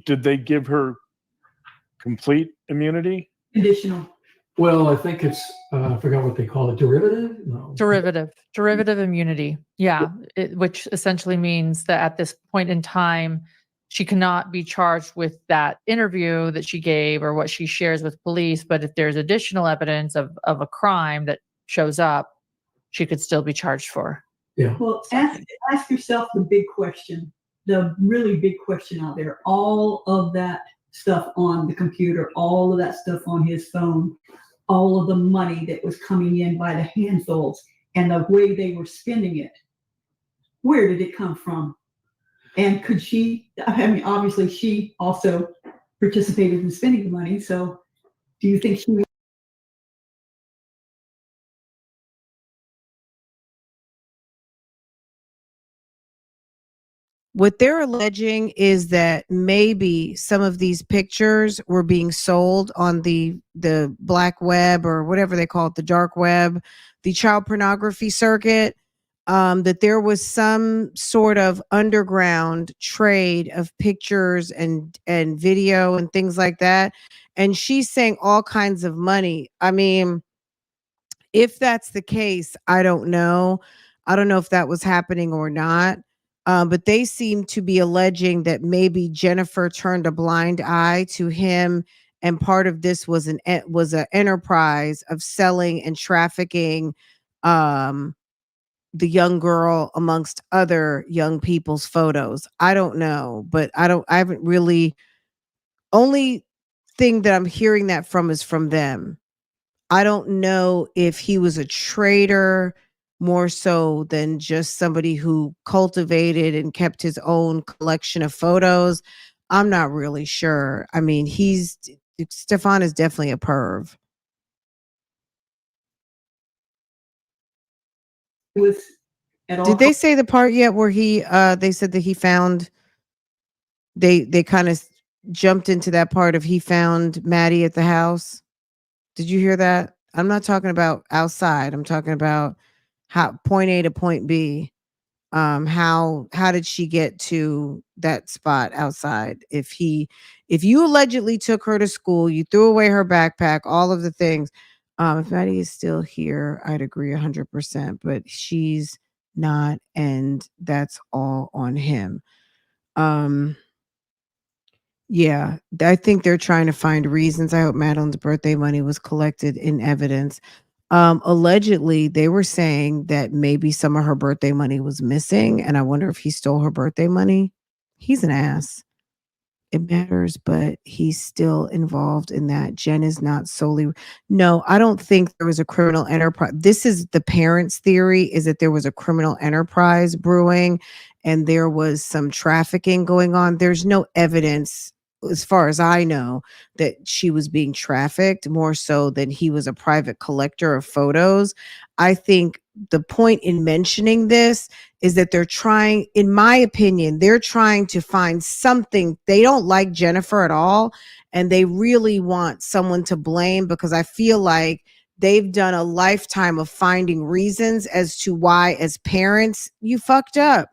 Did they give her complete immunity? Conditional. Well, I think it's, I forgot what they call it, derivative? No. Derivative immunity. Yeah. Which essentially means that at this point in time, she cannot be charged with that interview that she gave or what she shares with police. But if there's additional evidence of a crime that shows up, she could still be charged for. Yeah. Well, ask yourself the big question, the really big question out there. All of that stuff on the computer, all of that stuff on his phone, all of the money that was coming in by the handfuls and the way they were spending it. Where did it come from? And could she, I mean, obviously she also participated in spending the money. So do you think she What they're alleging is that maybe some of these pictures were being sold on the black web or whatever they call it, the dark web, the child pornography circuit, that there was some sort of underground trade of pictures and video and things like that. And she's saying all kinds of money. I mean, if that's the case, I don't know. I don't know if that was happening or not. But they seem to be alleging that maybe Jennifer turned a blind eye to him, and part of this was an enterprise of selling and trafficking um, the young girl amongst other young people's photos. I don't know, but I haven't really. Only thing that I'm hearing that from is from them. I don't know if he was a trader more so than just somebody who cultivated and kept his own collection of photos. I'm not really sure. I mean, Stefan is definitely a perv. was at all? Did they say the part yet where they said that he found they kind of jumped into that part of he found Maddie at the house? Did you hear that? I'm not talking about outside. I'm talking about how point A to point B. How did she get to that spot outside? If you allegedly took her to school, you threw away her backpack, all of the things. If Maddie is still here, I'd agree 100%, but she's not, and that's all on him. Yeah, I think they're trying to find reasons. I hope Madeline's birthday money was collected in evidence. Allegedly, they were saying that maybe some of her birthday money was missing, and I wonder if he stole her birthday money. He's an ass. It matters, but he's still involved in that. Jen is not solely. No, I don't think there was a criminal enterprise. This is the parents' theory: is that there was a criminal enterprise brewing, and there was some trafficking going on. There's no evidence, as far as I know, that she was being trafficked more so than he was a private collector of photos. I think the point in mentioning this is that they're trying, in my opinion, they're trying to find something. They don't like Jennifer at all, and they really want someone to blame because I feel like they've done a lifetime of finding reasons as to why, as parents, you fucked up.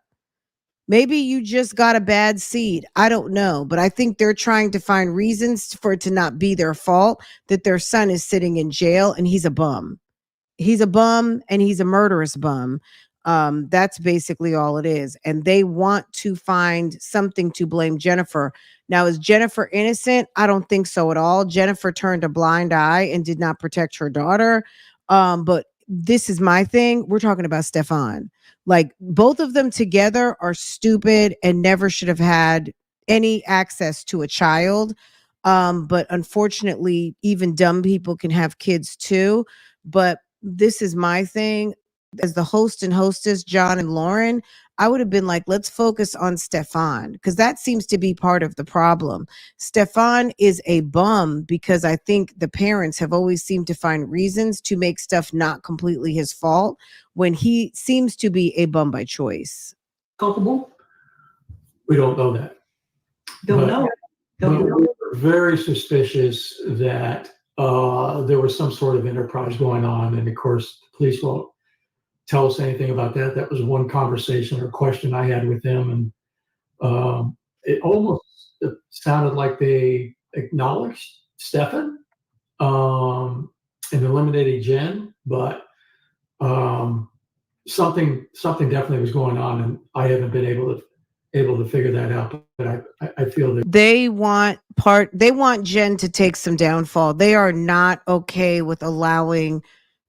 Maybe you just got a bad seed. I don't know. But I think they're trying to find reasons for it to not be their fault that their son is sitting in jail and he's a bum. He's a bum and he's a murderous bum. That's basically all it is. And they want to find something to blame Jennifer. Now, is Jennifer innocent? I don't think so at all. Jennifer turned a blind eye and did not protect her daughter. But this is my thing. We're talking about Stefan. Like both of them together are stupid and never should have had any access to a child. But unfortunately, even dumb people can have kids too. But this is my thing. As the host and hostess, John and Lauren, I would have been like, let's focus on Stefan because that seems to be part of the problem. Stefan is a bum because I think the parents have always seemed to find reasons to make stuff not completely his fault when he seems to be a bum by choice. Culpable? We don't know that. Don't But- know. But Don't we know. were very suspicious that there was some sort of enterprise going on. And of course, the police won't tell us anything about that. That was one conversation or question I had with them. And it almost sounded like they acknowledged Stefan and eliminated Jen, but something definitely was going on, and I haven't been able to figure that out. But I feel that They want Jen to take some downfall. They are not okay with allowing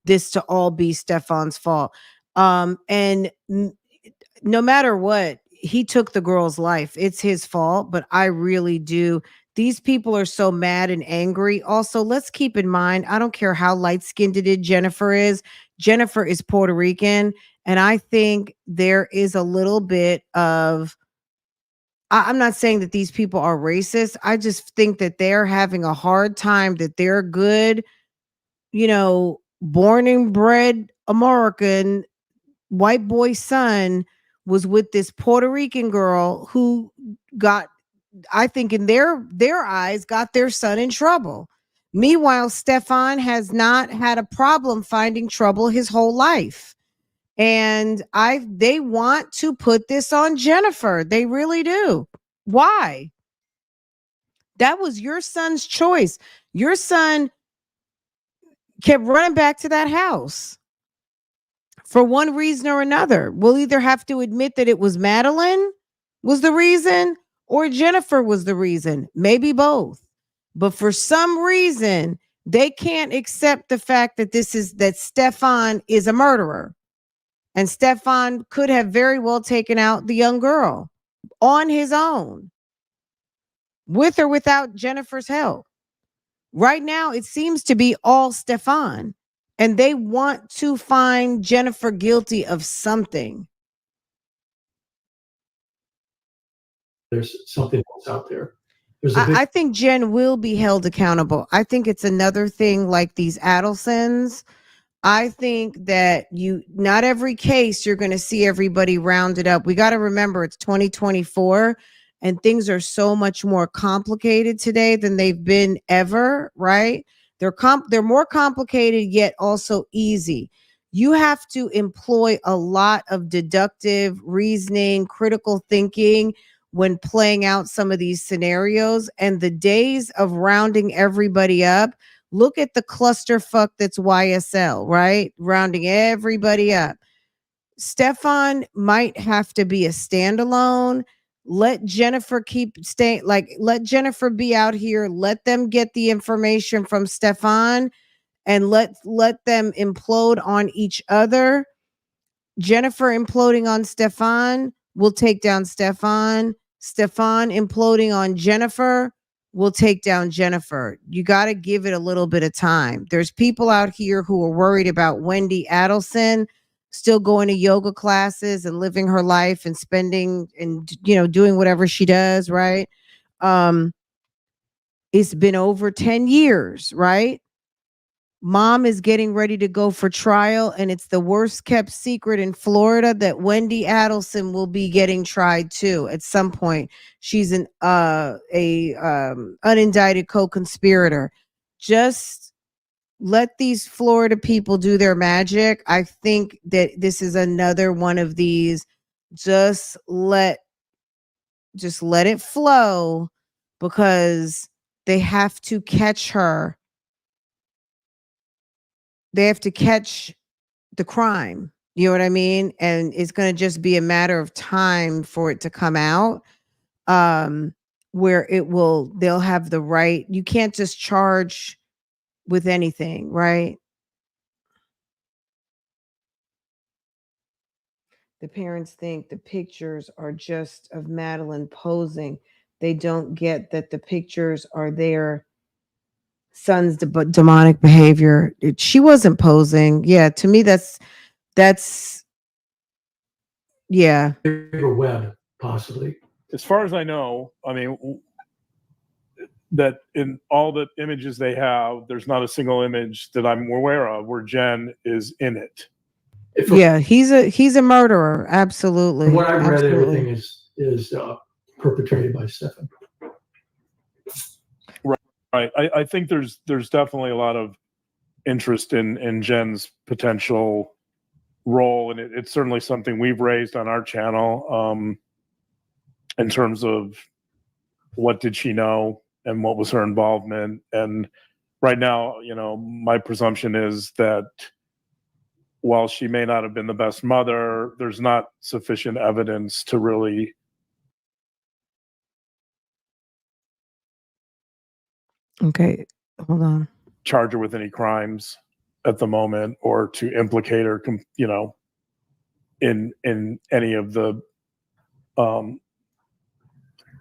this to all be Stefan's fault. And no matter what, he took the girl's life. It's his fault, but I really do. These people are so mad and angry. Also, let's keep in mind, I don't care how light-skinned Jennifer is. Jennifer is Puerto Rican, and I think there is a little bit of I'm not saying that these people are racist. I just think that they're having a hard time, that they're good, born and bred American white boy son was with this Puerto Rican girl who got, I think in their eyes, got their son in trouble. Meanwhile, Stefan has not had a problem finding trouble his whole life. And they want to put this on Jennifer. They really do. Why? That was your son's choice. Your son kept running back to that house for one reason or another. We'll either have to admit that it was Madeline was the reason or Jennifer was the reason, maybe both. But for some reason, they can't accept the fact that that Stefan is a murderer. And Stefan could have very well taken out the young girl on his own, with or without Jennifer's help. Right now, it seems to be all Stefan, and they want to find Jennifer guilty of something. there's something else out there. There's a big I think Jen will be held accountable. I think it's another thing like these Adelsons. I think that not every case you're going to see everybody rounded up. We got to remember it's 2024 and things are so much more complicated today than they've been ever, right? They're more complicated yet also easy. You have to employ a lot of deductive reasoning, critical thinking when playing out some of these scenarios, and the days of rounding everybody up. Look at the clusterfuck that's YSL, right? Rounding everybody up. Stefan might have to be a standalone. Let Jennifer let Jennifer be out here. Let them get the information from Stefan and let them implode on each other. Jennifer imploding on Stefan will take down Stefan. Stefan imploding on Jennifer will take down Jennifer. You got to give it a little bit of time. There's people out here who are worried about Wendy Adelson still going to yoga classes and living her life and spending and doing whatever she does, right? It's been over 10 years, right? Mom is getting ready to go for trial, and it's the worst kept secret in Florida that Wendy Adelson will be getting tried too at some point. She's an unindicted co-conspirator. Just let these Florida people do their magic. I think that this is another one of these. Just let it flow, because they have to catch her. They have to catch the crime. You know what I mean? And it's going to just be a matter of time for it to come out, where they'll have the right. You can't just charge with anything, right? The parents think the pictures are just of Madeline posing. They don't get that the pictures are their son's demonic behavior. She wasn't posing. Yeah, to me, that's yeah. Bigger web, possibly. As far as I know, I mean, that in all the images they have, there's not a single image that I'm aware of where Jen is in it. Yeah, he's a murderer. Absolutely. From what I've read, Absolutely. everything is perpetrated by Stefan. Right. I think there's definitely a lot of interest in Jen's potential role, and it's certainly something we've raised on our channel, in terms of what did she know and what was her involvement. And right now, my presumption is that while she may not have been the best mother, there's not sufficient evidence to really Okay, hold on. charge her with any crimes at the moment, or to implicate her, in any of the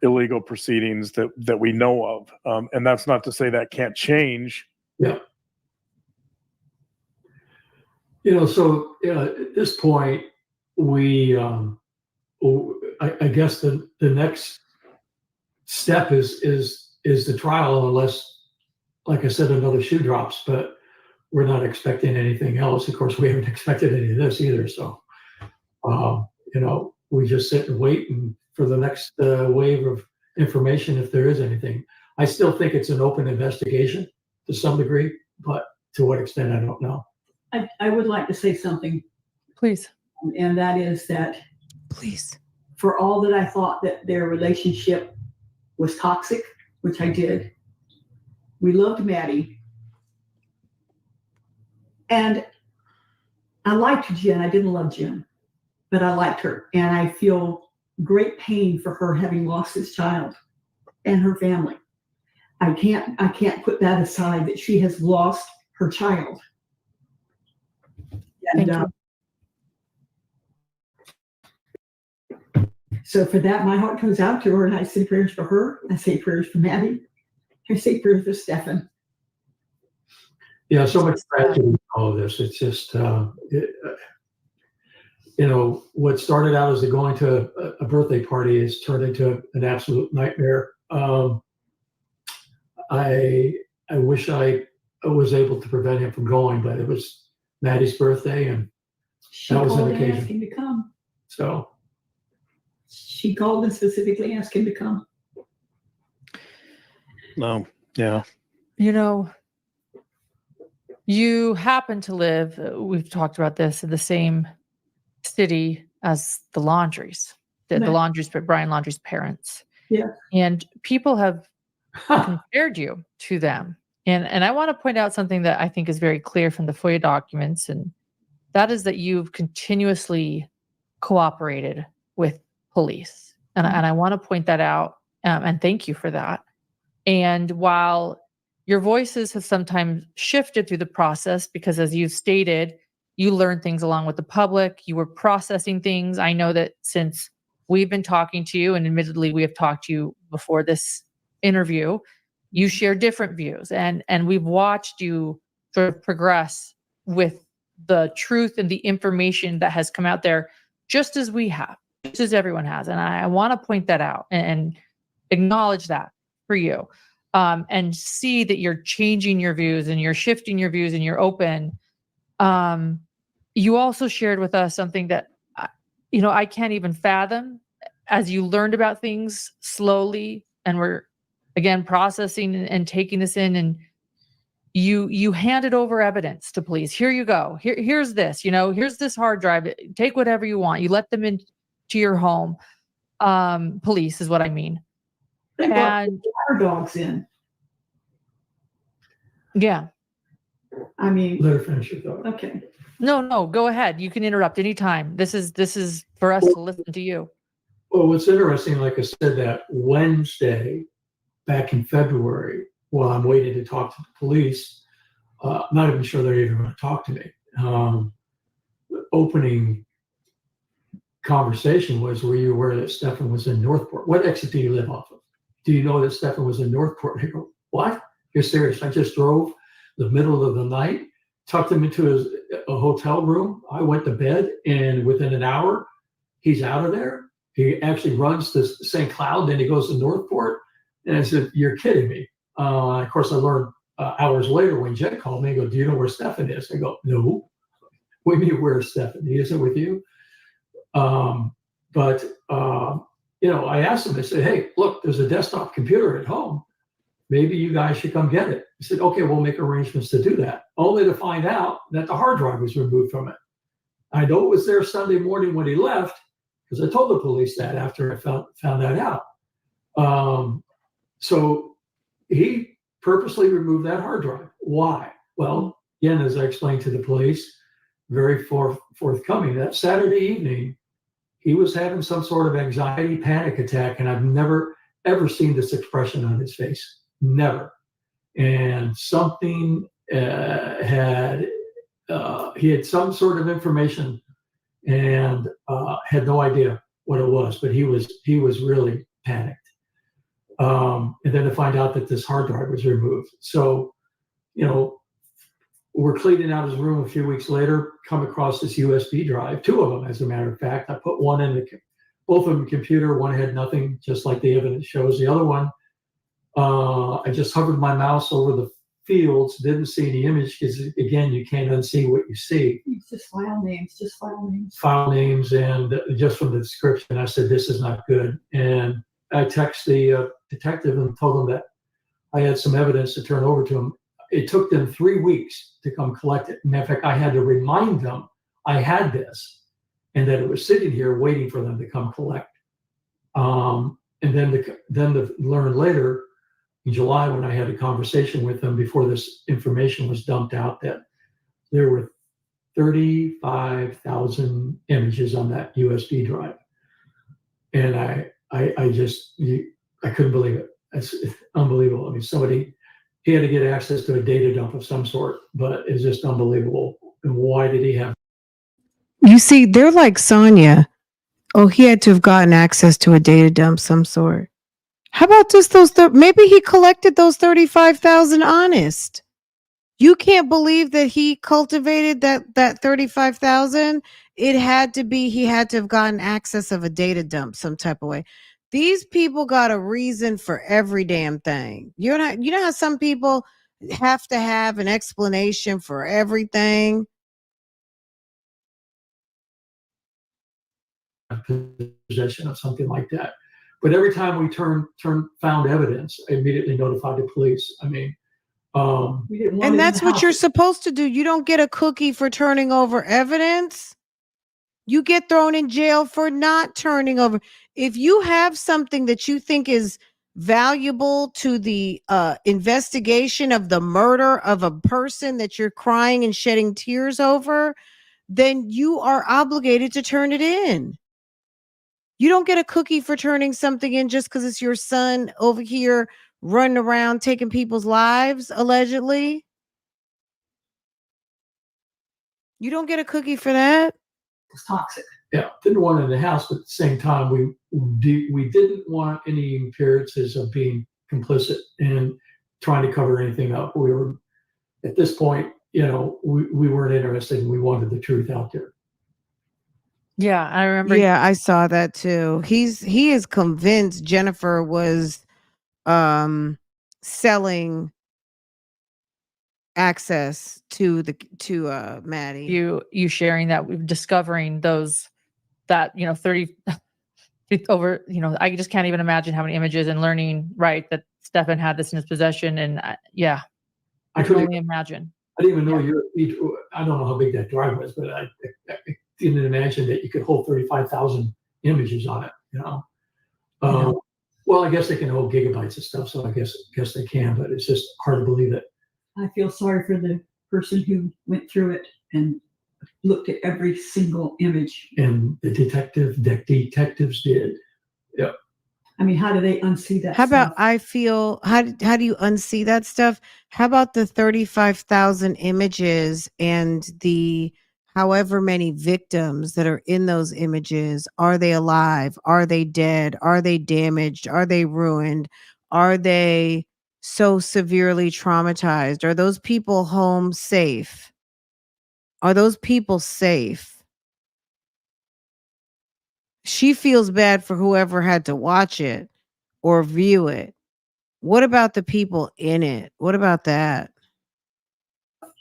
illegal proceedings that we know of. And that's not to say that can't change. Yeah. So at this point, we, I guess the next step is the trial, unless, like I said, another shoe drops. But we're not expecting anything else. Of course, we haven't expected any of this either. So, we just sit and wait for the next wave of information, if there is anything. I still think it's an open investigation to some degree, but to what extent, I don't know. I would like to say something, Please. and that is that Please. for all that I thought that their relationship was toxic, which I did, we loved Maddie. And I liked Jen. I didn't love Jen, but I liked her. And I feel great pain for her having lost this child and her family. I can't put that aside, that she has lost her child. And, Thank you. So for that, my heart goes out to her, and I say prayers for her. I say prayers for Maddie. I say prayers for Stefan. Yeah, so much tragedy in all of this. It's just, what started out as going to a birthday party has turned into an absolute nightmare. I wish I was able to prevent him from going, but it was Maddie's birthday, and She that was called an and occasion. asked him to come. So She called and specifically asked him to come. No, yeah. You happen to live, we've talked about this, in the same city as the Laundries, the Right. Laundries, but Brian Laundrie's parents. Yeah. And people have compared you to them. And I want to point out something that I think is very clear from the FOIA documents, and that is that you've continuously cooperated with police. And I want to point that out, and thank you for that. And while your voices have sometimes shifted through the process, because as you've stated, you learned things along with the public, you were processing things. I know that since we've been talking to you, and admittedly we have talked to you before this interview, you share different views, and we've watched you sort of progress with the truth and the information that has come out there, just as we have, just as everyone has. And I want to point that out and acknowledge that for you, and see that you're changing your views and you're shifting your views and you're open. You also shared with us something that, I can't even fathom, as you learned about things slowly and were, again, processing and taking this in, and you handed over evidence to police. Here you go. Here's this, here's this hard drive. Take whatever you want. You let them into your home. Police is what I mean. They brought And our dogs in. yeah. I mean, let her finish your thought. okay. No, go ahead. You can interrupt anytime. This is for us to listen to you. Well, what's interesting, like I said, that Wednesday back in February, while I'm waiting to talk to the police, I'm not even sure they're even going to talk to me. Opening conversation was, were you aware that Stefan was in Northport? What exit do you live off of? Do you know that Stefan was in Northport? I go, what? You're serious? I just drove the middle of the night, tucked him into a hotel room. I went to bed, and within an hour, he's out of there. He actually runs to St. Cloud, then he goes to Northport. And I said, you're kidding me. Of course, I learned hours later when Jen called me and go, do you know where Stefan is? I go, no. What do you mean, where's Stefan? He isn't with you? But I asked him, I said, hey, look, there's a desktop computer at home. Maybe you guys should come get it. He said, okay, we'll make arrangements to do that. Only to find out that the hard drive was removed from it. I know it was there Sunday morning when he left, because I told the police that after I found that out. So he purposely removed that hard drive. Why? Well, again, as I explained to the police, very forthcoming, that Saturday evening, he was having some sort of anxiety panic attack, and I've never, ever seen this expression on his face. Never. And something he had some sort of information and had no idea what it was, but he was really panicked. And then to find out that this hard drive was removed. So, we're cleaning out his room a few weeks later, come across this USB drive, 2 of them, as a matter of fact. I put one in both of them computer. One had nothing, just like the evidence shows. The other one, I just hovered my mouse over the fields, didn't see any image, because again, you can't unsee what you see. It's just file names, File names, and just from the description, I said, this is not good. And I texted the detective and told him that I had some evidence to turn over to him. It took them 3 weeks to come collect it. In fact, I had to remind them I had this and that it was sitting here waiting for them to come collect. And then to learn later in July, when I had a conversation with them before this information was dumped out, that there were 35,000 images on that USB drive. And I couldn't believe it. It's unbelievable. I mean, he had to get access to a data dump of some sort, but it's just unbelievable. And why did he have? You see, they're like Sonia. Oh, he had to have gotten access to a data dump some sort. How about just maybe he collected those 35,000 honest. You can't believe that he cultivated that 35,000. It had to be, he had to have gotten access of a data dump some type of way. These people got a reason for every damn thing. You know how some people have to have an explanation for everything? Possession of something like that. But every time we found evidence, I immediately notified the police. I mean, and that's what you're supposed to do. You don't get a cookie for turning over evidence. You get thrown in jail for not turning over. If you have something that you think is valuable to the investigation of the murder of a person that you're crying and shedding tears over, then you are obligated to turn it in. You don't get a cookie for turning something in just because it's your son over here running around taking people's lives, allegedly. You don't get a cookie for that. It's toxic. Yeah, didn't want it in the house, but at the same time, we didn't want any appearances of being complicit and trying to cover anything up. We were, at this point, we weren't interested, and we wanted the truth out there. Yeah, I remember. Yeah, I saw that too. He is convinced Jennifer was selling access to Maddie. You sharing that, discovering those, that 30 over, I just can't even imagine how many images, and learning, right, that Stefan had this in his possession. And I can only imagine. I didn't even know I don't know how big that drive was, but I didn't imagine that you could hold 35,000 images on it. Well, I guess they can hold gigabytes of stuff, so I guess they can, but it's just hard to believe it. I feel sorry for the person who went through it and looked at every single image. And the detectives did. Yep. I mean, how do they unsee that? How about, how do you unsee that stuff? How about the 35,000 images and the however many victims that are in those images. Are they alive? Are they dead? Are they damaged? Are they ruined? Are they so severely traumatized? Are those people home safe? Are those people safe? She feels bad for whoever had to watch it or view it. What about the people in it? What about that?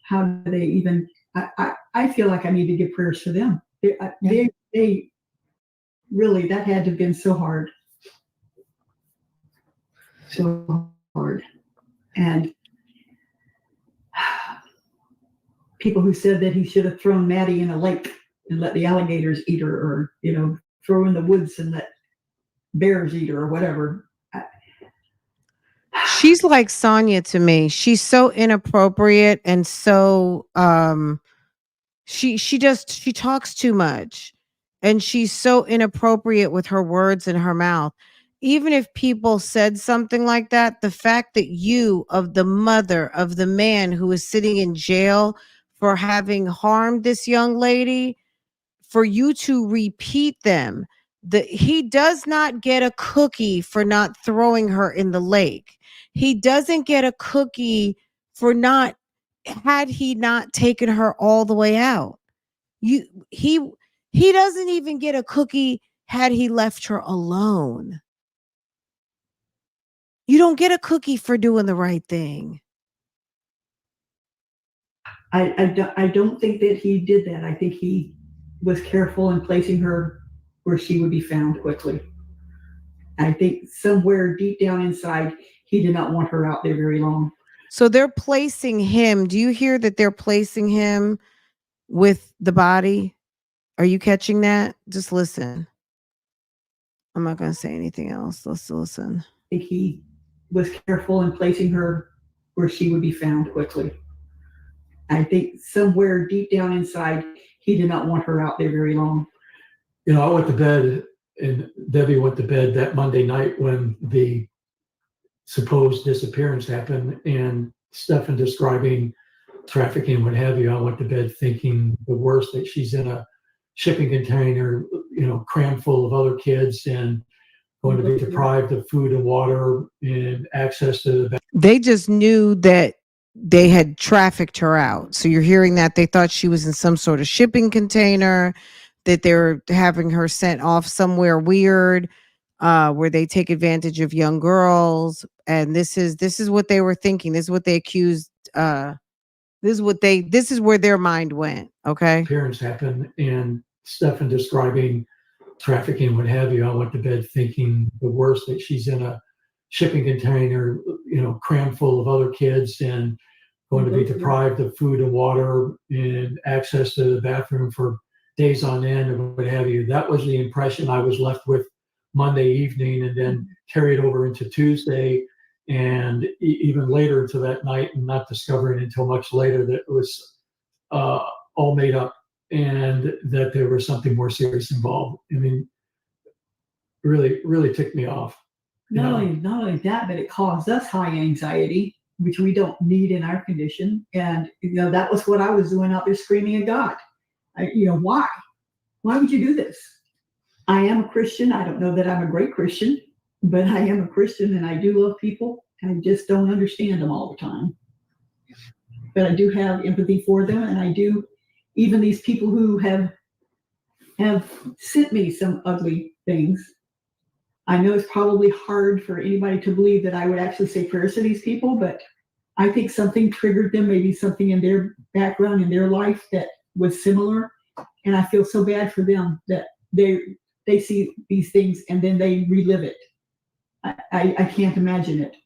How do they even? I feel like I need to give prayers for them. They really, that had to have been so hard, so hard. And people who said that he should have thrown Maddie in a lake and let the alligators eat her, or throw in the woods and let bears eat her, or whatever. She's like Sonya to me. She's so inappropriate and so she talks too much, and she's so inappropriate with her words and her mouth. Even if people said something like that, the fact that you, of the mother of the man who is sitting in jail for having harmed this young lady, for you to repeat them, he does not get a cookie for not throwing her in the lake. He doesn't get a cookie for not, had he not taken her all the way out. You he doesn't even get a cookie had he left her alone. You don't get a cookie for doing the right thing. I don't think that he did that. I think he was careful in placing her where she would be found quickly. I think somewhere deep down inside, he did not want her out there very long. So they're placing him. Do you hear that they're placing him with the body? Are you catching that? Just listen. I'm not going to say anything else. Let's listen. I think he was careful in placing her where she would be found quickly. I think somewhere deep down inside, he did not want her out there very long. I went to bed, and Debbie went to bed that Monday night when the supposed disappearance happened, and Stefan describing trafficking, what have you. I went to bed thinking the worst, that she's in a shipping container, crammed full of other kids, and going to be deprived of food and water and access to the. They just knew that they had trafficked her out. So you're hearing that they thought she was in some sort of shipping container, that they were having her sent off somewhere weird, where they take advantage of young girls. And this is what they were thinking. This is what they accused. This is where their mind went. Okay. Appearance happened, and Stefan describing trafficking, what have you. I went to bed thinking the worst, that she's in a shipping container, crammed full of other kids, and going to be deprived of food and water and access to the bathroom for days on end, and what have you. That was the impression I was left with Monday evening, and then carried over into Tuesday, and even later into that night, and not discovering until much later that it was all made up, and that there was something more serious involved. I mean, really, really ticked me off. Not only that, but it caused us high anxiety, which we don't need in our condition. And that was what I was doing out there, screaming at God. Why? Why would you do this? I am a Christian. I don't know that I'm a great Christian, but I am a Christian, and I do love people. I just don't understand them all the time. But I do have empathy for them, and I do, even these people who have sent me some ugly things. I know it's probably hard for anybody to believe that I would actually say prayers to these people, but I think something triggered them, maybe something in their background, in their life that was similar. And I feel so bad for them that they see these things and then they relive it. I can't imagine it.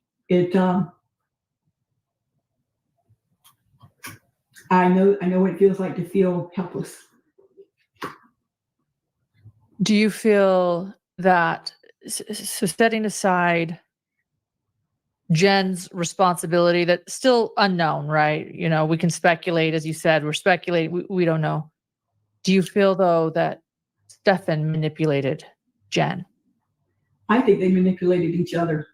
I know what it feels like to feel helpless. Do you feel that, so setting aside Jen's responsibility, that's still unknown, right? We can speculate, as you said, we're speculating, we don't know. Do you feel, though, that Stefan manipulated Jen? I think they manipulated each other.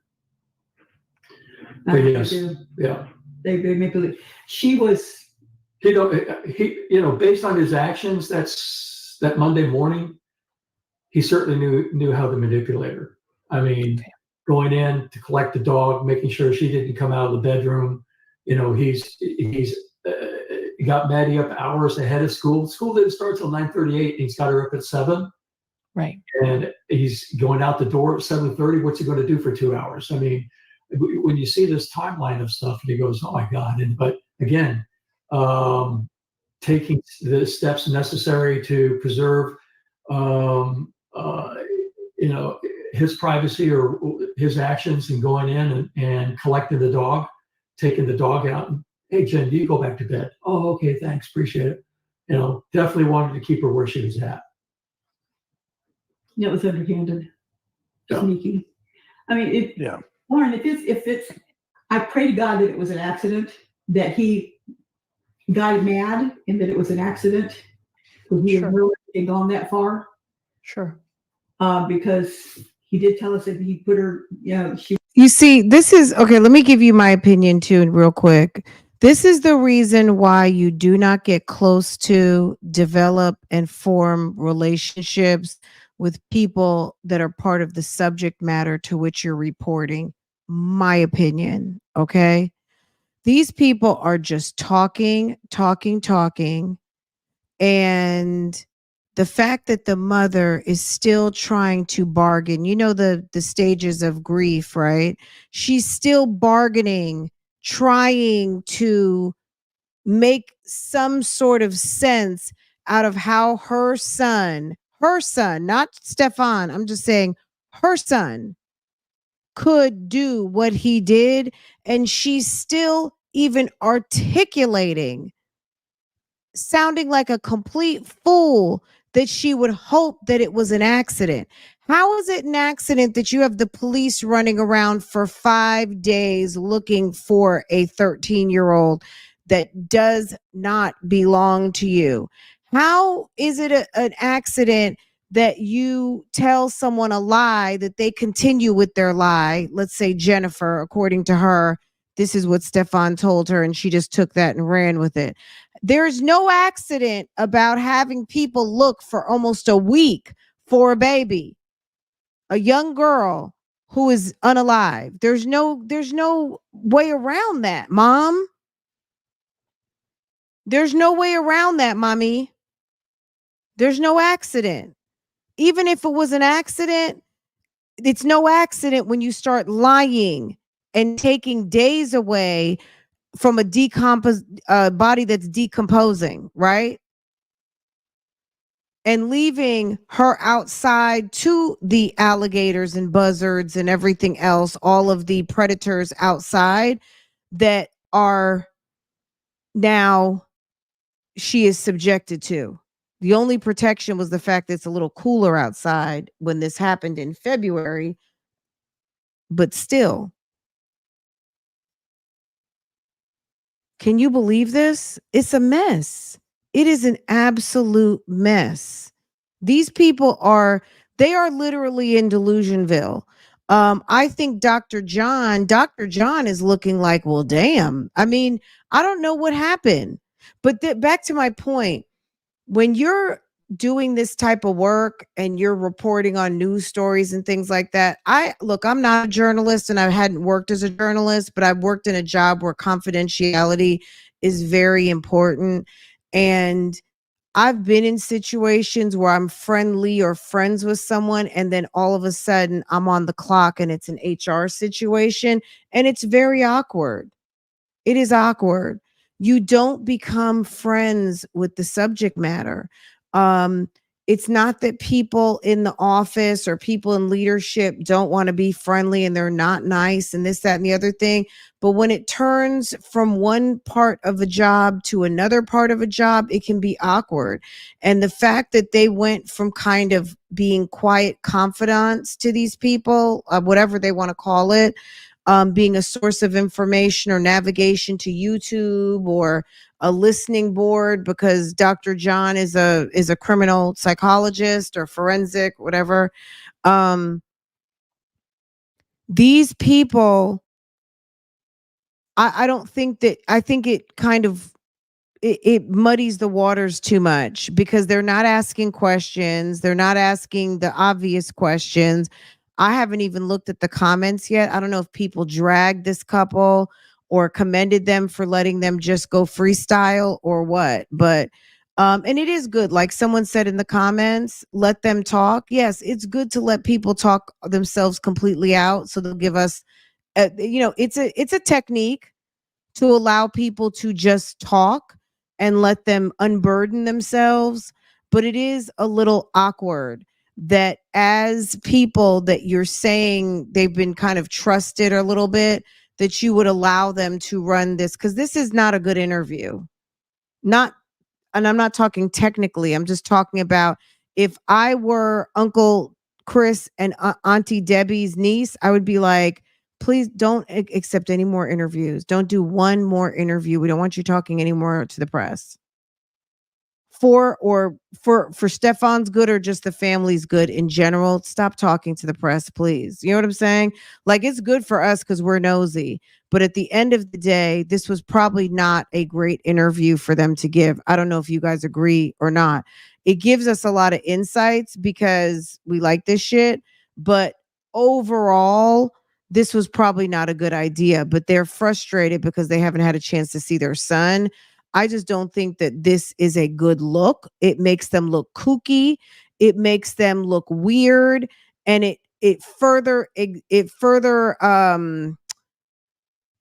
Yes. Yeah. They manipulated. She was Based on his actions, that Monday morning, he certainly knew how to manipulate her. I mean, going in to collect the dog, making sure she didn't come out of the bedroom. He's got Maddie up hours ahead of school. School didn't start till 9:38. He's got her up at 7. Right. And he's going out the door at 7:30. What's he going to do for 2 hours? I mean, when you see this timeline of stuff, and he goes, "Oh my God!" But again, taking the steps necessary to preserve, his privacy or his actions, and going in and collecting the dog, taking the dog out, and, "Hey, Jen, you go back to bed." "Oh, okay, thanks, appreciate it." Definitely wanted to keep her where she was at. It was underhanded, Yeah. sneaky. I mean, Lauren, if it's, I pray to God that it was an accident, that he got mad and that it was an accident, because he didn't really had gone that far. Sure. Because he did tell us that he put her, You see, this is okay. Let me give you my opinion too, real quick. This is the reason why you do not get close to, develop, and form relationships with people that are part of the subject matter to which you're reporting. My opinion. Okay. These people are just talking. And the fact that the mother is still trying to bargain, the stages of grief, right? She's still bargaining, trying to make some sort of sense out of how her son, not Stefan, I'm just saying her son could do what he did. And she's still even articulating, sounding like a complete fool, that she would hope that it was an accident. How is it an accident that you have the police running around for 5 days looking for a 13-year-old that does not belong to you? How is it an accident that you tell someone a lie, that they continue with their lie? Let's say Jennifer, according to her, this is what Stefan told her, and she just took that and ran with it. There's no accident about having people look for almost a week for a baby, a young girl who is unalive. There's no way around that, Mom. There's no way around that, Mommy. There's no accident. Even if it was an accident, it's no accident when you start lying and taking days away from a body that's decomposing, right? And leaving her outside to the alligators and buzzards and everything else, all of the predators outside that are now she is subjected to. The only protection was the fact that it's a little cooler outside when this happened in February, but still. Can you believe this? It's a mess. It is an absolute mess. These people they are literally in Delusionville. I think Dr. John is looking like, well, damn. I mean, I don't know what happened. But back to my point, when you're doing this type of work and you're reporting on news stories and things like that, I'm not a journalist and I hadn't worked as a journalist, but I've worked in a job where confidentiality is very important. And I've been in situations where I'm friendly or friends with someone, and then all of a sudden I'm on the clock and it's an HR situation, and it's very awkward. It is awkward. You don't become friends with the subject matter. It's not that people in the office or people in leadership don't want to be friendly and they're not nice and this, that, and the other thing. But when it turns from one part of a job to another part of a job, it can be awkward. And the fact that they went from kind of being quiet confidants to these people, whatever they want to call it, being a source of information or navigation to YouTube or a listening board because Dr. John is a criminal psychologist or forensic, whatever. These people, I don't think that, I think it kind of it muddies the waters too much because they're not asking questions. They're not asking the obvious questions. I haven't even looked at the comments yet. I don't know if people dragged this couple or commended them for letting them just go freestyle or what. But and it is good. Like someone said in the comments, let them talk. Yes, it's good to let people talk themselves completely out. So they'll give us, it's a technique to allow people to just talk and let them unburden themselves. But it is a little awkward that as people that you're saying they've been kind of trusted a little bit, that you would allow them to run this, because this is not a good interview. Not, and I'm not talking technically, I'm just talking about if I were Uncle Chris and Auntie Debbie's niece, I would be like, please don't accept any more interviews. Don't do one more interview. We don't want you talking anymore to the press. For Stefan's good or just the family's good in general, stop talking to the press, please. You know what I'm saying? Like, it's good for us because we're nosy. But at the end of the day, this was probably not a great interview for them to give. I don't know if you guys agree or not. It gives us a lot of insights because we like this shit. But overall, this was probably not a good idea. But they're frustrated because they haven't had a chance to see their son. I just don't think that this is a good look. It makes them look kooky. It makes them look weird, and it further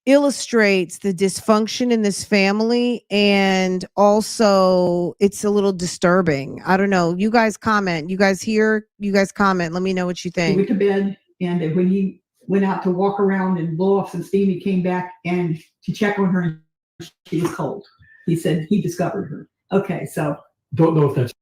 illustrates the dysfunction in this family, and also it's a little disturbing. I don't know. You guys comment. You guys hear? You guys comment. Let me know what you He went think. to bed, and when he went out to walk around and blow off some steam, he came back and to check on her, and she was cold. He said he discovered her. Okay, so Don't know if that's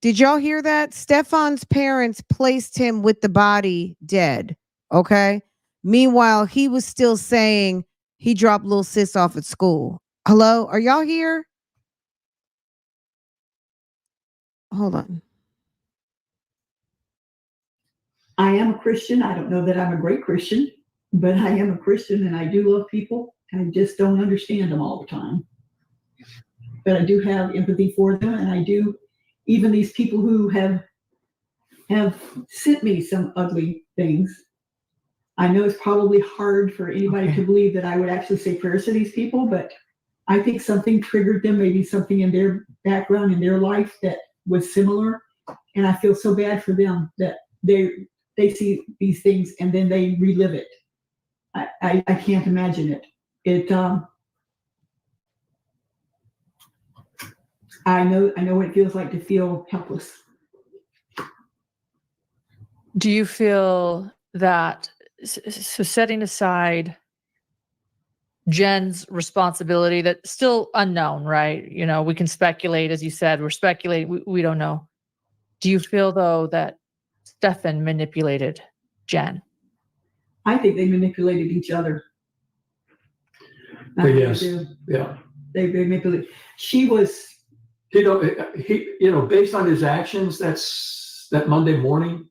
Did y'all hear that? Stefan's parents placed him with the body dead. Okay. Meanwhile, he was still saying he dropped little sis off at school. Hello? Are y'all here? Hold on. I am a Christian. I don't know that I'm a great Christian, but I am a Christian and I do love people. I just don't understand them all the time. But I do have empathy for them, and I do, even these people who have sent me some ugly things. I know it's probably hard for anybody to believe that I would actually say prayers to these people, but I think something triggered them, maybe something in their background, in their life that was similar. And I feel so bad for them that they see these things and then they relive it. I can't imagine it. I know what it feels like to feel helpless. Do you feel that, so setting aside Jen's responsibility, that's still unknown, right? You know, we can speculate, as you said, we're speculating, we don't know. Do you feel though that Stefan manipulated Jen? I think they manipulated each other. yes, yeah. They manipulated. She was. Based on his actions, that Monday morning,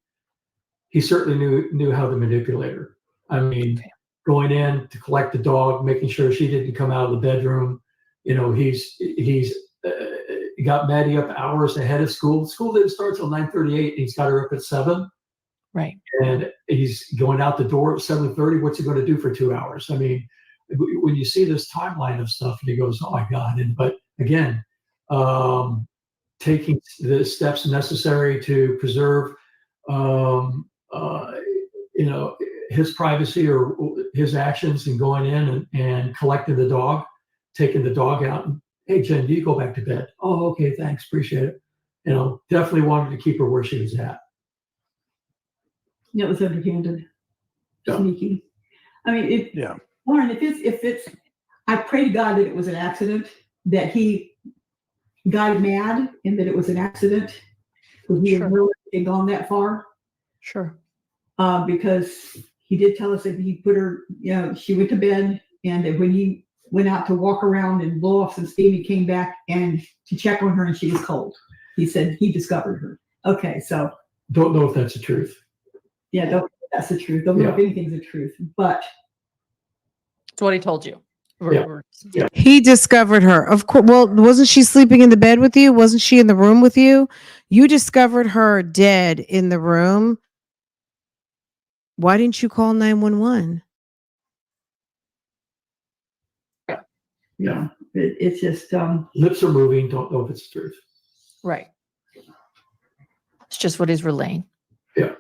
he certainly knew how to manipulate her. I mean, going in to collect the dog, making sure she didn't come out of the bedroom. He's got Maddie up hours ahead of school. School didn't start till 9:38. He's got her up at 7. Right. And he's going out the door at 7:30. What's he going to do for 2 hours? I mean, when you see this timeline of stuff, and he goes, "Oh my God!" But again, taking the steps necessary to preserve, his privacy or his actions, and going in and collecting the dog, taking the dog out, and, "Hey, Jen, do you go back to bed?" "Oh, okay, thanks, appreciate it." Definitely wanted to keep her where she was at. It was underhanded, sneaky. I mean, Lauren, if it's, I pray to God that it was an accident, that he got mad and that it was an accident, because he had really gone that far. Sure. Because he did tell us that he put her, she went to bed, and that when he went out to walk around and blow off some steam, he came back and to check on her, and she was cold. He said he discovered her. Okay, so don't know if that's the truth. Yeah, That's the truth. Don't know if anything's the truth, but It's what he told you. Yeah. He discovered her. Of course. Well, wasn't she sleeping in the bed with you? Wasn't she in the room with you? You discovered her dead in the room. Why didn't you call 911? yeah, it's just Lips are moving. Don't know if it's the truth. Right. It's just what he's relaying. Yeah.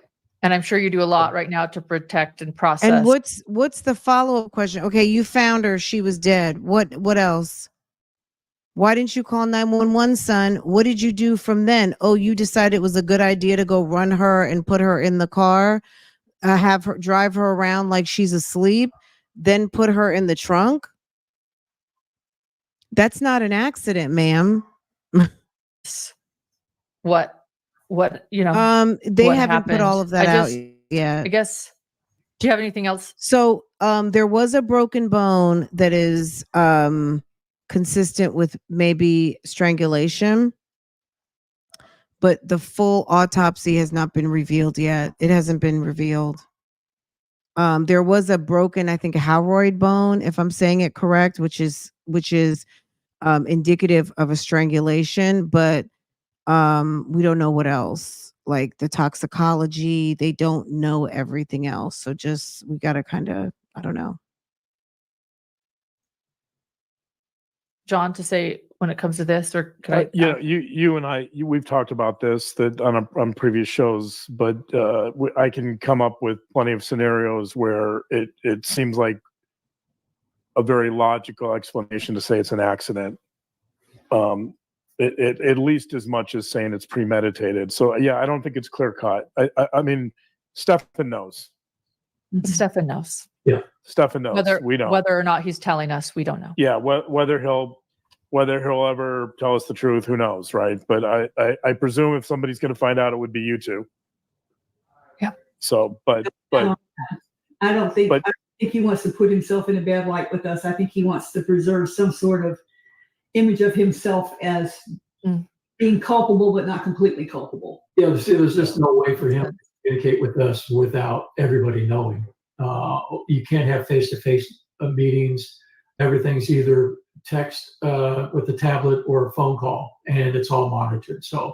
And I'm sure you do a lot right now to protect and process. And what's the follow-up question? Okay, you found her. She was dead. What else? Why didn't you call 911, son? What did you do from then? Oh, you decided it was a good idea to go run her and put her in the car, have her drive her around like she's asleep, then put her in the trunk? That's not an accident, ma'am. what you know, They what haven't put happened. all of that out yet. I guess. Do you have anything else? So there was a broken bone that is consistent with maybe strangulation, but the full autopsy has not been revealed yet. It hasn't been revealed. There was a broken, I think, hyoid bone, if I'm saying it correct, which is indicative of a strangulation, but we don't know what else. Like the toxicology, they don't know everything else. So just we gotta kind of, I don't know. John, to say when it comes to this, or could I? Yeah, you and I, we've talked about this that on previous shows, but I can come up with plenty of scenarios where it seems like a very logical explanation to say it's an accident. It at least as much as saying it's premeditated. So yeah, I don't think it's clear cut. I mean, Stefan knows. Stefan knows. Yeah, Stefan knows. We don't. Whether or not he's telling us, we don't know. Yeah, whether he'll ever tell us the truth, who knows, right? But I presume if somebody's going to find out, it would be you two. Yeah. So, but I don't think but- I think he wants to put himself in a bad light with us. I think he wants to preserve some sort of image of himself as being culpable, but not completely culpable. Yeah, there's just no way for him to communicate with us without everybody knowing. You can't have face-to-face meetings. Everything's either text with the tablet or a phone call, and it's all monitored. So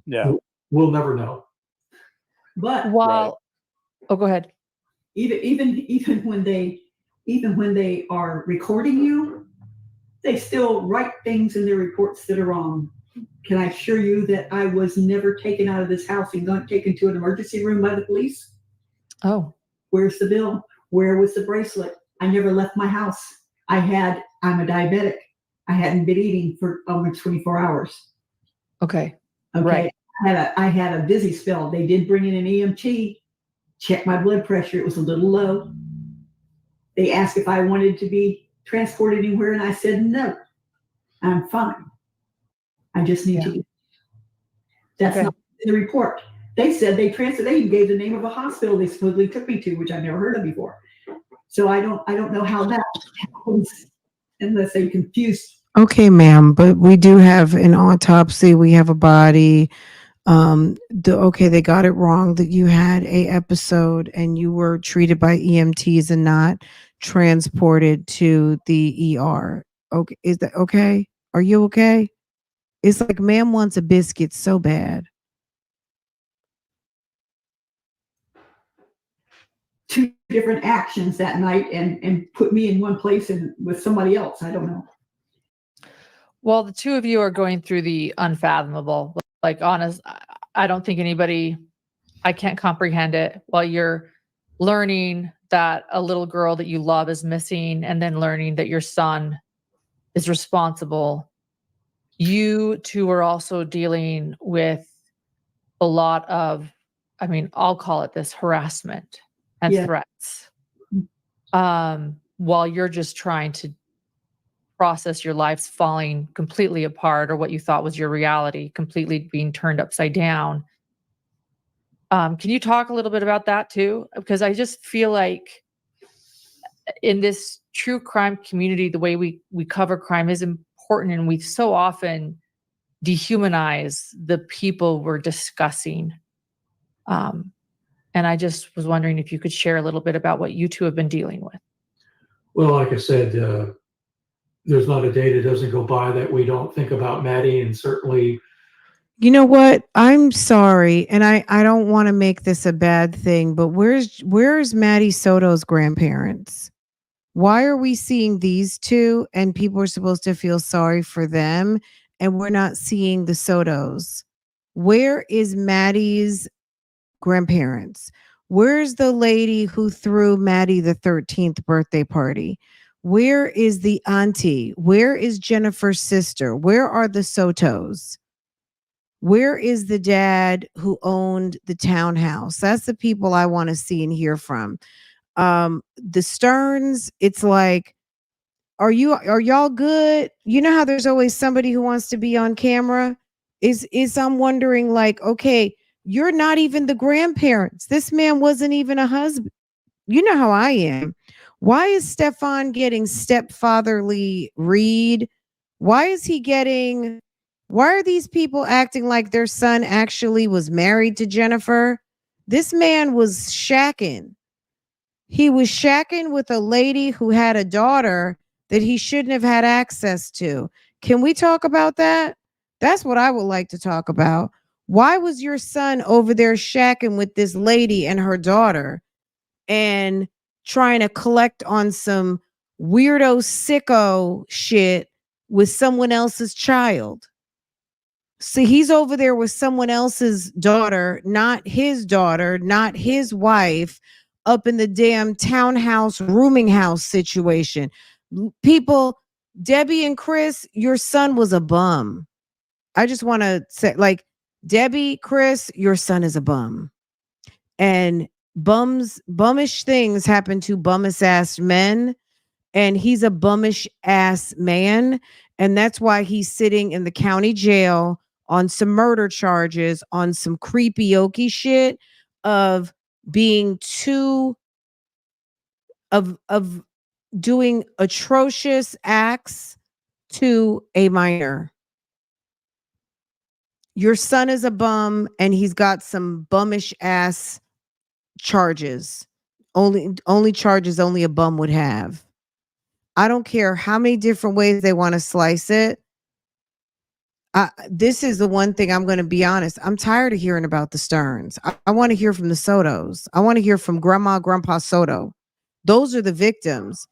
yeah, we'll never know. But oh, go ahead. Even when they are recording you, they still write things in their reports that are wrong. Can I assure you that I was never taken out of this house and not taken to an emergency room by the police? Oh, where's the bill? Where was the bracelet? I never left my house. I'm a diabetic. I hadn't been eating for over 24 hours. Okay. Okay. Right. I had a dizzy spell. They did bring in an EMT, check my blood pressure. It was a little low. They asked if I wanted to be transported anywhere, and I said no. I'm fine. I just need to eat. That's not in the report. They said they even gave the name of a hospital they supposedly took me to, which I've never heard of before. So I don't know how that happens unless they confuse. Okay, ma'am, but we do have an autopsy. We have a body. They got it wrong that you had a episode and you were treated by EMTs and not transported to the ER. Okay, is that okay? Are you okay? It's like ma'am wants a biscuit so bad. Two different actions that night and put me in one place and with somebody else. I don't know. Well, the two of you are going through the unfathomable. Like, honest, I don't think I can't comprehend it while you're learning that a little girl that you love is missing and then learning that your son is responsible. You two are also dealing with a lot of, I'll call it this, harassment and threats. While you're just trying to process your life's falling completely apart, or what you thought was your reality completely being turned upside down. Can you talk a little bit about that too? Because I just feel like in this true crime community, the way we cover crime is important, and we so often dehumanize the people we're discussing. And I just was wondering if you could share a little bit about what you two have been dealing with. Well, like I said, there's not a day that doesn't go by that we don't think about Maddie, and certainly. You know what? I'm sorry, and I don't want to make this a bad thing, but where's Maddie Soto's grandparents? Why are we seeing these two and people are supposed to feel sorry for them and we're not seeing the Sotos? Where is Maddie's grandparents? Where's the lady who threw Maddie the 13th birthday party? Where is the auntie? Where is Jennifer's sister? Where are the Sotos? Where is the dad who owned the townhouse? That's the people I want to see and hear from. The Stearns, it's like, are y'all good? You know how there's always somebody who wants to be on camera? Is I'm wondering, like, okay, you're not even the grandparents. This man wasn't even a husband. You know how I am. Why is Stefan getting stepfatherly read? Why are these people acting like their son actually was married to Jennifer? This man was shacking. He was shacking with a lady who had a daughter that he shouldn't have had access to. Can we talk about that? That's what I would like to talk about. Why was your son over there shacking with this lady and her daughter and trying to collect on some weirdo sicko shit with someone else's child? See, he's over there with someone else's daughter, not his wife, up in the damn townhouse, rooming house situation. People, Debbie and Chris, your son was a bum. I just want to say, like, Debbie, Chris, your son is a bum. And bummish things happen to bummish ass men. And he's a bummish ass man. And that's why he's sitting in the county jail on some murder charges, on some creepy okie shit of being of doing atrocious acts to a minor. Your son is a bum and he's got some bummish ass charges. Only charges only a bum would have. I don't care how many different ways they want to slice it. This is the one thing I'm going to be honest. I'm tired of hearing about the Stearns. I want to hear from the Sotos. I want to hear from Grandpa Soto. Those are the victims.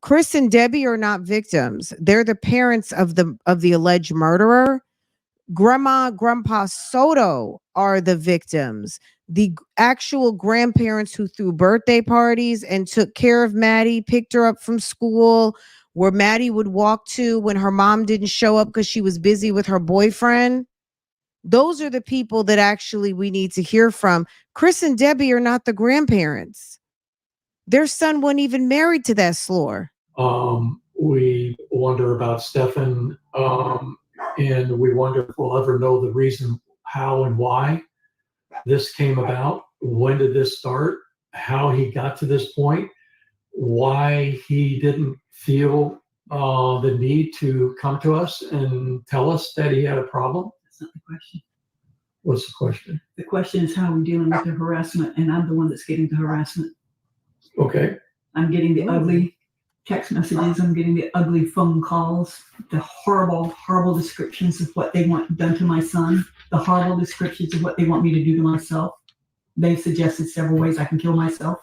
Chris and Debbie are not victims. They're the parents of the alleged murderer. Grandpa Soto are the victims. The actual grandparents who threw birthday parties and took care of Maddie, picked her up from school, where Maddie would walk to when her mom didn't show up because she was busy with her boyfriend. Those are the people that actually we need to hear from. Chris and Debbie are not the grandparents. Their son wasn't even married to that slore. We wonder about Stefan, and we wonder if we'll ever know the reason how and why this came about. When did this start? How he got to this point? Why he didn't feel the need to come to us and tell us that he had a problem? That's not the question. What's the question? The question is how are we dealing with the harassment, and I'm the one that's getting the harassment. Okay. I'm getting the ugly text messages. I'm getting the ugly phone calls, the horrible, horrible descriptions of what they want done to my son, the horrible descriptions of what they want me to do to myself. They've suggested several ways I can kill myself.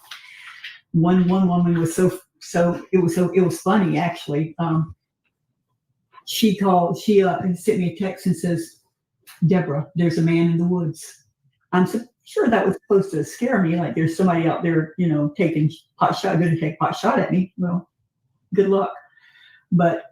One woman was it was funny actually. She sent me a text and says, "Debra, there's a man in the woods." I'm sure that was supposed to scare me, like there's somebody out there, taking going to take pot shot at me. Well, good luck. But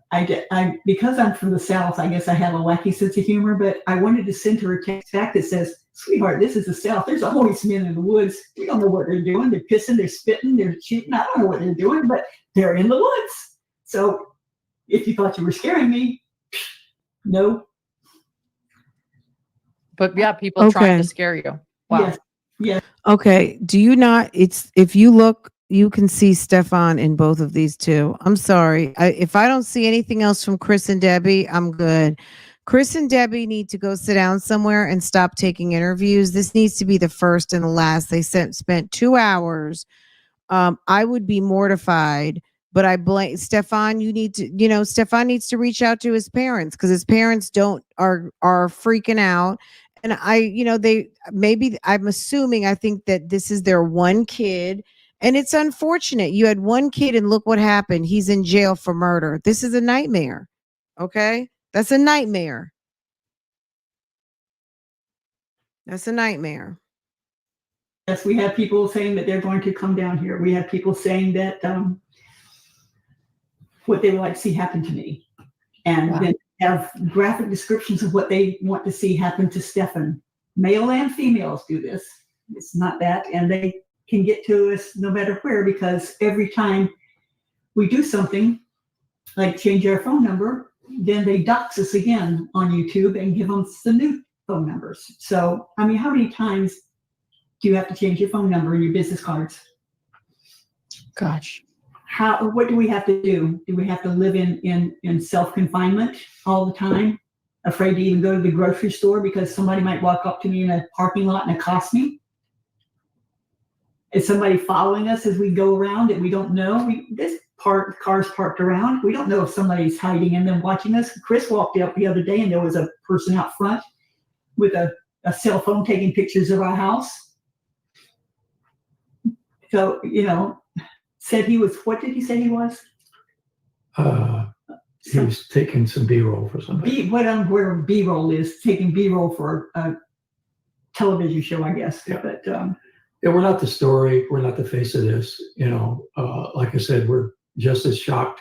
because I'm from the South, I guess I have a wacky sense of humor, but I wanted to send her a text back that says, "Sweetheart, this is the South. There's always men in the woods. We don't know what they're doing. They're pissing, they're spitting, they're shooting. I don't know what they're doing, but they're in the woods. So if you thought you were scaring me, no." But yeah, people trying to scare you. Wow. Yes. Yes. Okay. Do you not? If you look, you can see Stefan in both of these two. I'm sorry. If I don't see anything else from Chris and Debbie, I'm good. Chris and Debbie need to go sit down somewhere and stop taking interviews. This needs to be the first and the last. They spent 2 hours. I would be mortified, but I blame Stefan. Stefan needs to reach out to his parents because his parents are freaking out. And I'm assuming, I think that this is their one kid. And it's unfortunate. You had one kid and look what happened. He's in jail for murder. This is a nightmare. Okay? That's a nightmare. That's a nightmare. Yes, we have people saying that they're going to come down here. We have people saying that what they would like to see happen to me. And Wow. then have graphic descriptions of what they want to see happen to Stefan. Male and females do this. It's not that. And they can get to us no matter where, because every time we do something, like change our phone number, then they dox us again on YouTube and give us the new phone numbers. So, I mean, how many times do you have to change your phone number and your business cards? Gosh. What do we have to do? Do we have to live in self-confinement all the time? Afraid to even go to the grocery store because somebody might walk up to me in a parking lot and accost me? Is somebody following us as we go around that we don't know? Cars parked around. We don't know if somebody's hiding in them watching us. Chris walked up the other day and there was a person out front with a cell phone taking pictures of our house. So, said he was, what did he say he was? He was taking some B-roll for somebody. Where B-roll is, taking B-roll for a television show, I guess. Yeah. But Yeah, we're not the story. We're not the face of this. Like I said, we're just as shocked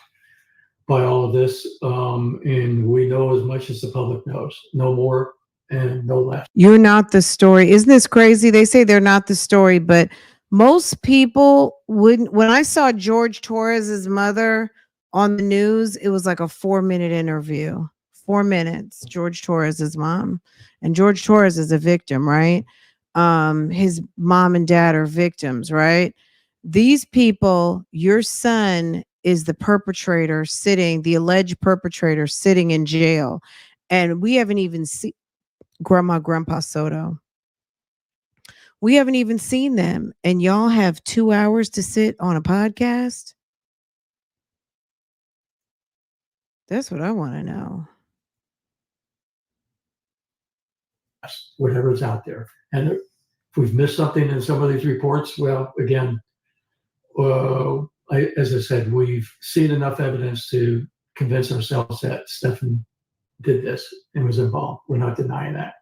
by all of this. And we know as much as the public knows. No more and no less. You're not the story. Isn't this crazy? They say they're not the story, but most people wouldn't. When I saw George Torres's mother on the news, it was like a 4-minute interview. 4 minutes. George Torres's mom, and George Torres is a victim, right? His mom and dad are victims, right? These people, your son is the perpetrator the alleged perpetrator sitting in jail. And we haven't even seen Grandpa Soto. We haven't even seen them. And y'all have 2 hours to sit on a podcast? That's what I want to know. Whatever's out there. And if we've missed something in some of these reports, well, again, as I said, we've seen enough evidence to convince ourselves that Stefan did this and was involved. We're not denying that.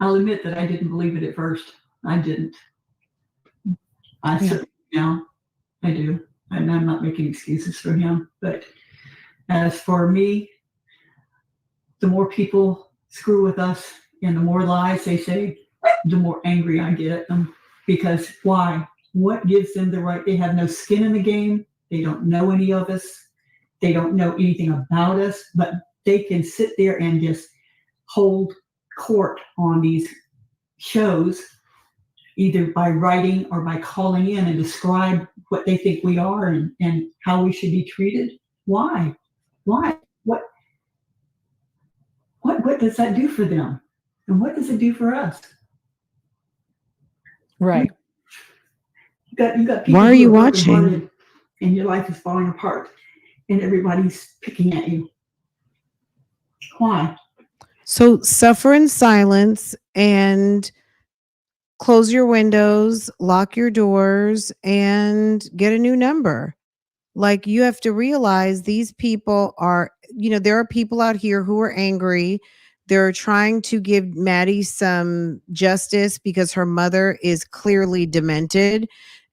I'll admit that I didn't believe it at first. I didn't. Certainly now I do. And I'm not making excuses for him. But as for me, the more people screw with us and the more lies they say, the more angry I get at them. Because why? What gives them the right? They have no skin in the game. They don't know any of us. They don't know anything about us, but they can sit there and just hold court on these shows, either by writing or by calling in and describe what they think we are and how we should be treated. Why? What does that do for them? And what does it do for us? Right. You got people. Why are you watching? And your life is falling apart, and everybody's picking at you. Why? So suffer in silence and close your windows, lock your doors, and get a new number. Like, you have to realize these people are, there are people out here who are angry. They're trying to give Maddie some justice because her mother is clearly demented.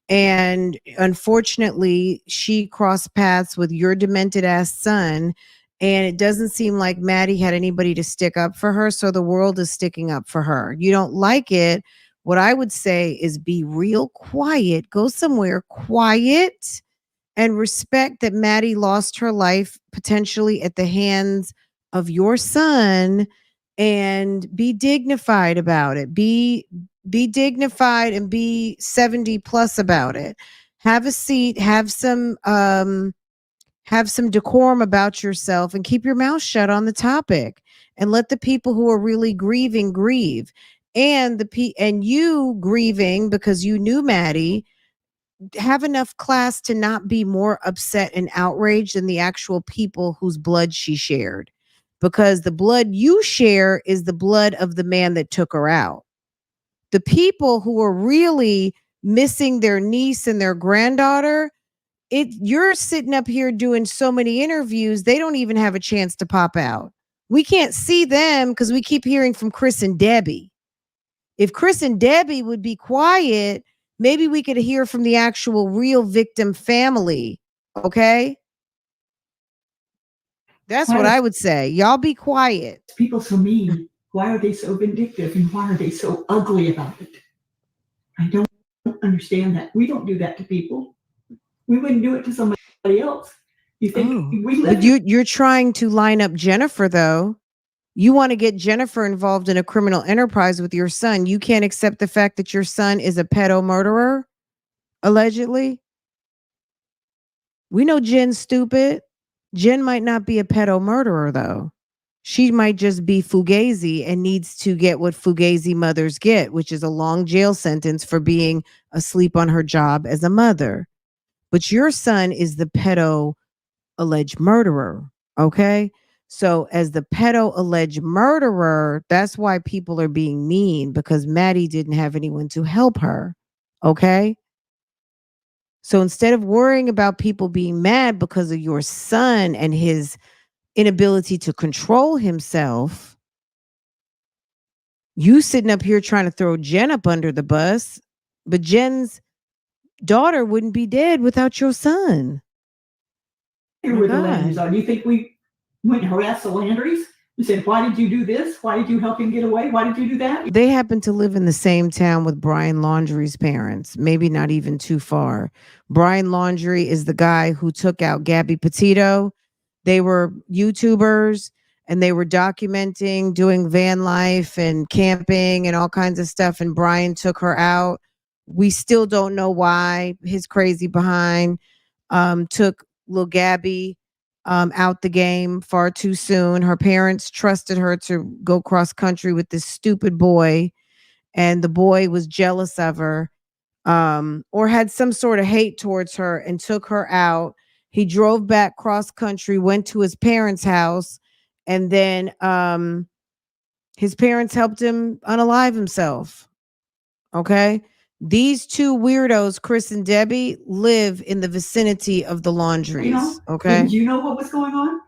And unfortunately, she crossed paths with your demented ass son. And it doesn't seem like Maddie had anybody to stick up for her. So the world is sticking up for her. You don't like it. What I would say is be real quiet. Go somewhere quiet and respect that Maddie lost her life potentially at the hands of your son, and be dignified about it. Be dignified and be 70 plus about it. Have a seat, have some have some decorum about yourself and keep your mouth shut on the topic and let the people who are really grieving grieve. And and you grieving because you knew Maddie, have enough class to not be more upset and outraged than the actual people whose blood she shared, because the blood you share is the blood of the man that took her out. The people who are really missing their niece and their granddaughter, you're sitting up here doing so many interviews, they don't even have a chance to pop out. We can't see them because we keep hearing from Chris and Debbie. If Chris and Debbie would be quiet, maybe we could hear from the actual real victim family. Okay? That's what I would say. Y'all be quiet. People so mean. Why are they so vindictive, and why are they so ugly about it? I don't understand that. We don't do that to people. We wouldn't do it to somebody else. You think but you're trying to line up Jennifer, though. You want to get Jennifer involved in a criminal enterprise with your son. You can't accept the fact that your son is a pedo murderer, allegedly. We know Jen's stupid. Jen might not be a pedo murderer, though. She might just be fugazi and needs to get what fugazi mothers get, which is a long jail sentence for being asleep on her job as a mother. But your son is the pedo alleged murderer, okay? So as the pedo alleged murderer, that's why people are being mean, because Maddie didn't have anyone to help her, okay? So instead of worrying about people being mad because of your son and his inability to control himself, you sitting up here trying to throw Jen up under the bus, but Jen's daughter wouldn't be dead without your son. Where the Landrys are. Do you think we went and harassed the Landrys and said, why did you do this? Why did you help him get away? Why did you do that? They happen to live in the same town with Brian Laundrie's parents, maybe not even too far. Brian Laundrie is the guy who took out Gabby Petito. They were YouTubers and they were documenting doing van life and camping and all kinds of stuff. And Brian took her out. We still don't know why his crazy behind took little Gabby out the game far too soon. Her parents trusted her to go cross country with this stupid boy, and the boy was jealous of her or had some sort of hate towards her and took her out. He drove back cross country, went to his parents' house, and then his parents helped him unalive himself. Okay? These two weirdos, Chris and Debbie, live in the vicinity of the Laundries. You know, okay? Did you know what was going on?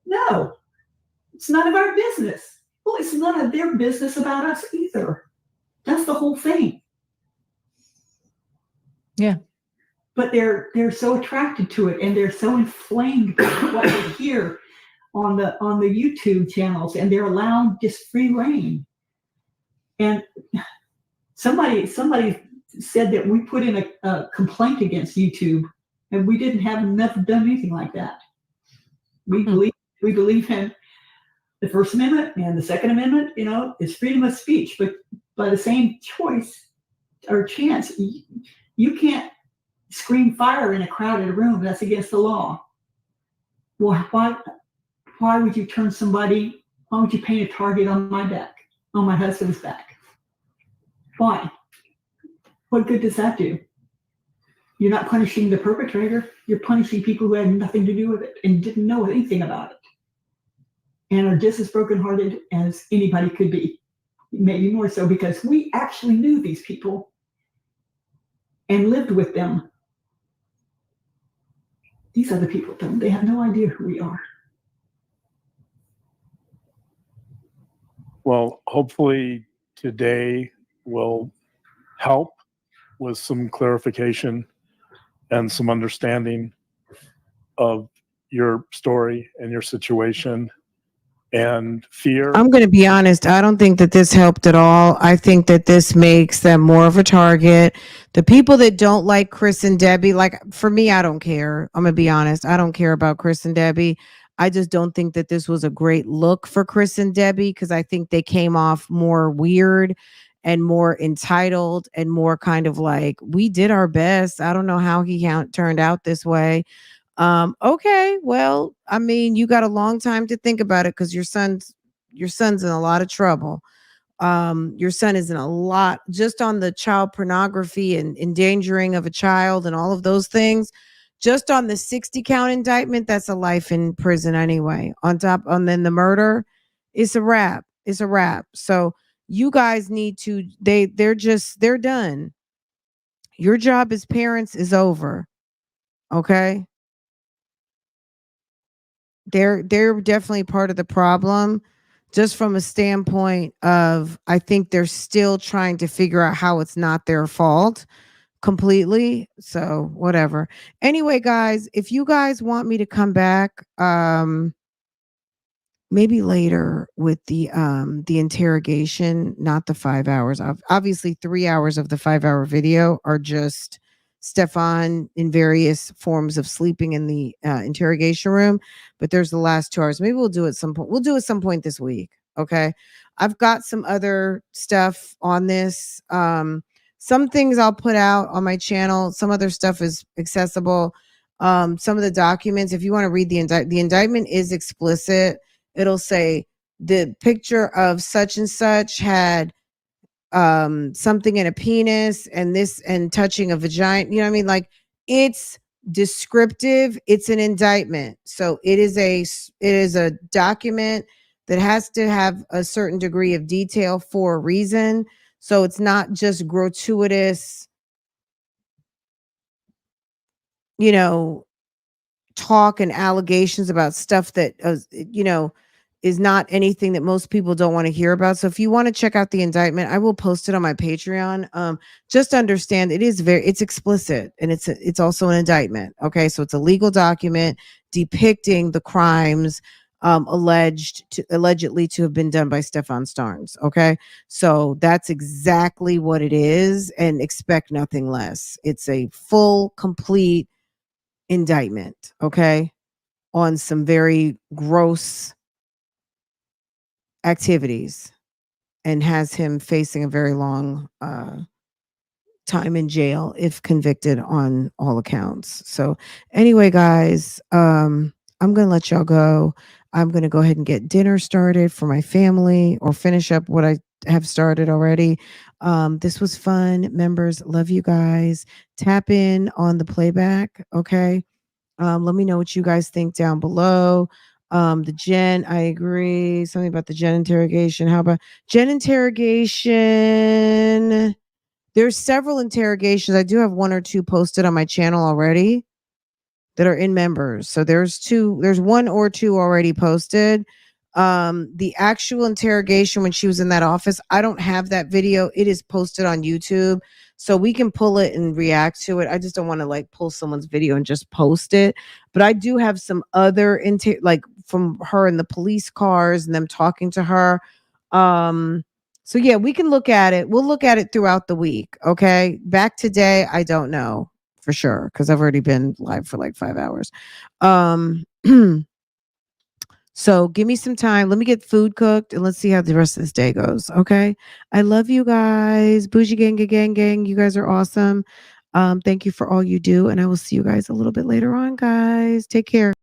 No. It's none of our business. Well, it's none of their business about us either. That's the whole thing. Yeah. But they're so attracted to it, and they're so inflamed by what they hear on the YouTube channels, and they're allowed just free reign. And somebody said that we put in a complaint against YouTube, and we never done anything like that. We believe in the First Amendment and the Second Amendment. You know, it's freedom of speech, but by the same choice or chance, you can't scream fire in a crowded room. That's against the law. Well, why would you turn somebody? Why would you paint a target on my back, on my husband's back? Why? What good does that do? You're not punishing the perpetrator. You're punishing people who had nothing to do with it and didn't know anything about it and are just as brokenhearted as anybody could be. Maybe more so, because we actually knew these people and lived with them. These other people don't. They have no idea who we are. Well, hopefully today will help with some clarification and some understanding of your story and your situation and fear. I'm going to be honest. I don't think that this helped at all. I think that this makes them more of a target. The people that don't like Chris and Debbie, like for me, I don't care. I'm going to be honest. I don't care about Chris and Debbie. I just don't think that this was a great look for Chris and Debbie, because I think they came off more weird and more entitled and more kind of like, we did our best. I don't know how he turned out this way. Okay, well, I mean, you got a long time to think about it because your son's in a lot of trouble. Your son is in a lot just on the child pornography and endangering of a child and all of those things. Just on the 60 count indictment, that's a life in prison anyway. On top, and then the murder, it's a wrap. It's a wrap. So you guys need to. They're done. Your job as parents is over. Okay, they're definitely part of the problem. Just from a standpoint of, I think they're still trying to figure out how it's not their fault completely. So whatever. Anyway, guys, if you guys want me to come back, maybe later with the interrogation, not the 5 hours. Obviously 3 hours of the 5 hour video are just Stefan in various forms of sleeping in the interrogation room, but there's the last 2 hours. Maybe we'll do it some point. We'll do it some point this week. Okay. I've got some other stuff on this. Some things I'll put out on my channel. Some other stuff is accessible. Some of the documents, if you want to read the indictment is explicit. It'll say the picture of such and such had something in a penis and this and touching a vagina. You know what I mean? Like, it's descriptive. It's an indictment. So it is a document that has to have a certain degree of detail for a reason. So it's not just gratuitous, you know, talk and allegations about stuff that is not anything that most people don't want to hear about. So if you want to check out the indictment, I will post it on my Patreon. Just understand it's explicit, and it's also an indictment. Okay, so it's a legal document depicting the crimes allegedly to have been done by Stefan Starnes. Okay, so that's exactly what it is, and expect nothing less. It's a full, complete indictment, okay, on some very gross activities, and has him facing a very long time in jail if convicted on all accounts. So anyway, guys, I'm gonna let y'all go. I'm gonna go ahead and get dinner started for my family, or finish up what I have started already. This was fun. Members, love you guys. Tap in on the playback, okay? Let me know what you guys think down below. The Jen, I agree. Something about the Jen interrogation. How about Jen interrogation? There's several interrogations. I do have one or two posted on my channel already that are in members. So there's one or two already posted. The actual interrogation when she was in that office, I don't have that video. It is posted on YouTube. So we can pull it and react to it. I just don't want to like pull someone's video and just post it. But I do have some other like from her in the police cars and them talking to her. So yeah, we can look at it. We'll look at it throughout the week. Okay. Back today, I don't know for sure, because I've already been live for like 5 hours. So give me some time. Let me get food cooked and let's see how the rest of this day goes. Okay. I love you guys. Bougie gang, gang, gang. You guys are awesome. Thank you for all you do. And I will see you guys a little bit later on, guys. Take care.